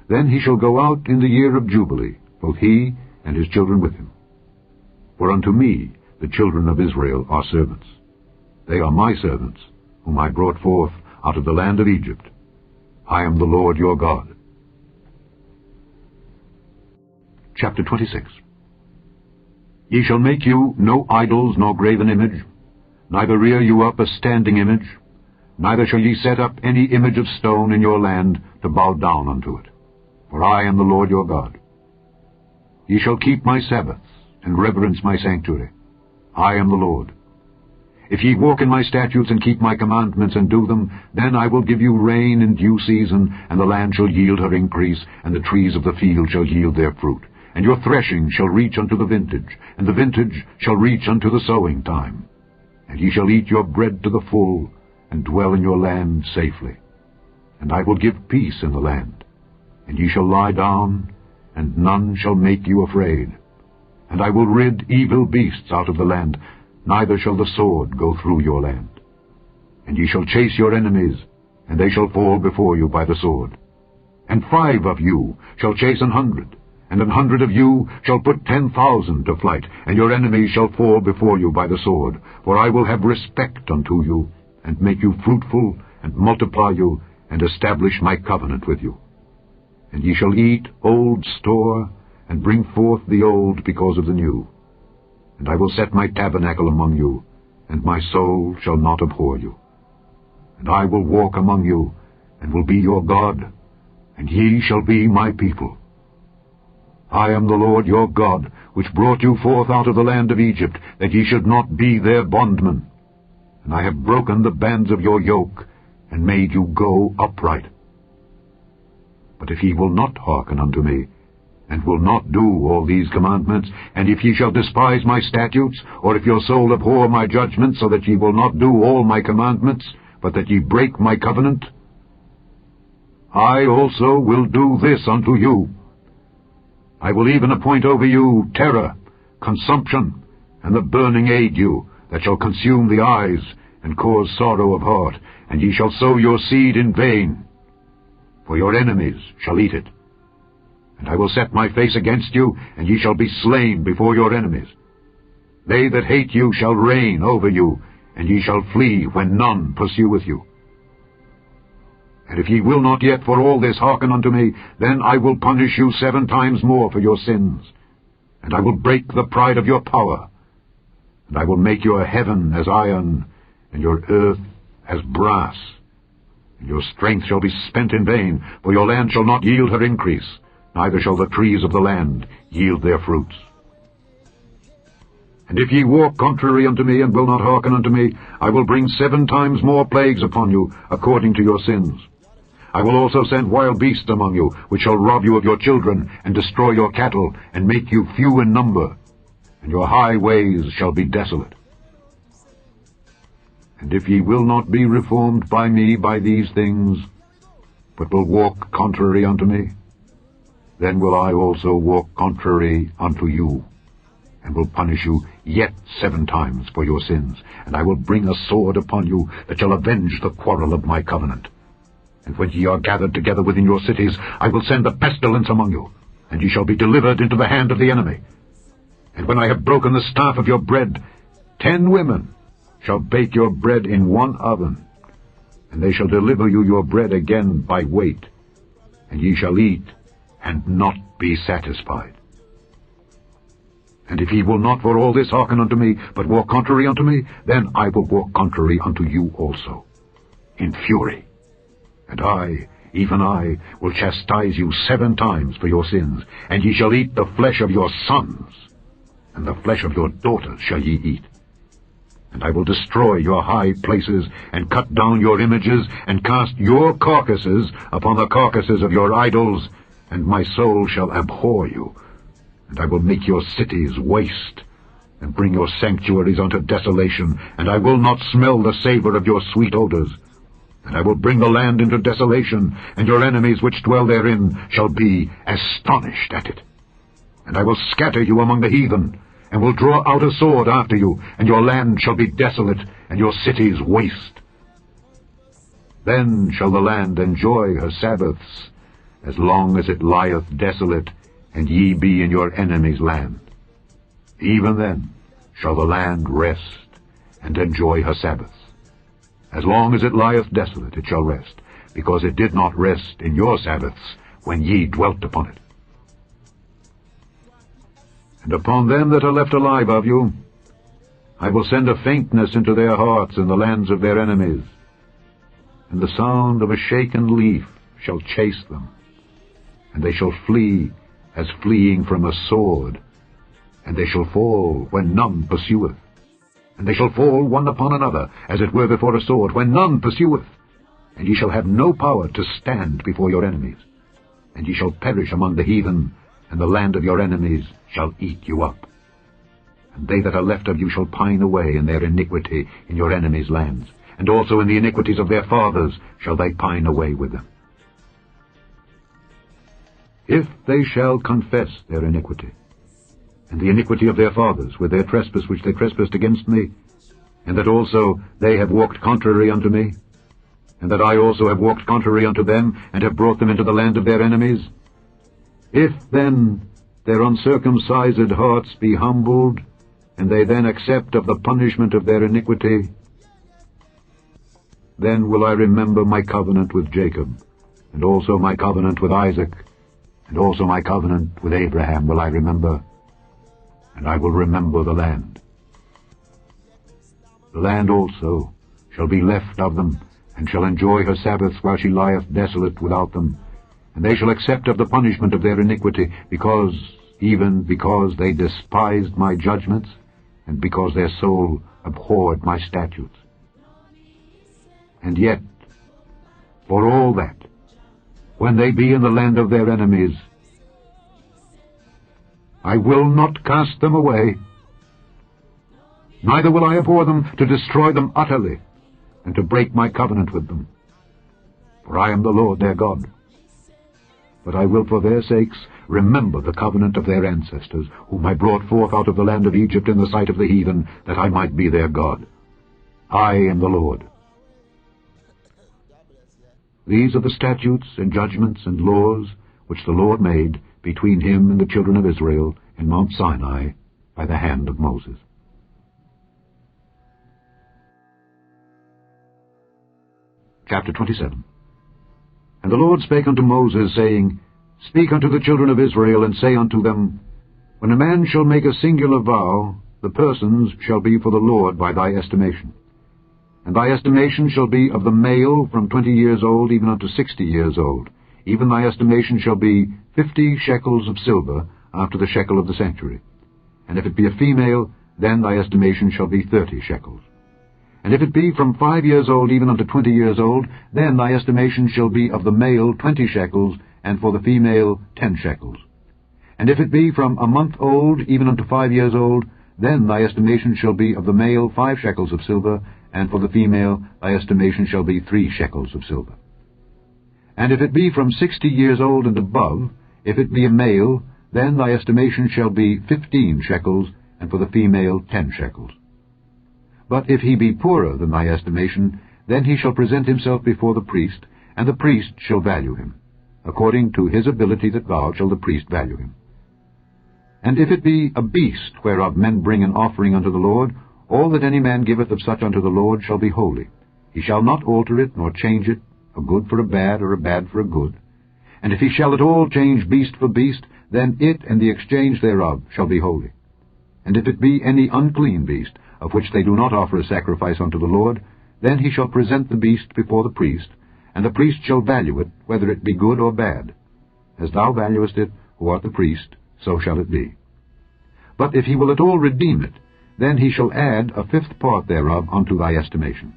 then he shall go out in the year of Jubilee, both he and his children with him. For unto me the children of Israel are servants. They are my servants, whom I brought forth out of the land of Egypt. I am the Lord your God. Chapter 26. Ye shall make you no idols nor graven image, neither rear you up a standing image, neither shall ye set up any image of stone in your land to bow down unto it. For I am the Lord your God. Ye shall keep my Sabbaths, and reverence my sanctuary. I am the Lord. If ye walk in my statutes and keep my commandments and do them, then I will give you rain in due season, and the land shall yield her increase, and the trees of the field shall yield their fruit. And your threshing shall reach unto the vintage, and the vintage shall reach unto the sowing time. And ye shall eat your bread to the full, and dwell in your land safely. And I will give peace in the land. And ye shall lie down, and none shall make you afraid. And I will rid evil beasts out of the land, neither shall the sword go through your land. And ye shall chase your enemies, and they shall fall before you by the sword. And 5 of you shall chase 100, and 100 of you shall put 10,000 to flight, and your enemies shall fall before you by the sword. For I will have respect unto you, and make you fruitful, and multiply you, and establish my covenant with you. And ye shall eat old store, and bring forth the old because of the new. And I will set my tabernacle among you, and my soul shall not abhor you. And I will walk among you, and will be your God, and ye shall be my people. I am the Lord your God, which brought you forth out of the land of Egypt, that ye should not be their bondmen. And I have broken the bands of your yoke, and made you go upright. But if ye will not hearken unto me, and will not do all these commandments, and if ye shall despise my statutes, or if your soul abhor my judgments, so that ye will not do all my commandments, but that ye break my covenant, I also will do this unto you. I will even appoint over you terror, consumption, and the burning ague, that shall consume the eyes, and cause sorrow of heart, and ye shall sow your seed in vain, for your enemies shall eat it. And I will set my face against you, and ye shall be slain before your enemies. They that hate you shall reign over you, and ye shall flee when none pursueth you. And if ye will not yet for all this hearken unto me, then I will punish you 7 times more for your sins. And I will break the pride of your power. And I will make your heaven as iron, and your earth as brass. And your strength shall be spent in vain, for your land shall not yield her increase, neither shall the trees of the land yield their fruits. And if ye walk contrary unto me, and will not hearken unto me, I will bring 7 times more plagues upon you, according to your sins. I will also send wild beasts among you, which shall rob you of your children, and destroy your cattle, and make you few in number, and your highways shall be desolate. And if ye will not be reformed by me by these things, but will walk contrary unto me, then will I also walk contrary unto you, and will punish you yet 7 times for your sins. And I will bring a sword upon you that shall avenge the quarrel of my covenant. And when ye are gathered together within your cities, I will send a pestilence among you, and ye shall be delivered into the hand of the enemy. And when I have broken the staff of your bread, 10 women shall bake your bread in one oven, and they shall deliver you your bread again by weight, and ye shall eat, and not be satisfied. And if ye will not for all this hearken unto me, but walk contrary unto me, then I will walk contrary unto you also, in fury. And I, even I, will chastise you 7 times for your sins, and ye shall eat the flesh of your sons, and the flesh of your daughters shall ye eat. And I will destroy your high places, and cut down your images, and cast your carcasses upon the carcasses of your idols, and my soul shall abhor you. And I will make your cities waste, and bring your sanctuaries unto desolation, and I will not smell the savor of your sweet odors. And I will bring the land into desolation, and your enemies which dwell therein shall be astonished at it. And I will scatter you among the heathen, and will draw out a sword after you, and your land shall be desolate, and your cities waste. Then shall the land enjoy her Sabbaths, as long as it lieth desolate, and ye be in your enemy's land. Even then shall the land rest, and enjoy her Sabbaths. As long as it lieth desolate, it shall rest, because it did not rest in your Sabbaths when ye dwelt upon it. And upon them that are left alive of you, I will send a faintness into their hearts in the lands of their enemies, and the sound of a shaken leaf shall chase them, and they shall flee as fleeing from a sword, and they shall fall when none pursueth. And they shall fall one upon another, as it were before a sword, when none pursueth. And ye shall have no power to stand before your enemies. And ye shall perish among the heathen, and the land of your enemies shall eat you up. And they that are left of you shall pine away in their iniquity in your enemies' lands, and also in the iniquities of their fathers shall they pine away with them. If they shall confess their iniquity, and the iniquity of their fathers, with their trespass which they trespassed against me, and that also they have walked contrary unto me, and that I also have walked contrary unto them, and have brought them into the land of their enemies, if then their uncircumcised hearts be humbled, and they then accept of the punishment of their iniquity, then will I remember my covenant with Jacob, and also my covenant with Isaac, and also my covenant with Abraham will I remember, and I will remember the land. The land also shall be left of them, and shall enjoy her Sabbaths while she lieth desolate without them. And they shall accept of the punishment of their iniquity, even because they despised my judgments, and because their soul abhorred my statutes. And yet, for all that, when they be in the land of their enemies, I will not cast them away, neither will I abhor them to destroy them utterly, and to break my covenant with them. For I am the Lord their God. But I will for their sakes remember the covenant of their ancestors, whom I brought forth out of the land of Egypt in the sight of the heathen, that I might be their God. I am the Lord. These are the statutes and judgments and laws which the Lord made between him and the children of Israel in Mount Sinai by the hand of Moses. Chapter 27. And the Lord spake unto Moses, saying, Speak unto the children of Israel, and say unto them, When a man shall make a singular vow, the persons shall be for the Lord by thy estimation. And thy estimation shall be of the male from 20 years old even unto 60 years old. Even thy estimation shall be 50 shekels of silver after the shekel of the sanctuary. And if it be a female, then thy estimation shall be 30 shekels. And if it be from 5 years old even unto 20 years old, then thy estimation shall be of the male 20 shekels, and for the female 10 shekels. And if it be from a month old even unto 5 years old, then thy estimation shall be of the male 5 shekels of silver, and for the female thy estimation shall be 3 shekels of silver. And if it be from 60 years old and above, if it be a male, then thy estimation shall be 15 shekels, and for the female 10 shekels. But if he be poorer than thy estimation, then he shall present himself before the priest, and the priest shall value him. According to his ability that vowed shall the priest value him. And if it be a beast whereof men bring an offering unto the Lord, all that any man giveth of such unto the Lord shall be holy. He shall not alter it, nor change it, a good for a bad, or a bad for a good. And if he shall at all change beast for beast, then it and the exchange thereof shall be holy. And if it be any unclean beast, of which they do not offer a sacrifice unto the Lord, then he shall present the beast before the priest, and the priest shall value it, whether it be good or bad. As thou valuest it, who art the priest, so shall it be. But if he will at all redeem it, then he shall add a 5th part thereof unto thy estimation.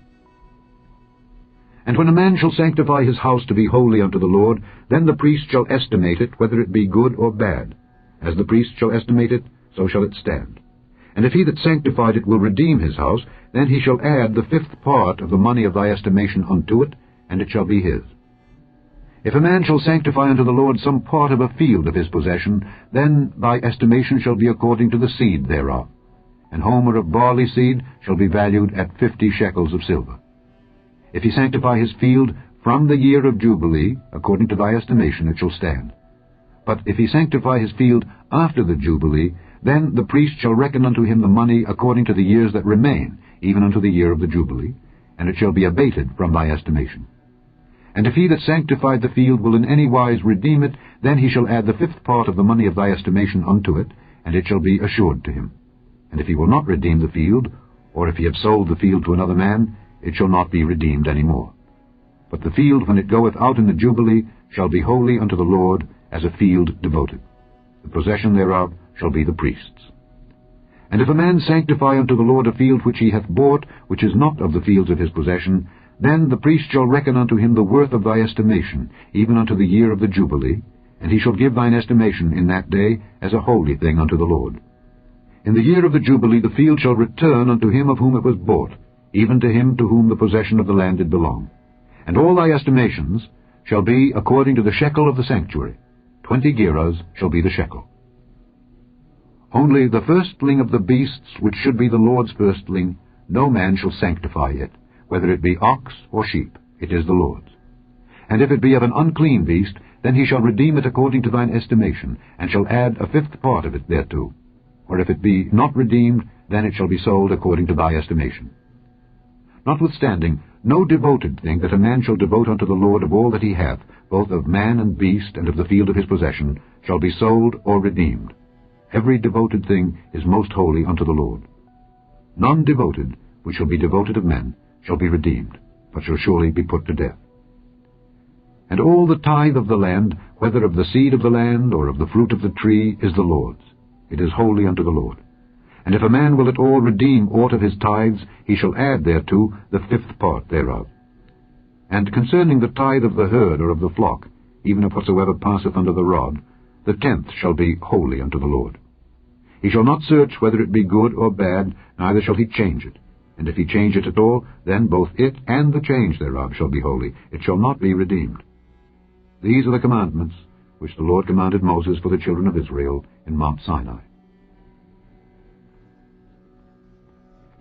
And when a man shall sanctify his house to be holy unto the Lord, then the priest shall estimate it, whether it be good or bad. As the priest shall estimate it, so shall it stand. And if he that sanctified it will redeem his house, then he shall add the 5th part of the money of thy estimation unto it, and it shall be his. If a man shall sanctify unto the Lord some part of a field of his possession, then thy estimation shall be according to the seed thereof. An homer of barley seed shall be valued at 50 shekels of silver. If he sanctify his field from the year of Jubilee, according to thy estimation it shall stand. But if he sanctify his field after the Jubilee, then the priest shall reckon unto him the money according to the years that remain, even unto the year of the Jubilee, and it shall be abated from thy estimation. And if he that sanctified the field will in any wise redeem it, then he shall add the 5th part of the money of thy estimation unto it, and it shall be assured to him. And if he will not redeem the field, or if he have sold the field to another man, it shall not be redeemed any more. But the field, when it goeth out in the Jubilee, shall be holy unto the Lord, as a field devoted. The possession thereof shall be the priest's. And if a man sanctify unto the Lord a field which he hath bought, which is not of the fields of his possession, then the priest shall reckon unto him the worth of thy estimation, even unto the year of the Jubilee, and he shall give thine estimation in that day as a holy thing unto the Lord. In the year of the Jubilee the field shall return unto him of whom it was bought, even to him to whom the possession of the land did belong. And all thy estimations shall be according to the shekel of the sanctuary. 20 gerahs shall be the shekel. Only the firstling of the beasts, which should be the Lord's firstling, no man shall sanctify it, whether it be ox or sheep, it is the Lord's. And if it be of an unclean beast, then he shall redeem it according to thine estimation, and shall add a 5th part of it thereto. Or if it be not redeemed, then it shall be sold according to thy estimation. Notwithstanding, no devoted thing that a man shall devote unto the Lord of all that he hath, both of man and beast, and of the field of his possession, shall be sold or redeemed. Every devoted thing is most holy unto the Lord. None devoted, which shall be devoted of men, shall be redeemed, but shall surely be put to death. And all the tithe of the land, whether of the seed of the land, or of the fruit of the tree, is the Lord's. It is holy unto the Lord. And if a man will at all redeem aught of his tithes, he shall add thereto the 5th part thereof. And concerning the tithe of the herd or of the flock, even of whatsoever passeth under the rod, the 10th shall be holy unto the Lord. He shall not search whether it be good or bad, neither shall he change it. And if he change it at all, then both it and the change thereof shall be holy. It shall not be redeemed. These are the commandments which the Lord commanded Moses for the children of Israel in Mount Sinai.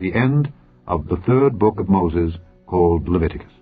The end of the 3rd book of Moses, called Leviticus.